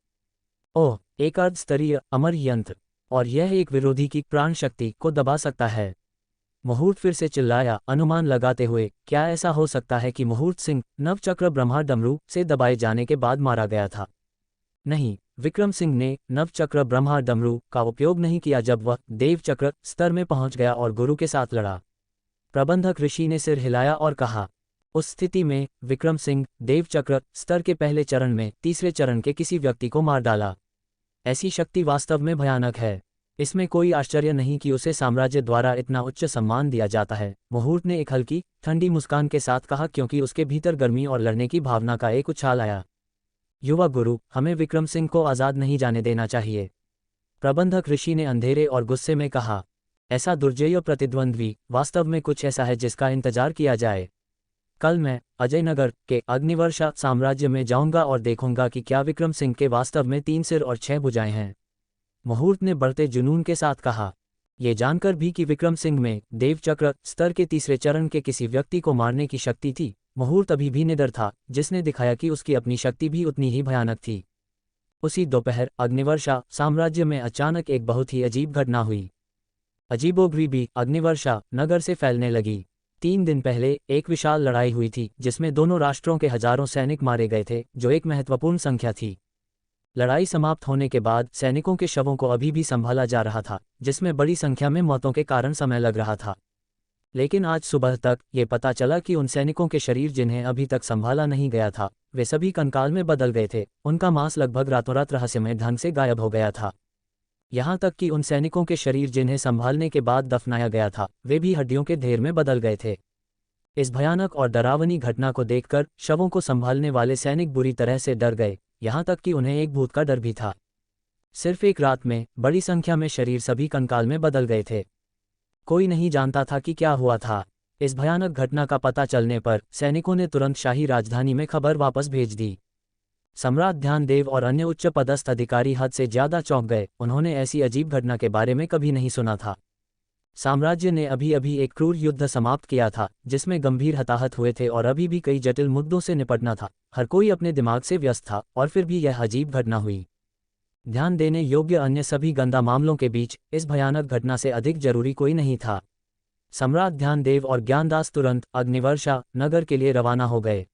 ओह, एक अर्धस्तरीय अमर यंत्र, और यह एक विरोधी की प्राण शक्ति को दबा सकता है। मुहूर्त फिर से चिल्लाया, अनुमान लगाते हुए, क्या ऐसा हो सकता है कि मुहूर्त सिंह नवचक्र ब्रह्मा डमरू से दबाए जाने के बाद मारा गया था? नहीं, विक्रम सिंह ने नवचक्र ब्रह्मा डमरू का उपयोग नहीं किया जब वह देवचक्र स्तर में पहुंच गया और गुरु के साथ लड़ा। प्रबंधक ऋषि ने सिर हिलाया और कहा, उस स्थिति में विक्रम सिंह देवचक्र स्तर के पहले चरण में तीसरे चरण के किसी व्यक्ति को मार डाला। ऐसी शक्ति वास्तव में भयानक है। इसमें कोई आश्चर्य नहीं कि उसे साम्राज्य द्वारा इतना उच्च सम्मान दिया जाता है। मुहूर्त ने एक हल्की ठंडी मुस्कान के साथ कहा, क्योंकि उसके भीतर गर्मी और लड़ने की भावना का एक उछाल आया। युवा गुरु, हमें विक्रम सिंह को आज़ाद नहीं जाने देना चाहिए। प्रबंधक ऋषि ने अंधेरे और गुस्से में कहा, ऐसा दुर्जेय प्रतिद्वंद्वी वास्तव में कुछ ऐसा है जिसका इंतजार किया जाए। कल मैं अजयनगर के अग्निवर्षा साम्राज्य में जाऊंगा और देखूंगा कि क्या विक्रम सिंह के वास्तव में 3 सिर और 6 भुजाएं हैं। मुहूर्त ने बढ़ते जुनून के साथ कहा, ये जानकर भी कि विक्रम सिंह में देवचक्र स्तर के तीसरे चरण के किसी व्यक्ति को मारने की शक्ति थी। मुहूर्त अभी भी निडर था, जिसने दिखाया कि उसकी अपनी शक्ति भी उतनी ही भयानक थी। उसी दोपहर अग्निवर्षा साम्राज्य में अचानक एक बहुत ही अजीब घटना हुई। अजीबोगरीबी अग्निवर्षा नगर से फैलने लगी। 3 दिन पहले एक विशाल लड़ाई हुई थी, जिसमें दोनों राष्ट्रों के हजारों सैनिक मारे गए थे, जो एक महत्वपूर्ण संख्या थी। लड़ाई समाप्त होने के बाद सैनिकों के शवों को अभी भी संभाला जा रहा था, जिसमें बड़ी संख्या में मौतों के कारण समय लग रहा था। लेकिन आज सुबह तक ये पता चला कि उन सैनिकों के शरीर जिन्हें अभी तक संभाला नहीं गया था, वे सभी कंकाल में बदल गए थे। उनका मांस लगभग रातों रात रहस्यमय ढंग से गायब हो गया था। यहाँ तक कि उन सैनिकों के शरीर जिन्हें संभालने के बाद दफनाया गया था, वे भी हड्डियों के ढेर में बदल गए थे। इस भयानक और डरावनी घटना को देखकर शवों को संभालने वाले सैनिक बुरी तरह से डर गए, यहाँ तक कि उन्हें एक भूत का डर भी था। सिर्फ एक रात में बड़ी संख्या में शरीर सभी कंकाल में बदल गए थे। कोई नहीं जानता था कि क्या हुआ था। इस भयानक घटना का पता चलने पर सैनिकों ने तुरंत शाही राजधानी में खबर वापस भेज दी। सम्राट ध्यानदेव और अन्य उच्च पदस्थ अधिकारी हद से ज्यादा चौंक गए। उन्होंने ऐसी अजीब घटना के बारे में कभी नहीं सुना था। साम्राज्य ने अभी अभी एक क्रूर युद्ध समाप्त किया था, जिसमें गंभीर हताहत हुए थे और अभी भी कई जटिल मुद्दों से निपटना था। हर कोई अपने दिमाग से व्यस्त था, और फिर भी यह अजीब घटना हुई। ध्यान देने योग्य अन्य सभी गंदा मामलों के बीच इस भयानक घटना से अधिक जरूरी कोई नहीं था। सम्राट ध्यानदेव और ज्ञानदास तुरंत अग्निवर्षा नगर के लिए रवाना हो गए।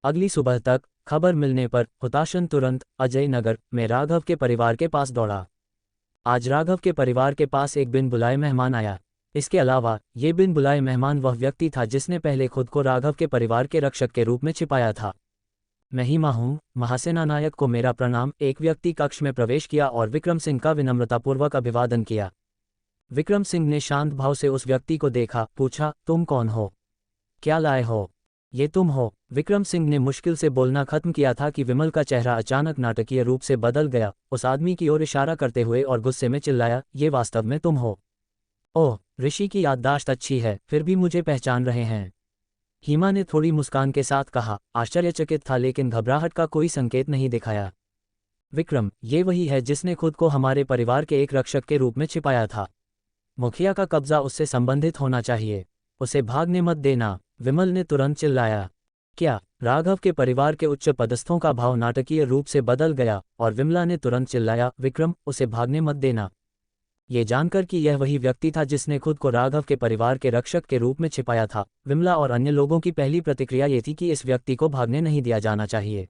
अगली सुबह तक खबर मिलने पर हुताशन तुरंत अजय नगर में राघव के परिवार के पास दौड़ा। आज राघव के परिवार के पास एक बिन बुलाए मेहमान आया। इसके अलावा ये बिन बुलाए मेहमान वह व्यक्ति था जिसने पहले खुद को राघव के परिवार के रक्षक के रूप में छिपाया था। महिमा हूँ, महासेना नायक को मेरा प्रणाम। एक व्यक्ति कक्ष में प्रवेश किया और विक्रम सिंह का विनम्रतापूर्वक अभिवादन किया। विक्रम सिंह ने शांत भाव से उस व्यक्ति को देखा, पूछा, तुम कौन हो? क्या लाए हो? ये तुम हो? विक्रम सिंह ने मुश्किल से बोलना खत्म किया था कि विमल का चेहरा अचानक नाटकीय रूप से बदल गया, उस आदमी की ओर इशारा करते हुए, और गुस्से में चिल्लाया, ये वास्तव में तुम हो? ओह, ऋषि की याददाश्त अच्छी है, फिर भी मुझे पहचान रहे हैं। हिमा ने थोड़ी मुस्कान के साथ कहा। आश्चर्यचकित था, लेकिन घबराहट का कोई संकेत नहीं दिखाया। विक्रम, ये वही है जिसने खुद को हमारे परिवार के एक रक्षक के रूप में छिपाया था। मुखिया का कब्जा उससे संबंधित होना चाहिए, उसे भागने मत देना। विमल ने तुरंत चिल्लाया। क्या? राघव के परिवार के उच्च पदस्थों का भाव नाटकीय रूप से बदल गया, और विमला ने तुरंत चिल्लाया, विक्रम, उसे भागने मत देना। ये जानकर कि यह वही व्यक्ति था जिसने खुद को राघव के परिवार के रक्षक के रूप में छिपाया था, विमला और अन्य लोगों की पहली प्रतिक्रिया ये थी कि इस व्यक्ति को भागने नहीं दिया जाना चाहिए।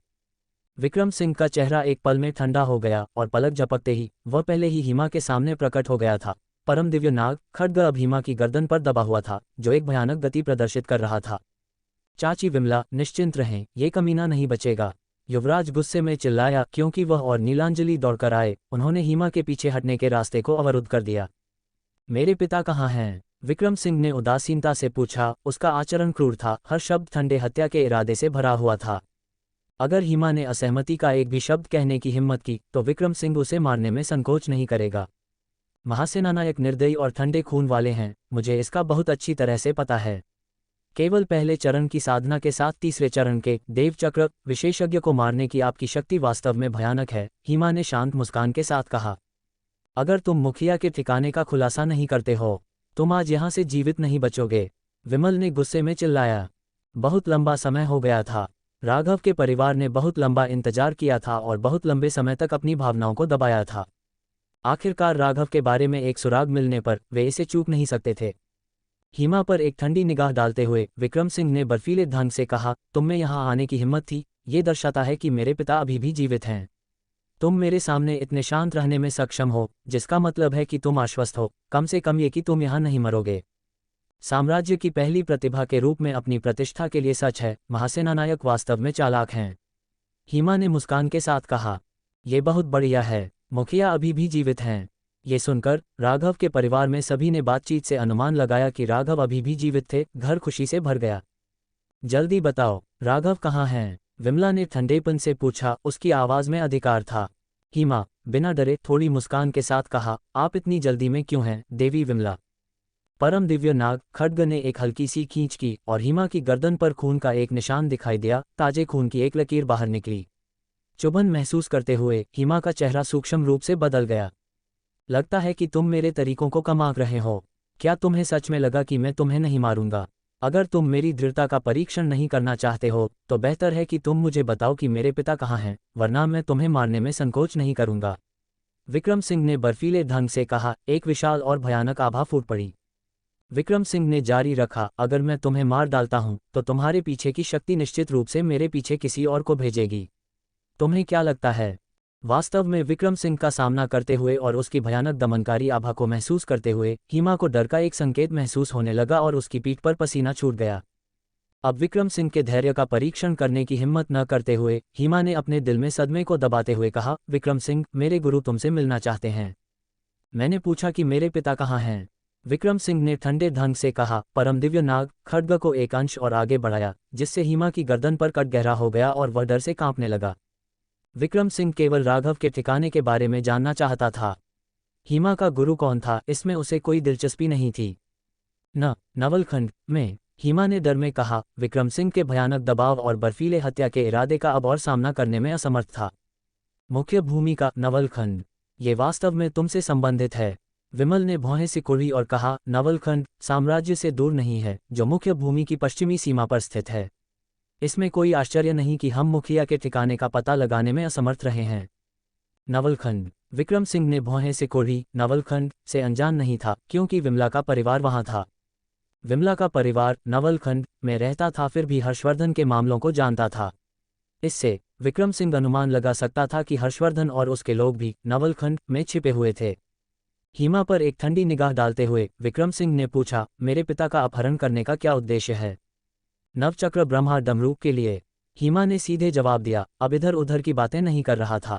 विक्रम सिंह का चेहरा एक पल में ठंडा हो गया और पलक झपकते ही वह पहले ही हिमा के सामने प्रकट हो गया था। परम दिव्य नाग खड्ग अब हिमा की गर्दन पर दबा हुआ था, जो एक भयानक गति प्रदर्शित कर रहा था। चाची विमला, निश्चिंत रहें, ये कमीना नहीं बचेगा। युवराज गुस्से में चिल्लाया, क्योंकि वह और नीलांजलि दौड़कर आए। उन्होंने हिमा के पीछे हटने के रास्ते को अवरुद्ध कर दिया। मेरे पिता कहाँ हैं? विक्रम सिंह ने उदासीनता से पूछा। उसका आचरण क्रूर था, हर शब्द ठंडे हत्या के इरादे से भरा हुआ था। अगर हिमा ने असहमति का एक भी शब्द कहने की हिम्मत की तो विक्रम सिंह उसे मारने में संकोच नहीं करेगा। महासेनानायक निर्दयी और ठंडे खून वाले हैं, मुझे इसका बहुत अच्छी तरह से पता है। केवल पहले चरण की साधना के साथ तीसरे चरण के देवचक्र विशेषज्ञ को मारने की आपकी शक्ति वास्तव में भयानक है, हिमा ने शांत मुस्कान के साथ कहा। अगर तुम मुखिया के ठिकाने का खुलासा नहीं करते हो, तुम आज यहाँ से जीवित नहीं बचोगे, विमल ने गुस्से में चिल्लाया। बहुत लंबा समय हो गया था। राघव के परिवार ने बहुत लंबा इंतजार किया था और बहुत लंबे समय तक अपनी भावनाओं को दबाया था। आखिरकार राघव के बारे में एक सुराग मिलने पर वे इसे चूक नहीं सकते थे। हिमा पर एक ठंडी निगाह डालते हुए विक्रम सिंह ने बर्फीले ढंग से कहा, तुम में यहाँ आने की हिम्मत थी, ये दर्शाता है कि मेरे पिता अभी भी जीवित हैं। तुम मेरे सामने इतने शांत रहने में सक्षम हो, जिसका मतलब है कि तुम आश्वस्त हो, कम से कम ये कि तुम यहाँ नहीं मरोगे। साम्राज्य की पहली प्रतिभा के रूप में अपनी प्रतिष्ठा के लिए सच है, महासेनानायक वास्तव में चालाक हैं, हिमा ने मुस्कान के साथ कहा। ये बहुत बढ़िया है, मुखिया अभी भी जीवित हैं। ये सुनकर राघव के परिवार में सभी ने बातचीत से अनुमान लगाया कि राघव अभी भी जीवित थे। घर खुशी से भर गया। जल्दी बताओ, राघव कहाँ हैं? विमला ने ठंडेपन से पूछा। उसकी आवाज में अधिकार था। हिमा बिना डरे थोड़ी मुस्कान के साथ कहा, आप इतनी जल्दी में क्यों हैं देवी विमला? परम दिव्य नाग खड्ग ने एक हल्की सी खींच की और हिमा की गर्दन पर खून का एक निशान दिखाई दिया। ताजे खून की एक लकीर बाहर निकली। चुभन महसूस करते हुए हिमा का चेहरा सूक्ष्म रूप से बदल गया। लगता है कि तुम मेरे तरीकों को कम आंक रहे हो। क्या तुम्हें सच में लगा कि मैं तुम्हें नहीं मारूंगा? अगर तुम मेरी दृढ़ता का परीक्षण नहीं करना चाहते हो तो बेहतर है कि तुम मुझे बताओ कि मेरे पिता कहाँ हैं, वरना मैं तुम्हें मारने में संकोच नहीं करूंगा, विक्रम सिंह ने बर्फीले ढंग से कहा। एक विशाल और भयानक आभा फूट पड़ी। विक्रम सिंह ने जारी रखा, अगर मैं तुम्हें मार डालता हूं तो तुम्हारे पीछे की शक्ति निश्चित रूप से मेरे पीछे किसी और को भेजेगी। तुम्हें क्या लगता है? वास्तव में विक्रम सिंह का सामना करते हुए और उसकी भयानक दमनकारी आभा को महसूस करते हुए हिमा को डर का एक संकेत महसूस होने लगा और उसकी पीठ पर पसीना छूट गया। अब विक्रम सिंह के धैर्य का परीक्षण करने की हिम्मत न करते हुए हिमा ने अपने दिल में सदमे को दबाते हुए कहा, विक्रम सिंह, मेरे गुरु तुमसे मिलना चाहते हैं। मैंने पूछा कि मेरे पिता कहाँ हैं? विक्रम सिंह ने ठंडे ढंग से कहा। परम दिव्य नाग खड्ग को एक अंश और आगे बढ़ाया, जिससे हिमा की गर्दन पर कट गहरा हो गया और वह डर से कांपने लगा। विक्रम सिंह केवल राघव के ठिकाने के बारे में जानना चाहता था। हिमा का गुरु कौन था, इसमें उसे कोई दिलचस्पी नहीं थी। नवलखंड में, हिमा ने डर में कहा। विक्रम सिंह के भयानक दबाव और बर्फीले हत्या के इरादे का अब और सामना करने में असमर्थ था। मुख्य भूमि का नवलखंड, ये वास्तव में तुमसे संबंधित है, विमल ने भौहें सिकुड़ी और कहा। नवलखंड साम्राज्य से दूर नहीं है, जो मुख्य भूमि की पश्चिमी सीमा पर स्थित है। इसमें कोई आश्चर्य नहीं कि हम मुखिया के ठिकाने का पता लगाने में असमर्थ रहे हैं। नवलखंड, विक्रम सिंह ने भौहें सिकोड़ी। नवलखंड से अनजान नहीं था, क्योंकि विमला का परिवार वहां था। विमला का परिवार नवलखंड में रहता था, फिर भी हर्षवर्धन के मामलों को जानता था। इससे विक्रम सिंह अनुमान लगा सकता था कि हर्षवर्धन और उसके लोग भी नवलखंड में छिपे हुए थे। हिमा पर एक ठंडी निगाह डालते हुए विक्रम सिंह ने पूछा, मेरे पिता का अपहरण करने का क्या उद्देश्य है? नवचक्र ब्रह्मा डमरू के लिए, हिमा ने सीधे जवाब दिया। अब इधर उधर की बातें नहीं कर रहा था।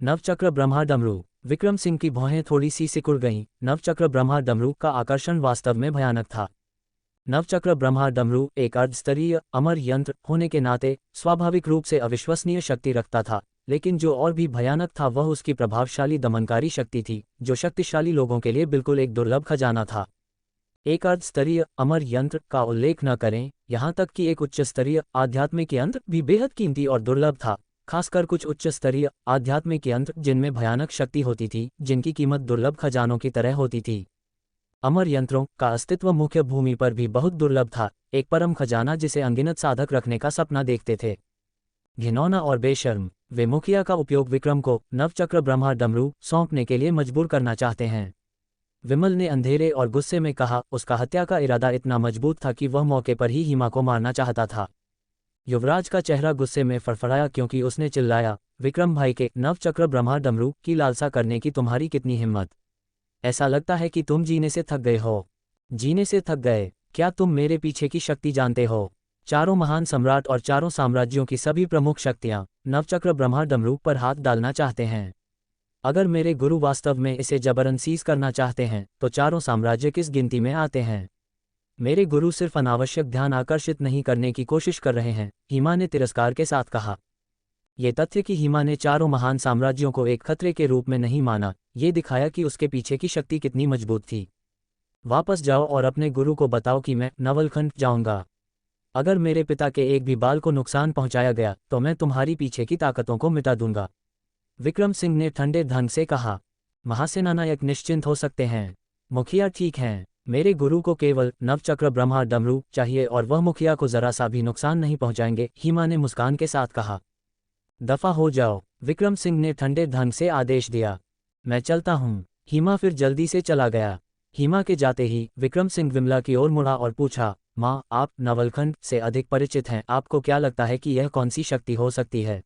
नवचक्र ब्रह्मा डमरू, विक्रम सिंह की भौहें थोड़ी सी सिकुड़ गईं। नवचक्र ब्रह्मा डमरू का आकर्षण वास्तव में भयानक था। नवचक्र ब्रह्मा डमरू एक अर्धस्तरीय अमर यंत्र होने के नाते स्वाभाविक रूप से अविश्वसनीय शक्ति रखता था, लेकिन जो और भी भयानक था वह उसकी प्रभावशाली दमनकारी शक्ति थी, जो शक्तिशाली लोगों के लिए बिल्कुल एक दुर्लभ खजाना था। एक अर्धस्तरीय अमर यंत्र का उल्लेख न करें, यहाँ तक कि एक उच्च स्तरीय आध्यात्मिक यंत्र भी बेहद कीमती और दुर्लभ था, खासकर कुछ उच्च स्तरीय आध्यात्मिक यंत्र जिनमें भयानक शक्ति होती थी, जिनकी कीमत दुर्लभ खजानों की तरह होती थी। अमर यंत्रों का अस्तित्व मुख्य भूमि पर भी बहुत दुर्लभ था, एक परम खजाना जिसे अनगिनत साधक रखने का सपना देखते थे। घिनौना और बेशर्म, वे मुखिया का उपयोग विक्रम को नवचक्र ब्रह्मा डमरू सौंपने के लिए मजबूर करना चाहते हैं, विमल ने अंधेरे और गुस्से में कहा। उसका हत्या का इरादा इतना मजबूत था कि वह मौके पर ही हिमा को मारना चाहता था। युवराज का चेहरा गुस्से में फड़फड़ाया क्योंकि उसने चिल्लाया, विक्रम भाई के नवचक्र ब्रह्मा डमरू की लालसा करने की तुम्हारी कितनी हिम्मत। ऐसा लगता है कि तुम जीने से थक गए हो। जीने से थक गए? क्या तुम मेरे पीछे की शक्ति जानते हो? चारों महान सम्राट और चारों साम्राज्यों की सभी प्रमुख शक्तियां नवचक्र ब्रह्मा डमरू पर हाथ डालना चाहते हैं। अगर मेरे गुरु वास्तव में इसे जबरन सीज करना चाहते हैं तो चारों साम्राज्य किस गिनती में आते हैं? मेरे गुरु सिर्फ अनावश्यक ध्यान आकर्षित नहीं करने की कोशिश कर रहे हैं, हिमा ने तिरस्कार के साथ कहा। ये तथ्य कि हिमा ने चारों महान साम्राज्यों को एक खतरे के रूप में नहीं माना, ये दिखाया कि उसके पीछे की शक्ति कितनी मजबूत थी। वापस जाओ और अपने गुरु को बताओ कि मैं नवलखंड जाऊंगा। अगर मेरे पिता के एक भी बाल को नुकसान पहुंचाया गया तो मैं तुम्हारी पीछे की ताकतों को मिटा दूंगा। विक्रम सिंह ने ठंडे ढंग से कहा। महासेनानायक निश्चिंत हो सकते हैं। मुखिया ठीक हैं। मेरे गुरु को केवल नवचक्र ब्रह्मा डमरू चाहिए और वह मुखिया को जरा सा भी नुकसान नहीं पहुंचाएंगे, हिमा ने मुस्कान के साथ कहा। दफा हो जाओ, विक्रम सिंह ने ठंडे ढंग से आदेश दिया। मैं चलता हूँ। हिमा फिर जल्दी से चला गया। हिमा के जाते ही विक्रम सिंह विमला की ओर मुड़ा और पूछा, माँ, आप नवलखंड से अधिक परिचित हैं, आपको क्या लगता है कि यह कौन सी शक्ति हो सकती है?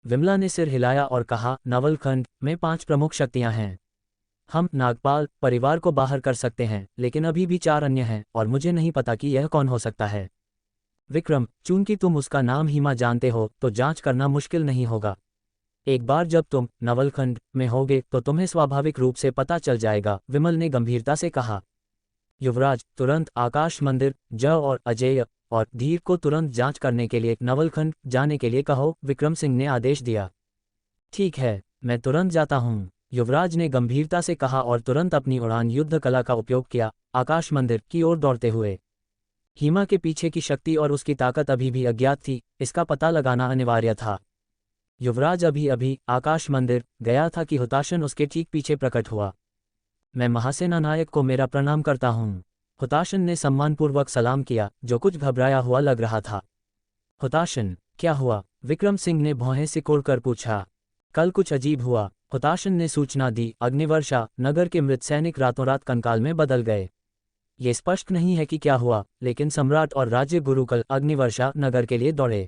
विमला ने सिर हिलाया और कहा, नवलखंड में 5 प्रमुख शक्तियां हैं। हम नागपाल परिवार को बाहर कर सकते हैं, लेकिन अभी भी 4 अन्य हैं और मुझे नहीं पता कि यह कौन हो सकता है। विक्रम, चूंकि तुम उसका नाम हिमा जानते हो तो जांच करना मुश्किल नहीं होगा। एक बार जब तुम नवलखंड में होगे तो तुम्हें स्वाभाविक रूप से पता चल जाएगा, विमल ने गंभीरता से कहा। युवराज, तुरंत आकाश मंदिर और अजय और धीर को तुरंत जांच करने के लिए नवलखंड जाने के लिए कहो, विक्रम सिंह ने आदेश दिया। ठीक है, मैं तुरंत जाता हूँ, युवराज ने गंभीरता से कहा और तुरंत अपनी उड़ान युद्ध कला का उपयोग किया, आकाश मंदिर की ओर दौड़ते हुए। हिमा के पीछे की शक्ति और उसकी ताकत अभी भी अज्ञात थी, इसका पता लगाना अनिवार्य था। युवराज अभी अभी आकाश मंदिर गया था कि हुताशन उसके ठीक पीछे प्रकट हुआ। मैं महासेनानायक को मेरा प्रणाम करता हूँ। हुताशन ने सम्मानपूर्वक सलाम किया, जो कुछ घबराया हुआ लग रहा था। हुताशन, क्या हुआ? विक्रम सिंह ने भौहें सिकोड़कर पूछा। कल कुछ अजीब हुआ, हुताशन ने सूचना दी। अग्निवर्षा नगर के मृत सैनिक रातों रात कंकाल में बदल गए। ये स्पष्ट नहीं है कि क्या हुआ, लेकिन सम्राट और राज्य गुरु कल अग्निवर्षा नगर के लिए दौड़े।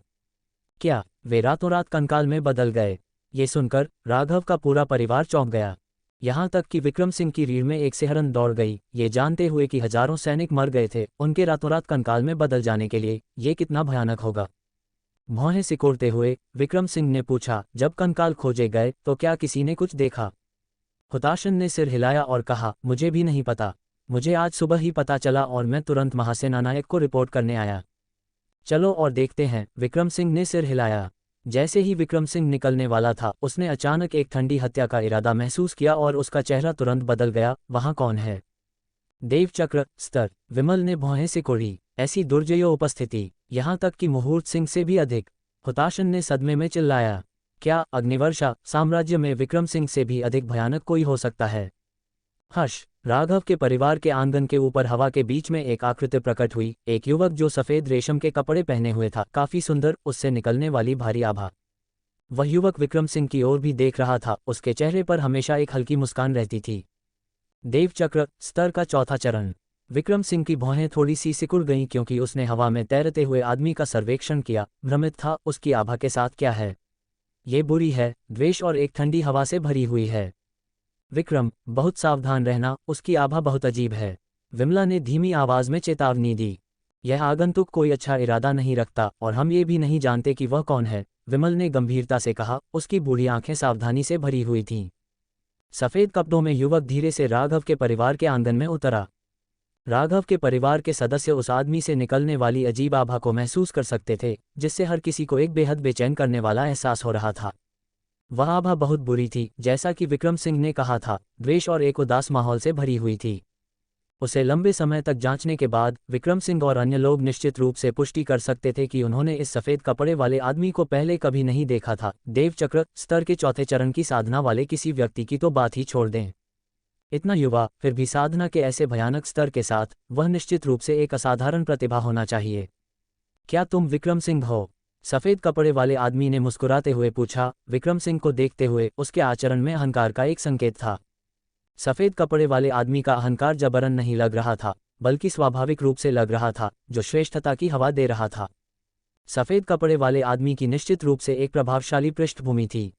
क्या वे रातों रात कंकाल में बदल गए? ये सुनकर राघव का पूरा परिवार चौंक गया। यहाँ तक कि विक्रम सिंह की रीढ़ में एक सिहरन दौड़ गई, ये जानते हुए कि हजारों सैनिक मर गए थे, उनके रातों रात कंकाल में बदल जाने के लिए ये कितना भयानक होगा। भौहें सिकोड़ते हुए विक्रम सिंह ने पूछा, जब कंकाल खोजे गए तो क्या किसी ने कुछ देखा? हुताशन ने सिर हिलाया और कहा, मुझे भी नहीं पता। मुझे आज सुबह ही पता चला और मैं तुरंत महासेनानायक को रिपोर्ट करने आया। चलो और देखते हैं, विक्रम सिंह ने सिर हिलाया। जैसे ही विक्रम सिंह निकलने वाला था, उसने अचानक एक ठंडी हत्या का इरादा महसूस किया और उसका चेहरा तुरंत बदल गया। वहां कौन है? देवचक्र स्तर, विमल ने भौहें सिकोड़ी। ऐसी दुर्जय उपस्थिति, यहां तक कि मुहूर्त सिंह से भी अधिक। हुताशन ने सदमे में चिल्लाया, क्या अग्निवर्षा साम्राज्य में विक्रम सिंह से भी अधिक भयानक कोई हो सकता है? हर्ष, राघव के परिवार के आंगन के ऊपर हवा के बीच में एक आकृति प्रकट हुई। एक युवक जो सफेद रेशम के कपड़े पहने हुए था, काफी सुंदर, उससे निकलने वाली भारी आभा। वह युवक विक्रम सिंह की ओर भी देख रहा था, उसके चेहरे पर हमेशा एक हल्की मुस्कान रहती थी। देवचक्र स्तर का चौथा चरण। विक्रम सिंह की भौहें थोड़ी सी सिकुड़ गईं क्योंकि उसने हवा में तैरते हुए आदमी का सर्वेक्षण किया, भ्रमित था उसकी आभा के साथ क्या है। ये बुरी है, द्वेष और एक ठंडी हवा से भरी हुई है। विक्रम, बहुत सावधान रहना, उसकी आभा बहुत अजीब है, विमला ने धीमी आवाज में चेतावनी दी। यह आगंतुक कोई अच्छा इरादा नहीं रखता और हम ये भी नहीं जानते कि वह कौन है, विमल ने गंभीरता से कहा। उसकी बूढ़ी आंखें सावधानी से भरी हुई थीं। सफेद कपड़ों में युवक धीरे से राघव के परिवार के आंगन में उतरा। राघव के परिवार के सदस्य उस आदमी से निकलने वाली अजीब आभा को महसूस कर सकते थे, जिससे हर किसी को एक बेहद बेचैन करने वाला एहसास हो रहा था। वह आभा बहुत बुरी थी, जैसा कि विक्रम सिंह ने कहा था, द्वेष और एक उदास माहौल से भरी हुई थी। उसे लंबे समय तक जांचने के बाद विक्रम सिंह और अन्य लोग निश्चित रूप से पुष्टि कर सकते थे कि उन्होंने इस सफेद कपड़े वाले आदमी को पहले कभी नहीं देखा था। देवचक्र स्तर के चौथे चरण की साधना वाले किसी व्यक्ति की तो बात ही छोड़ दें। इतना युवा, फिर भी साधना के ऐसे भयानक स्तर के साथ, वह निश्चित रूप से एक असाधारण प्रतिभा होना चाहिए। क्या तुम विक्रम सिंह हो? सफेद कपड़े वाले आदमी ने मुस्कुराते हुए पूछा। विक्रम सिंह को देखते हुए उसके आचरण में अहंकार का एक संकेत था। सफेद कपड़े वाले आदमी का अहंकार जबरन नहीं लग रहा था, बल्कि स्वाभाविक रूप से लग रहा था, जो श्रेष्ठता की हवा दे रहा था। सफ़ेद कपड़े वाले आदमी की निश्चित रूप से एक प्रभावशाली पृष्ठभूमि थी।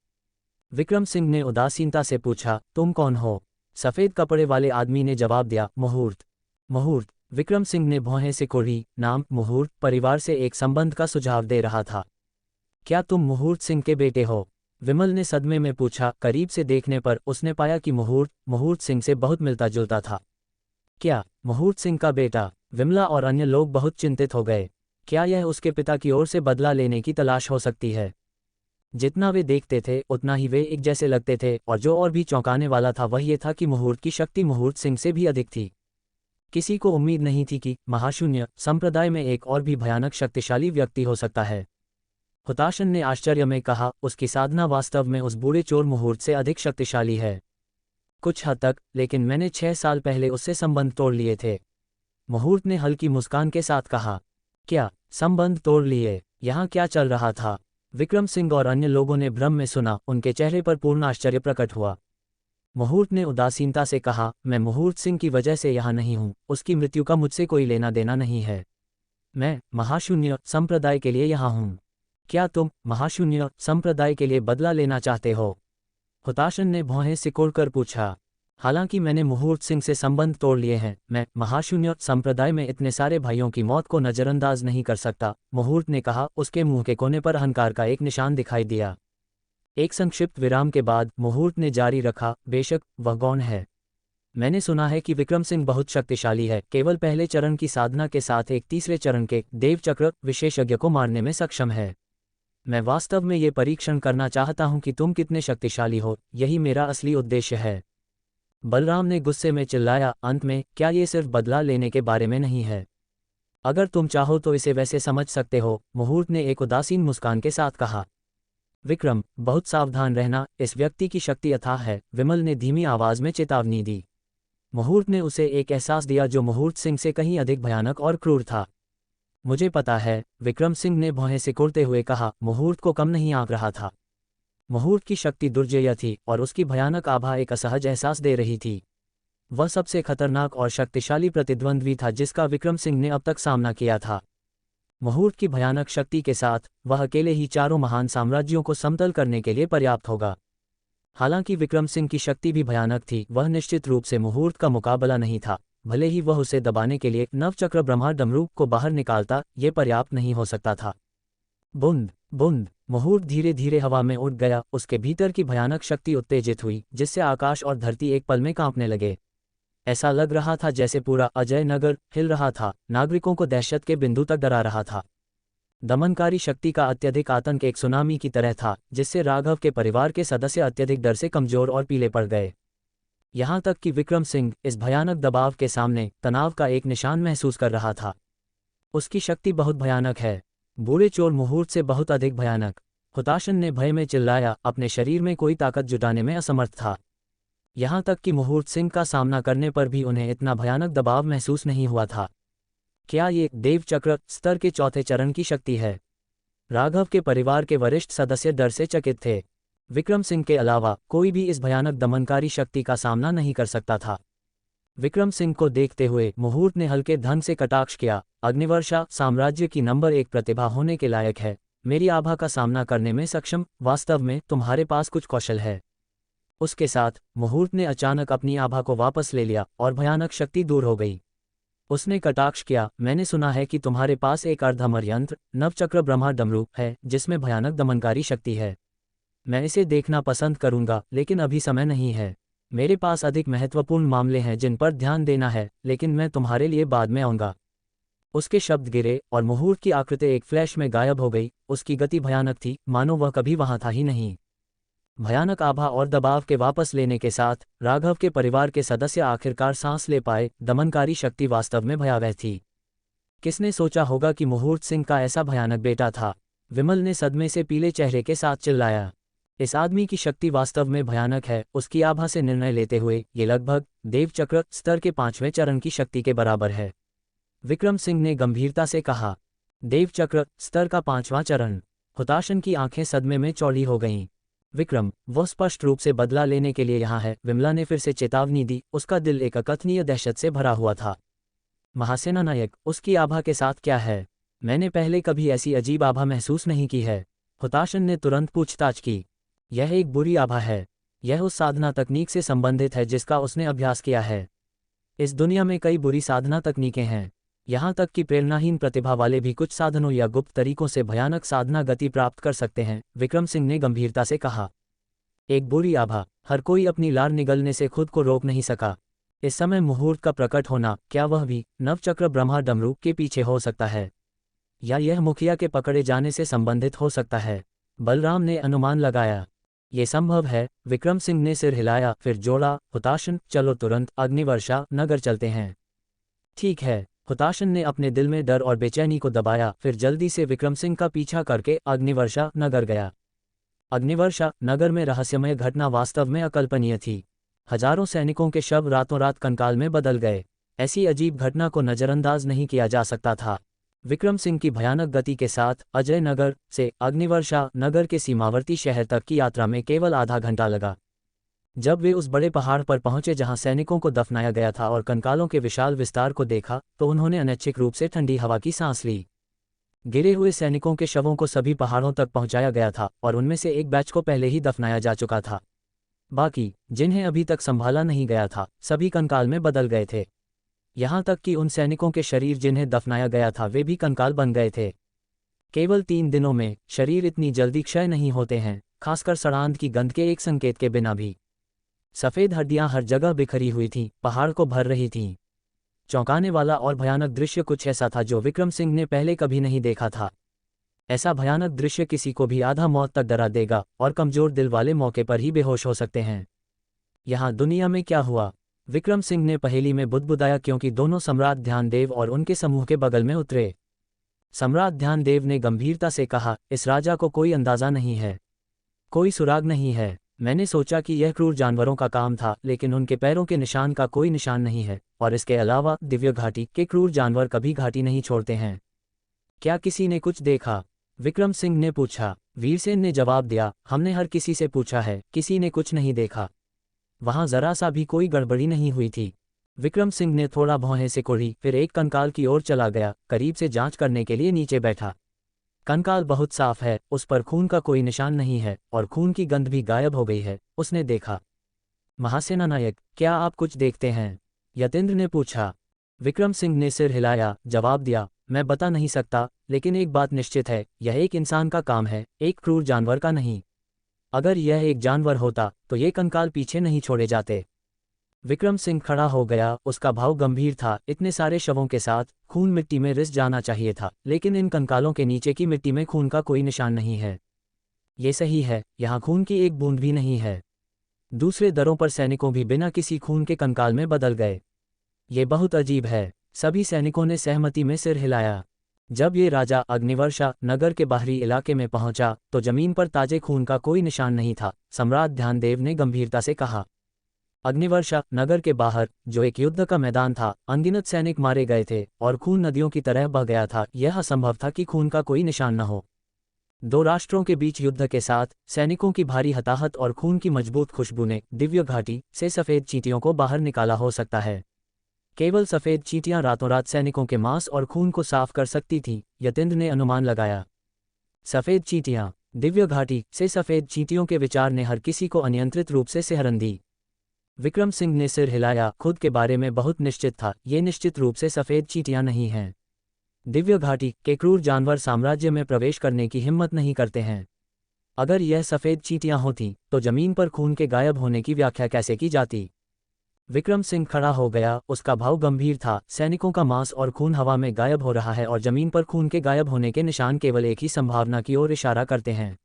विक्रम सिंह ने उदासीनता से पूछा, तुम कौन हो? सफ़ेद कपड़े वाले आदमी ने जवाब दिया, मुहूर्त। मुहूर्त। विक्रम सिंह ने भौहें सिकोड़ी। नाम मुहूर्त परिवार से एक संबंध का सुझाव दे रहा था। क्या तुम मुहूर्त सिंह के बेटे हो? विमल ने सदमे में पूछा। करीब से देखने पर उसने पाया कि मुहूर्त सिंह से बहुत मिलता जुलता था। क्या मुहूर्त सिंह का बेटा? विमला और अन्य लोग बहुत चिंतित हो गए। क्या यह उसके पिता की ओर से बदला लेने की तलाश हो सकती है? जितना वे देखते थे उतना ही वे एक जैसे लगते थे, और जो और भी चौंकाने वाला था वह ये था कि मुहूर्त की शक्ति मुहूर्त सिंह से भी अधिक थी। किसी को उम्मीद नहीं थी कि महाशून्य संप्रदाय में एक और भी भयानक शक्तिशाली व्यक्ति हो सकता है। हुताशन ने आश्चर्य में कहा, उसकी साधना वास्तव में उस बूढ़े चोर मुहूर्त से अधिक शक्तिशाली है। कुछ हद तक, लेकिन मैंने 6 साल पहले उससे संबंध तोड़ लिए थे। मुहूर्त ने हल्की मुस्कान के साथ कहा। क्या संबंध तोड़ लिए? यहाँ क्या चल रहा था? विक्रम सिंह और अन्य लोगों ने भ्रम में सुना। उनके चेहरे पर पूर्ण आश्चर्य प्रकट हुआ। मुहूर्त ने उदासीनता से कहा, मैं मुहूर्त सिंह की वजह से यहाँ नहीं हूँ। उसकी मृत्यु का मुझसे कोई लेना देना नहीं है। मैं महाशून्य संप्रदाय के लिए यहाँ हूँ। क्या तुम महाशून्य संप्रदाय के लिए बदला लेना चाहते हो? हुताशन ने भौहें सिकोड़कर पूछा। हालांकि मैंने मुहूर्त सिंह से संबंध तोड़ लिए हैं, मैं महाशून्य संप्रदाय में इतने सारे भाइयों की मौत को नज़रअंदाज नहीं कर सकता, मुहूर्त ने कहा। उसके मुंह के कोने पर अहंकार का एक निशान दिखाई दिया। एक संक्षिप्त विराम के बाद मुहूर्त ने जारी रखा, बेशक वह गौण है। मैंने सुना है कि विक्रम सिंह बहुत शक्तिशाली है, केवल पहले चरण की साधना के साथ एक तीसरे चरण के देवचक्र विशेषज्ञ को मारने में सक्षम है। मैं वास्तव में ये परीक्षण करना चाहता हूं कि तुम कितने शक्तिशाली हो, यही मेरा असली उद्देश्य है। बलराम ने गुस्से में चिल्लाया, अंत में क्या ये सिर्फ बदला लेने के बारे में नहीं है? अगर तुम चाहो तो इसे वैसे समझ सकते हो, मुहूर्त ने एक उदासीन मुस्कान के साथ कहा। विक्रम, बहुत सावधान रहना, इस व्यक्ति की शक्ति अथाह है, विमल ने धीमी आवाज में चेतावनी दी। मुहूर्त ने उसे एक एहसास दिया जो मुहूर्त सिंह से कहीं अधिक भयानक और क्रूर था। मुझे पता है, विक्रम सिंह ने भौहें सिकोड़ते हुए कहा। मुहूर्त को कम नहीं आंक रहा था। मुहूर्त की शक्ति दुर्जेय थी और उसकी भयानक आभा एक असहज एहसास दे रही थी। वह सबसे खतरनाक और शक्तिशाली प्रतिद्वंद्वी था जिसका विक्रम सिंह ने अब तक सामना किया था। मुहूर्त की भयानक शक्ति के साथ वह अकेले ही चारों महान साम्राज्यों को समतल करने के लिए पर्याप्त होगा। हालांकि विक्रम सिंह की शक्ति भी भयानक थी, वह निश्चित रूप से मुहूर्त का मुकाबला नहीं था। भले ही वह उसे दबाने के लिए नवचक्र ब्रह्मा डमरूक को बाहर निकालता, ये पर्याप्त नहीं हो सकता था। बूंद बूंद मुहूर्त धीरे धीरे हवा में उड़ गया। उसके भीतर की भयानक शक्ति उत्तेजित हुई, जिससे आकाश और धरती एक पल में कांपने लगे। ऐसा लग रहा था जैसे पूरा अजय नगर हिल रहा था, नागरिकों को दहशत के बिंदु तक डरा रहा था। दमनकारी शक्ति का अत्यधिक आतंक एक सुनामी की तरह था, जिससे राघव के परिवार के सदस्य अत्यधिक डर से कमजोर और पीले पड़ गए। यहाँ तक कि विक्रम सिंह इस भयानक दबाव के सामने तनाव का एक निशान महसूस कर रहा था। उसकी शक्ति बहुत भयानक है, बूढ़े चोर मुहूर्त से बहुत अधिक भयानक। हुताशन ने भय में चिल्लाया, अपने शरीर में कोई ताकत जुटाने में असमर्थ था। यहाँ तक कि मुहूर्त सिंह का सामना करने पर भी उन्हें इतना भयानक दबाव महसूस नहीं हुआ था। क्या ये देवचक्र स्तर के चौथे चरण की शक्ति है? राघव के परिवार के वरिष्ठ सदस्य डर से चकित थे। विक्रम सिंह के अलावा कोई भी इस भयानक दमनकारी शक्ति का सामना नहीं कर सकता था। विक्रम सिंह को देखते हुए मुहूर्त ने हल्के ढंग से कटाक्ष किया, अग्निवर्षा साम्राज्य की नंबर 1 प्रतिभा होने के लायक है, मेरी आभा का सामना करने में सक्षम। वास्तव में तुम्हारे पास कुछ कौशल है। उसके साथ मुहूर्त ने अचानक अपनी आभा को वापस ले लिया और भयानक शक्ति दूर हो गई। उसने कटाक्ष किया, मैंने सुना है कि तुम्हारे पास एक अर्धअमर यंत्र नवचक्र ब्रह्मा डमरू है, जिसमें भयानक दमनकारी शक्ति है। मैं इसे देखना पसंद करूंगा, लेकिन अभी समय नहीं है। मेरे पास अधिक महत्वपूर्ण मामले हैं जिन पर ध्यान देना है, लेकिन मैं तुम्हारे लिए बाद में आऊंगा। उसके शब्द गिरे और मुहूर्त की आकृति एक फ्लैश में गायब हो गई। उसकी गति भयानक थी, मानो वह कभी वहां था ही नहीं। भयानक आभा और दबाव के वापस लेने के साथ राघव के परिवार के सदस्य आखिरकार सांस ले पाए। दमनकारी शक्ति वास्तव में भयावह थी। किसने सोचा होगा कि मुहूर्त सिंह का ऐसा भयानक बेटा था? विमल ने सदमे से पीले चेहरे के साथ चिल्लाया। इस आदमी की शक्ति वास्तव में भयानक है। उसकी आभा से निर्णय लेते हुए ये लगभग देवचक्र स्तर के 5वें चरण की शक्ति के बराबर है, विक्रम सिंह ने गंभीरता से कहा। देवचक्र स्तर का 5वां चरण। हुताशन की आंखें सदमे में चौड़ी हो गईं। विक्रम, वो स्पष्ट रूप से बदला लेने के लिए यहाँ है, विमला ने फिर से चेतावनी दी। उसका दिल एक अकथनीय दहशत से भरा हुआ था। महासेनानायक, उसकी आभा के साथ क्या है? मैंने पहले कभी ऐसी अजीब आभा महसूस नहीं की है। हुताशन ने तुरंत पूछताछ की। यह एक बुरी आभा है। यह उस साधना तकनीक से संबंधित है जिसका उसने अभ्यास किया है। इस दुनिया में कई बुरी साधना तकनीकें हैं। यहाँ तक कि प्रेरणाहीन प्रतिभा वाले भी कुछ साधनों या गुप्त तरीकों से भयानक साधना गति प्राप्त कर सकते हैं, विक्रम सिंह ने गंभीरता से कहा। एक बुरी आभा, हर कोई अपनी लार निगलने से खुद को रोक नहीं सका। इस समय मुहूर्त का प्रकट होना, क्या वह भी नवचक्र ब्रह्मा डमरू के पीछे हो सकता है, या यह मुखिया के पकड़े जाने से संबंधित हो सकता है? बलराम ने अनुमान लगाया। ये संभव है, विक्रम सिंह ने सिर हिलाया, फिर जोड़ा, हुताशन, चलो तुरंत अग्निवर्षा नगर चलते हैं। ठीक है। हुताशन ने अपने दिल में डर और बेचैनी को दबाया, फिर जल्दी से विक्रम सिंह का पीछा करके अग्निवर्षा नगर गया। अग्निवर्षा नगर में रहस्यमय घटना वास्तव में अकल्पनीय थी। हजारों सैनिकों के शव रातों रात कंकाल में बदल गए। ऐसी अजीब घटना को नजरअंदाज नहीं किया जा सकता था। विक्रम सिंह की भयानक गति के साथ अजय नगर से अग्निवर्षा नगर के सीमावर्ती शहर तक की यात्रा में केवल आधा घंटा लगा। जब वे उस बड़े पहाड़ पर पहुंचे जहां सैनिकों को दफनाया गया था और कंकालों के विशाल विस्तार को देखा, तो उन्होंने अनैच्छिक रूप से ठंडी हवा की सांस ली। गिरे हुए सैनिकों के शवों को सभी पहाड़ों तक पहुंचाया गया था और उनमें से एक बैच को पहले ही दफनाया जा चुका था। बाकी, जिन्हें अभी तक संभाला नहीं गया था, सभी कंकाल में बदल गए थे। यहाँ तक कि उन सैनिकों के शरीर जिन्हें दफनाया गया था वे भी कंकाल बन गए थे। केवल 3 दिनों में शरीर इतनी जल्दी क्षय नहीं होते हैं, खासकर सड़ांध की गंध के एक संकेत के बिना भी। सफ़ेद हड्डियां हर जगह बिखरी हुई थीं, पहाड़ को भर रही थीं। चौंकाने वाला और भयानक दृश्य कुछ ऐसा था जो विक्रम सिंह ने पहले कभी नहीं देखा था। ऐसा भयानक दृश्य किसी को भी आधा मौत तक डरा देगा, और कमजोर दिल वाले मौके पर ही बेहोश हो सकते हैं। यहाँ दुनिया में क्या हुआ? विक्रम सिंह ने पहेली में बुदबुदाया, क्योंकि दोनों सम्राट ध्यानदेव और उनके समूह के बगल में उतरे। सम्राट ध्यानदेव ने गंभीरता से कहा, इस राजा को कोई अंदाजा नहीं है, कोई सुराग नहीं है। मैंने सोचा कि यह क्रूर जानवरों का काम था, लेकिन उनके पैरों के निशान का कोई निशान नहीं है, और इसके अलावा दिव्य घाटी के क्रूर जानवर कभी घाटी नहीं छोड़ते हैं। क्या किसी ने कुछ देखा? विक्रम सिंह ने पूछा। वीरसेन ने जवाब दिया, हमने हर किसी से पूछा है, किसी ने कुछ नहीं देखा। वहां जरा सा भी कोई गड़बड़ी नहीं हुई थी। विक्रम सिंह ने थोड़ा भौहें से कुढ़ी, फिर एक कंकाल की ओर चला गया, करीब से जांच करने के लिए नीचे बैठा। कंकाल बहुत साफ है, उस पर खून का कोई निशान नहीं है, और खून की गंध भी गायब हो गई है, उसने देखा। महासेना नायक, क्या आप कुछ देखते हैं? यतेंद्र ने पूछा। विक्रम सिंह ने सिर हिलाया, जवाब दिया, मैं बता नहीं सकता, लेकिन एक बात निश्चित है, यह एक इंसान का काम है, एक क्रूर जानवर का नहीं। अगर यह एक जानवर होता तो ये कंकाल पीछे नहीं छोड़े जाते। विक्रम सिंह खड़ा हो गया, उसका भाव गंभीर था। इतने सारे शवों के साथ खून मिट्टी में रिस जाना चाहिए था, लेकिन इन कंकालों के नीचे की मिट्टी में खून का कोई निशान नहीं है। ये सही है, यहाँ खून की एक बूंद भी नहीं है। दूसरे दरों पर सैनिकों भी बिना किसी खून के कंकाल में बदल गए। ये बहुत अजीब है। सभी सैनिकों ने सहमति में सिर हिलाया। जब ये राजा अग्निवर्षा नगर के बाहरी इलाके में पहुंचा तो जमीन पर ताजे खून का कोई निशान नहीं था। सम्राट ध्यानदेव ने गंभीरता से कहा। अग्निवर्षा नगर के बाहर, जो एक युद्ध का मैदान था, अनगिनत सैनिक मारे गए थे और खून नदियों की तरह बह गया था। यह असंभव था कि खून का कोई निशान न हो। 2 राष्ट्रों के बीच युद्ध के साथ सैनिकों की भारी हताहत और खून की मजबूत खुशबू ने दिव्य घाटी से सफ़ेद चींटियों को बाहर निकाला हो सकता है। केवल सफ़ेद चींटियां रातों रात सैनिकों के मांस और खून को साफ कर सकती थीं, यतेंद्र ने अनुमान लगाया। सफ़ेद चींटियां, दिव्य घाटी से सफ़ेद चींटियों के विचार ने हर किसी को अनियंत्रित रूप से सिहरन दी। विक्रम सिंह ने सिर हिलाया, खुद के बारे में बहुत निश्चित था, ये निश्चित रूप से सफ़ेद चींटियां नहीं हैं। दिव्य घाटी के क्रूर जानवर साम्राज्य में प्रवेश करने की हिम्मत नहीं करते हैं। अगर यह सफ़ेद चींटियां होतीं तो जमीन पर खून के गायब होने की व्याख्या कैसे की जाती? विक्रम सिंह खड़ा हो गया, उसका भाव गंभीर था। सैनिकों का मांस और खून हवा में गायब हो रहा है और जमीन पर खून के गायब होने के निशान केवल एक ही संभावना की ओर इशारा करते हैं।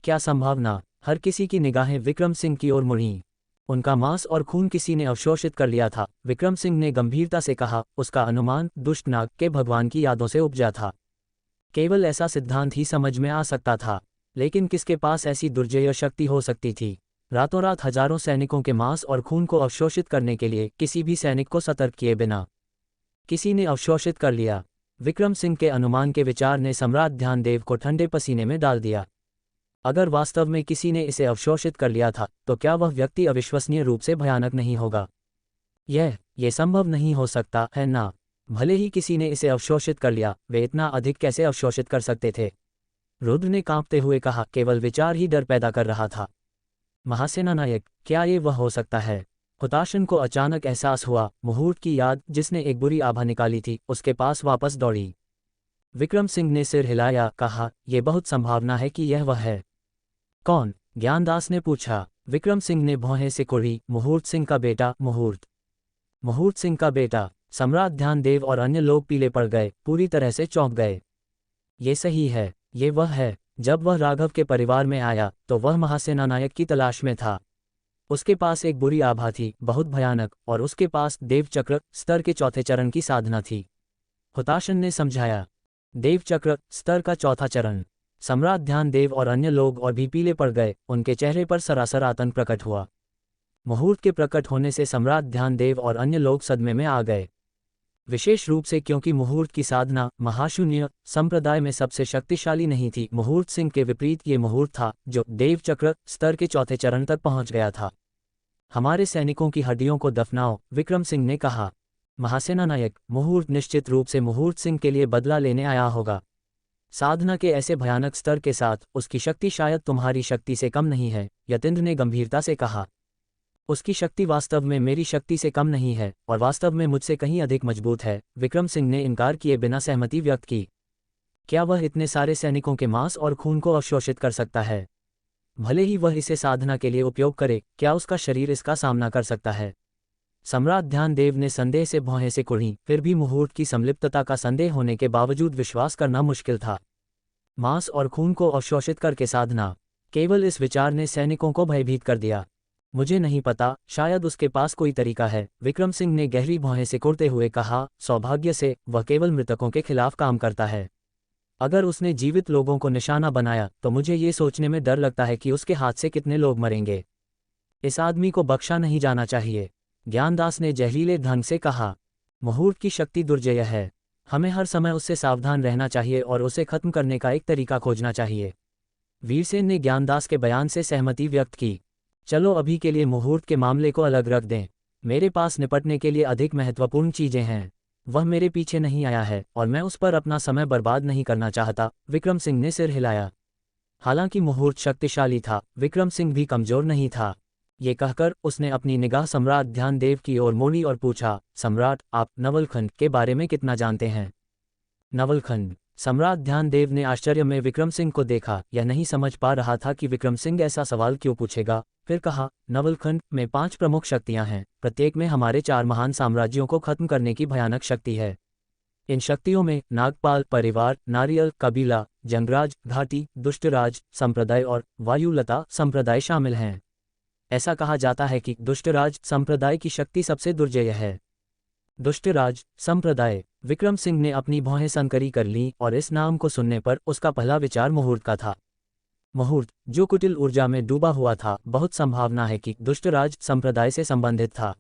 क्या संभावना? हर किसी की निगाहें विक्रम सिंह की ओर मुड़ीं। उनका मांस और खून किसी ने अवशोषित कर लिया था। विक्रम सिंह ने गंभीरता से कहा, उसका अनुमान दुष्ट नाग के भगवान की यादों से उपजा था। केवल ऐसा सिद्धांत ही समझ में आ सकता था, लेकिन किसके पास ऐसी दुर्जेय शक्ति हो सकती थी? रातों रात हजारों सैनिकों के मांस और खून को अवशोषित करने के लिए किसी भी सैनिक को सतर्क किए बिना किसी ने अवशोषित कर लिया। विक्रम सिंह के अनुमान के विचार ने सम्राट ध्यानदेव को ठंडे पसीने में डाल दिया। अगर वास्तव में किसी ने इसे अवशोषित कर लिया था, तो क्या वह व्यक्ति अविश्वसनीय रूप से भयानक नहीं होगा? यह संभव नहीं हो सकता है ना? भले ही किसी ने इसे अवशोषित कर लिया, वे इतना अधिक कैसे अवशोषित कर सकते थे? रुद्र ने कांपते हुए कहा, केवल विचार ही डर पैदा कर रहा था। महासेना नायक, क्या ये वह हो सकता है? हुताशन को अचानक एहसास हुआ, मुहूर्त की याद जिसने एक बुरी आभा निकाली थी उसके पास वापस दौड़ी। विक्रम सिंह ने सिर हिलाया, कहा, यह बहुत संभावना है कि यह वह है। कौन? ज्ञानदास ने पूछा। विक्रम सिंह ने भौहें से कुढ़ी, मुहूर्त सिंह का बेटा। मुहूर्त सिंह का बेटा। सम्राट ध्यानदेव और अन्य लोग पीले पड़ गए, पूरी तरह से चौंक गए। ये सही है, ये वह है। जब वह राघव के परिवार में आया तो वह महासेना नायक की तलाश में था। उसके पास एक बुरी आभा थी, बहुत भयानक, और उसके पास देवचक्र स्तर के चौथे चरण की साधना थी। हुताशन ने समझाया। देवचक्र स्तर का चौथा चरण। सम्राट ध्यानदेव और अन्य लोग और भी पीले पड़ गए, उनके चेहरे पर सरासर आतंक प्रकट हुआ। मुहूर्त के प्रकट होने से सम्राट ध्यानदेव और अन्य लोग सदमे में आ गए, विशेष रूप से क्योंकि मुहूर्त की साधना महाशून्य संप्रदाय में सबसे शक्तिशाली नहीं थी। मुहूर्त सिंह के विपरीत ये मुहूर्त था जो देवचक्र स्तर के चौथे चरण तक पहुंच गया था। हमारे सैनिकों की हड्डियों को दफनाओ, विक्रम सिंह ने कहा। महासेना नायक, मुहूर्त निश्चित रूप से मुहूर्त सिंह के लिए बदला लेने आया होगा। साधना के ऐसे भयानक स्तर के साथ उसकी शक्ति शायद तुम्हारी शक्ति से कम नहीं है, यतीन्द्र ने गंभीरता से कहा। उसकी शक्ति वास्तव में मेरी शक्ति से कम नहीं है और वास्तव में मुझसे कहीं अधिक मजबूत है, विक्रम सिंह ने इनकार किए बिना सहमति व्यक्त की। क्या वह इतने सारे सैनिकों के मांस और खून को अवशोषित कर सकता है? भले ही वह इसे साधना के लिए उपयोग करे, क्या उसका शरीर इसका सामना कर सकता है? सम्राट ध्यानदेव ने संदेह से भौहें से कुढ़ी, फिर भी मुहूर्त की संलिप्तता का संदेह होने के बावजूद विश्वास करना मुश्किल था। मांस और खून को अवशोषित करके साधना, केवल इस विचार ने सैनिकों को भयभीत कर दिया। मुझे नहीं पता, शायद उसके पास कोई तरीका है, विक्रम सिंह ने गहरी भौहें से कुढ़ते हुए कहा। सौभाग्य से वह केवल मृतकों के खिलाफ काम करता है। अगर उसने जीवित लोगों को निशाना बनाया तो मुझे ये सोचने में डर लगता है कि उसके हाथ से कितने लोग मरेंगे। इस आदमी को बख्शा नहीं जाना चाहिए, ज्ञानदास ने जहरीले ढंग से कहा। मुहूर्त की शक्ति दुर्जय है, हमें हर समय उससे सावधान रहना चाहिए और उसे खत्म करने का एक तरीका खोजना चाहिए। वीरसेन ने ज्ञानदास के बयान से सहमति व्यक्त की। चलो अभी के लिए मुहूर्त के मामले को अलग रख दें, मेरे पास निपटने के लिए अधिक महत्वपूर्ण चीजें हैं। वह मेरे पीछे नहीं आया है और मैं उस पर अपना समय बर्बाद नहीं करना चाहता, विक्रम सिंह ने सिर हिलाया। हालांकि मुहूर्त शक्तिशाली था, विक्रम सिंह भी कमजोर नहीं था। ये कहकर उसने अपनी निगाह सम्राट ध्यानदेव की ओर मोड़ी और पूछा, सम्राट, आप नवलखंड के बारे में कितना जानते हैं? नवलखंड। सम्राट ध्यानदेव ने आश्चर्य में विक्रम सिंह को देखा, यह नहीं समझ पा रहा था कि विक्रम सिंह ऐसा सवाल क्यों पूछेगा। फिर कहा, नवलखंड में 5 प्रमुख शक्तियां हैं, प्रत्येक में हमारे 4 महान साम्राज्यों को खत्म करने की भयानक शक्ति है। इन शक्तियों में नागपाल परिवार, नारियल कबीला, जंगराज घाटी, दुष्टराज संप्रदाय और वायुलता संप्रदाय शामिल हैं। ऐसा कहा जाता है कि दुष्टराज संप्रदाय की शक्ति सबसे दुर्जय है। दुष्टराज संप्रदाय। विक्रम सिंह ने अपनी भौहें संकरी कर लीं और इस नाम को सुनने पर उसका पहला विचार मुहूर्त का था। मुहूर्त, जो कुटिल ऊर्जा में डूबा हुआ था, बहुत संभावना है कि दुष्टराज संप्रदाय से संबंधित था।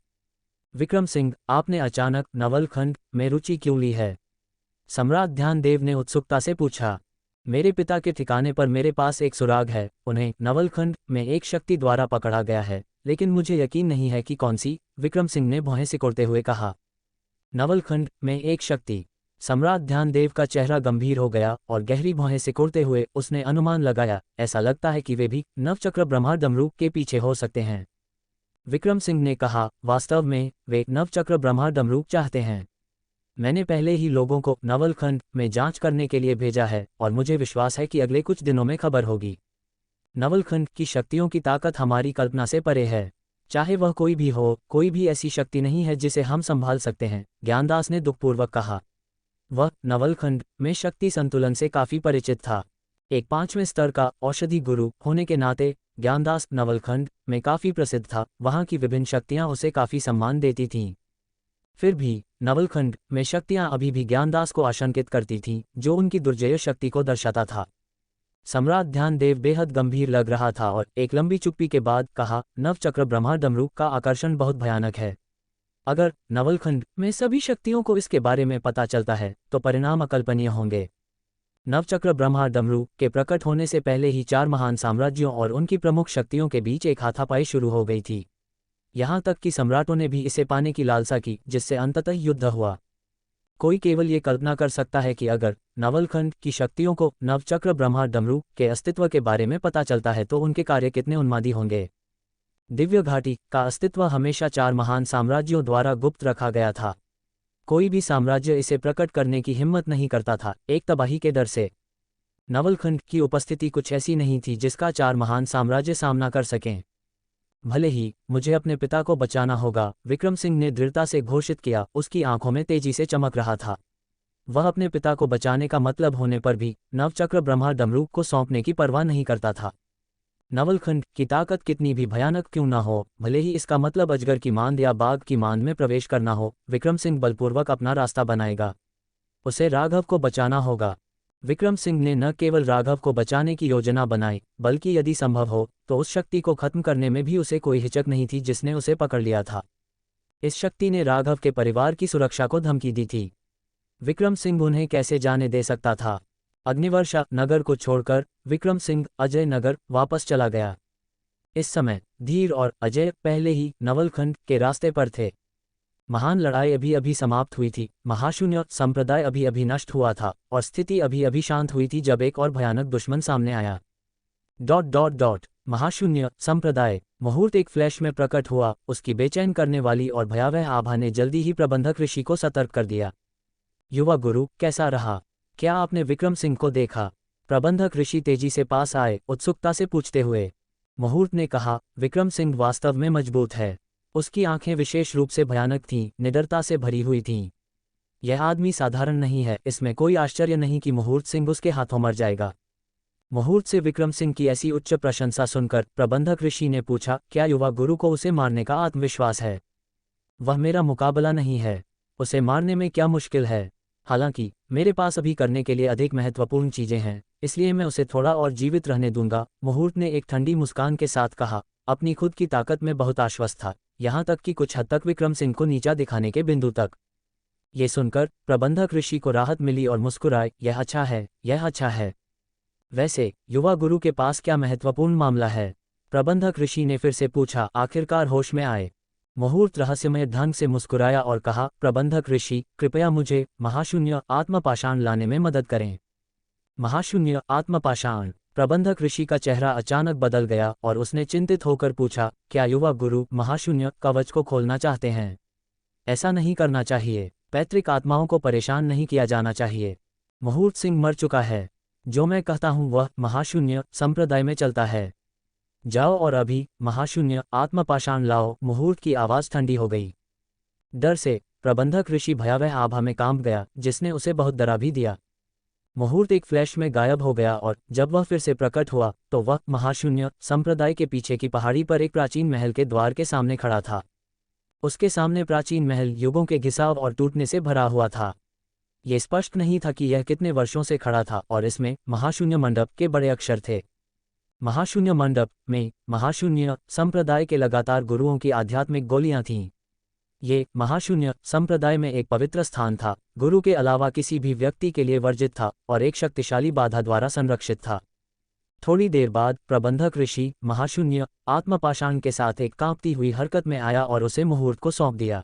विक्रम सिंह, आपने अचानक नवलखंड में रुचि क्यों ली है? सम्राट ध्यानदेव ने उत्सुकता से पूछा। मेरे पिता के ठिकाने पर मेरे पास एक सुराग है, उन्हें नवलखंड में एक शक्ति द्वारा पकड़ा गया है, लेकिन मुझे यकीन नहीं है कि कौन सी, विक्रम सिंह ने भौहें सिकोड़ते हुए कहा। नवलखंड में एक शक्ति। सम्राट ध्यानदेव का चेहरा गंभीर हो गया और गहरी भौहें सिकोड़ते हुए उसने अनुमान लगाया, ऐसा लगता है कि वे भी नवचक्र ब्रह्माडमरूप के पीछे हो सकते हैं। विक्रम सिंह ने कहा, वास्तव में वे नवचक्र ब्रह्माडमरूप चाहते हैं। मैंने पहले ही लोगों को नवलखंड में जांच करने के लिए भेजा है और मुझे विश्वास है कि अगले कुछ दिनों में खबर होगी। नवलखंड की शक्तियों की ताकत हमारी कल्पना से परे है। चाहे वह कोई भी हो, कोई भी ऐसी शक्ति नहीं है जिसे हम संभाल सकते हैं, ज्ञानदास ने दुखपूर्वक कहा। वह नवलखंड में शक्ति संतुलन से काफी परिचित था। एक 5वें स्तर का औषधि गुरु होने के नाते ज्ञानदास नवलखंड में काफी प्रसिद्ध था, वहां की विभिन्न शक्तियां उसे काफी सम्मान देती थीं। फिर भी नवलखंड में शक्तियां अभी भी ज्ञानदास को आशंकित करती थीं, जो उनकी दुर्जय शक्ति को दर्शाता था। सम्राट ध्यानदेव बेहद गंभीर लग रहा था और एक लंबी चुप्पी के बाद कहा, नवचक्र ब्रह्माडमरूप का आकर्षण बहुत भयानक है। अगर नवलखंड में सभी शक्तियों को इसके बारे में पता चलता है तो परिणाम अकल्पनीय होंगे। नवचक्र ब्रह्माडमरूप के प्रकट होने से पहले ही 4 महान साम्राज्यों और उनकी प्रमुख शक्तियों के बीच एक हाथापाई शुरू हो गई थी। यहाँ तक कि सम्राटों ने भी इसे पाने की लालसा की, जिससे अंततः युद्ध हुआ। कोई केवल ये कल्पना कर सकता है कि अगर नवलखंड की शक्तियों को नवचक्र ब्रह्मा डमरू के अस्तित्व के बारे में पता चलता है तो उनके कार्य कितने उन्मादी होंगे। दिव्य घाटी का अस्तित्व हमेशा 4 महान साम्राज्यों द्वारा गुप्त रखा गया था। कोई भी साम्राज्य इसे प्रकट करने की हिम्मत नहीं करता था, एक तबाही के डर से। नवलखंड की उपस्थिति कुछ ऐसी नहीं थी जिसका 4 महान साम्राज्य सामना कर सकें। भले ही मुझे अपने पिता को बचाना होगा, विक्रम सिंह ने दृढ़ता से घोषित किया। उसकी आंखों में तेजी से चमक रहा था। वह अपने पिता को बचाने का मतलब होने पर भी नवचक्र ब्रह्मा डमरू को सौंपने की परवाह नहीं करता था। नवलखंड की ताकत कितनी भी भयानक क्यों ना हो, भले ही इसका मतलब अजगर की मांद या बाघ की मांद में प्रवेश करना हो, विक्रम सिंह बलपूर्वक अपना रास्ता बनाएगा। उसे राघव को बचाना होगा। विक्रम सिंह ने न केवल राघव को बचाने की योजना बनाई, बल्कि यदि संभव हो तो उस शक्ति को खत्म करने में भी उसे कोई हिचक नहीं थी जिसने उसे पकड़ लिया था। इस शक्ति ने राघव के परिवार की सुरक्षा को धमकी दी थी। विक्रम सिंह उन्हें कैसे जाने दे सकता था। अग्निवर्षा नगर को छोड़कर विक्रम सिंह अजय नगर वापस चला गया। इस समय धीर और अजय पहले ही नवलखंड के रास्ते पर थे। महान लड़ाई अभी अभी समाप्त हुई थी, महाशून्य संप्रदाय अभी अभी नष्ट हुआ था और स्थिति अभी अभी शांत हुई थी जब एक और भयानक दुश्मन सामने आया। ... महाशून्य संप्रदाय। मुहूर्त एक फ्लैश में प्रकट हुआ। उसकी बेचैन करने वाली और भयावह आभा ने जल्दी ही प्रबंधक ऋषि को सतर्क कर दिया। युवा गुरु, कैसा रहा? क्या आपने विक्रम सिंह को देखा? प्रबंधक ऋषि तेजी से पास आए, उत्सुकता से पूछते हुए। मुहूर्त ने कहा, विक्रम सिंह वास्तव में मजबूत है। उसकी आंखें विशेष रूप से भयानक थीं, निडरता से भरी हुई थीं। यह आदमी साधारण नहीं है, इसमें कोई आश्चर्य नहीं कि मुहूर्त सिंह उसके हाथों मर जाएगा। मुहूर्त से विक्रम सिंह की ऐसी उच्च प्रशंसा सुनकर प्रबंधक ऋषि ने पूछा, क्या युवा गुरु को उसे मारने का आत्मविश्वास है? वह मेरा मुकाबला नहीं है। उसे मारने में क्या मुश्किल है? हालांकि मेरे पास अभी करने के लिए अधिक महत्वपूर्ण चीजें हैं, इसलिए मैं उसे थोड़ा और जीवित रहने दूंगा। मुहूर्त ने एक ठंडी मुस्कान के साथ कहा। अपनी खुद की ताकत में बहुत आश्वस्त था, यहाँ तक कि कुछ हद तक विक्रम सिंह को नीचा दिखाने के बिंदु तक। ये सुनकर प्रबंधक ऋषि को राहत मिली और मुस्कुराए। यह अच्छा है, यह अच्छा है। वैसे युवा गुरु के पास क्या महत्वपूर्ण मामला है? प्रबंधक ऋषि ने फिर से पूछा। आखिरकार होश में आए। मुहूर्त रहस्यमय ढंग से मुस्कुराया और कहा, प्रबंधक ऋषि, कृपया मुझे महाशून्य आत्मपाषाण लाने में मदद करें। महाशून्य आत्मपाषाण। प्रबंधक ऋषि का चेहरा अचानक बदल गया और उसने चिंतित होकर पूछा, क्या युवा गुरु महाशून्य कवच को खोलना चाहते हैं? ऐसा नहीं करना चाहिए। पैतृक आत्माओं को परेशान नहीं किया जाना चाहिए। मुहूर्त सिंह मर चुका है। जो मैं कहता हूं वह महाशून्य संप्रदाय में चलता है। जाओ और अभी महाशून्य आत्मपाषाण लाओ। मुहूर्त की आवाज ठंडी हो गई। डर से प्रबंधक ऋषि भयावह आभा में कांप गया, जिसने उसे बहुत डरा भी दिया। मुहूर्त एक फ्लैश में गायब हो गया और जब वह फिर से प्रकट हुआ तो वह महाशून्य संप्रदाय के पीछे की पहाड़ी पर एक प्राचीन महल के द्वार के सामने खड़ा था। उसके सामने प्राचीन महल युगों के घिसाव और टूटने से भरा हुआ था। ये स्पष्ट नहीं था कि यह कितने वर्षों से खड़ा था और इसमें महाशून्य मंडप के बड़े अक्षर थे। महाशून्य मंडप में महाशून्य संप्रदाय के लगातार गुरुओं की आध्यात्मिक गोलियां थीं। ये महाशून्य संप्रदाय में एक पवित्र स्थान था, गुरु के अलावा किसी भी व्यक्ति के लिए वर्जित था और एक शक्तिशाली बाधा द्वारा संरक्षित था। थोड़ी देर बाद प्रबंधक ऋषि महाशून्य आत्मपाषाण के साथ एक कांपती हुई हरकत में आया और उसे मुहूर्त को सौंप दिया।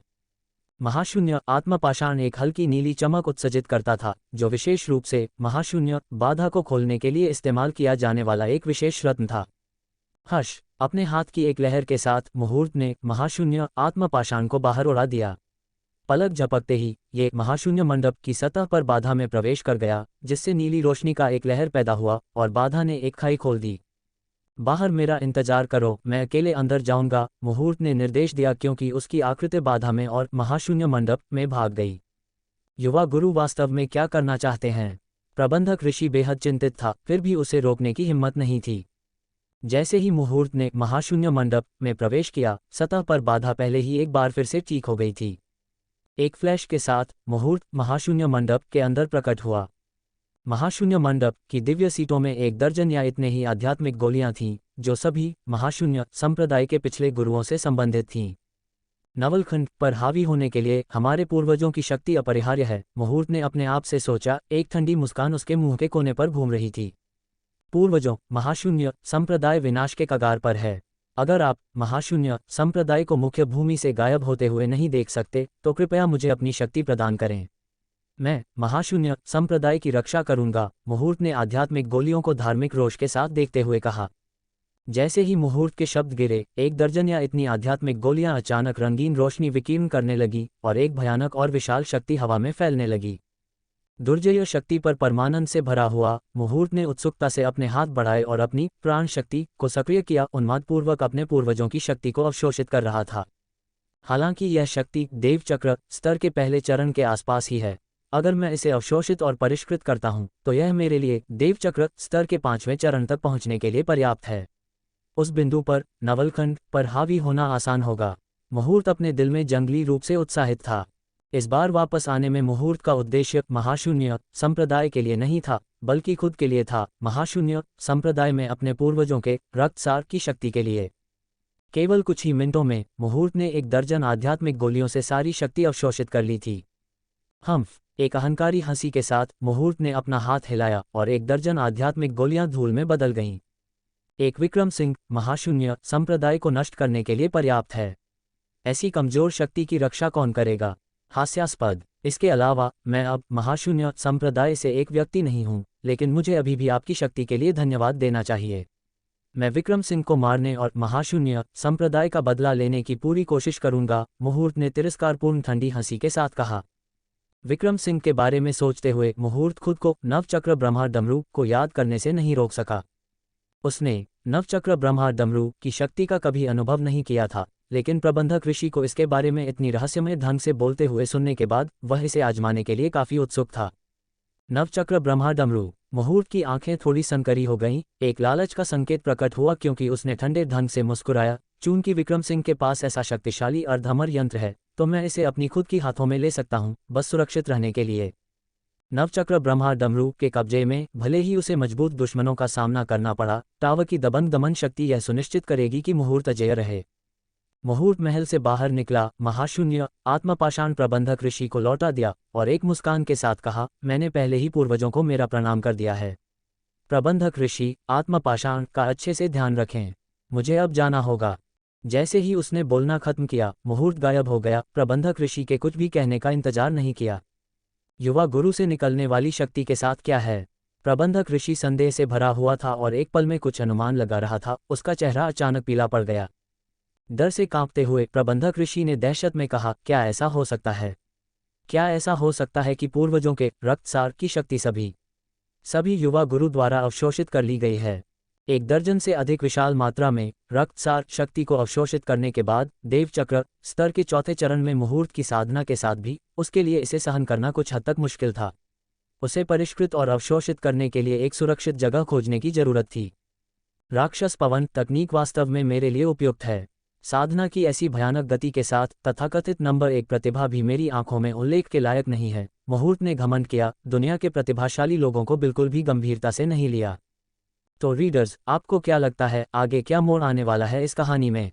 महाशून्य आत्मपाषाण एक हल्की नीली चमक उत्सर्जित करता था, जो विशेष रूप से महाशून्य बाधा को खोलने के लिए इस्तेमाल किया जाने वाला एक विशेष रत्न था। हर्ष। अपने हाथ की एक लहर के साथ मुहूर्त ने महाशून्य आत्मपाषाण को बाहर उड़ा दिया। पलक झपकते ही ये महाशून्य मंडप की सतह पर बाधा में प्रवेश कर गया, जिससे नीली रोशनी का एक लहर पैदा हुआ और बाधा ने एक खाई खोल दी। बाहर मेरा इंतजार करो, मैं अकेले अंदर जाऊंगा, मुहूर्त ने निर्देश दिया, क्योंकि उसकी आकृति बाधा में और महाशून्य मंडप में भाग गई। युवा गुरु वास्तव में क्या करना चाहते हैं? प्रबंधक ऋषि बेहद चिंतित था, फिर भी उसे रोकने की हिम्मत नहीं थी। जैसे ही मुहूर्त ने महाशून्य मंडप में प्रवेश किया, सतह पर बाधा पहले ही एक बार फिर से ठीक हो गई थी। एक फ्लैश के साथ मुहूर्त महाशून्य मंडप के अंदर प्रकट हुआ। महाशून्य मंडप की दिव्य सीटों में 1 दर्जन या इतने ही आध्यात्मिक गोलियां थीं, जो सभी महाशून्य संप्रदाय के पिछले गुरुओं से संबंधित थीं। नवलखंड पर हावी होने के लिए हमारे पूर्वजों की शक्ति अपरिहार्य है, मुहूर्त ने अपने आप से सोचा। एक ठंडी मुस्कान उसके मुंह के कोने पर घूम रही थी। पूर्वजों, महाशून्य संप्रदाय विनाश के कगार पर है। अगर आप महाशून्य संप्रदाय को मुख्य भूमि से गायब होते हुए नहीं देख सकते तो कृपया मुझे अपनी शक्ति प्रदान करें। मैं महाशून्य संप्रदाय की रक्षा करूंगा, मुहूर्त ने आध्यात्मिक गोलियों को धार्मिक रोष के साथ देखते हुए कहा। जैसे ही मुहूर्त के शब्द गिरे, 1 दर्जन या इतनी आध्यात्मिक गोलियां अचानक रंगीन रोशनी विकीर्ण करने लगी और एक भयानक और विशाल शक्ति हवा में फैलने लगी। दुर्जय शक्ति पर परमानंद से भरा हुआ, मुहूर्त ने उत्सुकता से अपने हाथ बढ़ाए और अपनी प्राण शक्ति को सक्रिय किया, उन्मादपूर्वक अपने पूर्वजों की शक्ति को अवशोषित कर रहा था। हालांकि यह शक्ति देवचक्र स्तर के पहले चरण के आसपास ही है। अगर मैं इसे अवशोषित और परिष्कृत करता हूं, तो यह मेरे लिए देवचक्र स्तर के 5वें चरण तक पहुंचने के लिए पर्याप्त है। उस बिंदु पर नवलखंड पर हावी होना आसान होगा। मुहूर्त अपने दिल में जंगली रूप से उत्साहित था। इस बार वापस आने में मुहूर्त का उद्देश्य महाशून्य संप्रदाय के लिए नहीं था, बल्कि खुद के लिए था, महाशून्य संप्रदाय में अपने पूर्वजों के रक्तसार की शक्ति के लिए। केवल कुछ ही मिनटों में मुहूर्त ने 1 दर्जन आध्यात्मिक गोलियों से सारी शक्ति अवशोषित कर ली थी। एक अहंकारी हंसी के साथ मुहूर्त ने अपना हाथ हिलाया और 1 दर्जन आध्यात्मिक गोलियां धूल में बदल गईं। एक विक्रम सिंह महाशून्य संप्रदाय को नष्ट करने के लिए पर्याप्त है। ऐसी कमजोर शक्ति की रक्षा कौन करेगा? हास्यास्पद। इसके अलावा मैं अब महाशून्य संप्रदाय से एक व्यक्ति नहीं हूं, लेकिन मुझे अभी भी आपकी शक्ति के लिए धन्यवाद देना चाहिए। मैं विक्रम सिंह को मारने और महाशून्य संप्रदाय का बदला लेने की पूरी कोशिश करूंगा, मुहूर्त ने तिरस्कारपूर्ण ठंडी हंसी के साथ कहा। विक्रम सिंह के बारे में सोचते हुए मुहूर्त खुद को नवचक्र ब्रह्मा डमरू को याद करने से नहीं रोक सका। उसने नवचक्र ब्रह्मा डमरू की शक्ति का कभी अनुभव नहीं किया था, लेकिन प्रबंधक ऋषि को इसके बारे में इतनी रहस्यमय ढंग से बोलते हुए सुनने के बाद वह इसे आजमाने के लिए काफी उत्सुक था। नवचक्र ब्रह्मा डमरू। मुहूर्त की आंखें थोड़ी सनकरी हो गईं, एक लालच का संकेत प्रकट हुआ क्योंकि उसने ठंडे ढंग से मुस्कुराया। चूंकि विक्रम सिंह के पास ऐसा शक्तिशाली अर्धअमर यंत्र है, तो मैं इसे अपनी खुद की हाथों में ले सकता हूं, बस सुरक्षित रहने के लिए। नवचक्र ब्रह्मा डमरू के कब्जे में भले ही उसे मजबूत दुश्मनों का सामना करना पड़ा, टावर की दबंग दमन शक्ति यह सुनिश्चित करेगी कि मुहूर्त अजेय रहे। मुहूर्त महल से बाहर निकला, महाशून्य आत्मपाषाण प्रबंधक ऋषि को लौटा दिया और एक मुस्कान के साथ कहा, मैंने पहले ही पूर्वजों को मेरा प्रणाम कर दिया है। प्रबंधक ऋषि आत्मपाषाण का अच्छे से ध्यान रखें, मुझे अब जाना होगा। जैसे ही उसने बोलना खत्म किया, मुहूर्त गायब हो गया। प्रबंधक ऋषि के कुछ भी कहने का इंतजार नहीं किया। युवा गुरु से निकलने वाली शक्ति के साथ क्या है? प्रबंधक ऋषि संदेह से भरा हुआ था और एक पल में कुछ अनुमान लगा रहा था। उसका चेहरा अचानक पीला पड़ गया। डर से कांपते हुए प्रबंधक ऋषि ने दहशत में कहा, क्या ऐसा हो सकता है? क्या ऐसा हो सकता है कि पूर्वजों के रक्तसार की शक्ति सभी युवा गुरु द्वारा अवशोषित कर ली गई है? 1 दर्जन से अधिक विशाल मात्रा में रक्तसार शक्ति को अवशोषित करने के बाद देवचक्र स्तर के 4थे चरण में मुहूर्त की साधना के साथ भी उसके लिए इसे सहन करना कुछ हद तक मुश्किल था। उसे परिष्कृत और अवशोषित करने के लिए एक सुरक्षित जगह खोजने की जरूरत थी। राक्षस पवन तकनीक वास्तव में मेरे लिए उपयुक्त है। साधना की ऐसी भयानक गति के साथ तथाकथित नंबर 1 प्रतिभा भी मेरी आंखों में उल्लेख के लायक नहीं है। मुहूर्त ने घमंड किया, दुनिया के प्रतिभाशाली लोगों को बिल्कुल भी गंभीरता से नहीं लिया। तो रीडर्स, आपको क्या लगता है आगे क्या मोड़ आने वाला है इस कहानी में?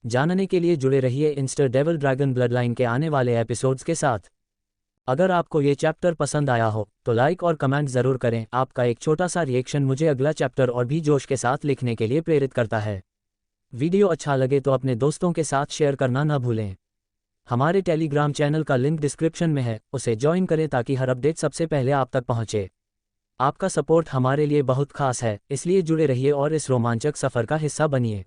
जानने के लिए जुड़े रहिए इंस्टर डेविल ड्रैगन ब्लडलाइन के आने वाले एपिसोड्स के साथ। अगर आपको ये चैप्टर पसंद आया हो तो लाइक और कमेंट जरूर करें। आपका एक छोटा सा रिएक्शन मुझे अगला चैप्टर और भी जोश के साथ लिखने के लिए प्रेरित करता है। वीडियो अच्छा लगे तो अपने दोस्तों के साथ शेयर करना न भूलें। हमारे टेलीग्राम चैनल का लिंक डिस्क्रिप्शन में है, उसे ज्वाइन करें ताकि हर अपडेट सबसे पहले आप तक पहुंचे। आपका सपोर्ट हमारे लिए बहुत खास है, इसलिए जुड़े रहिए और इस रोमांचक सफर का हिस्सा बनिए।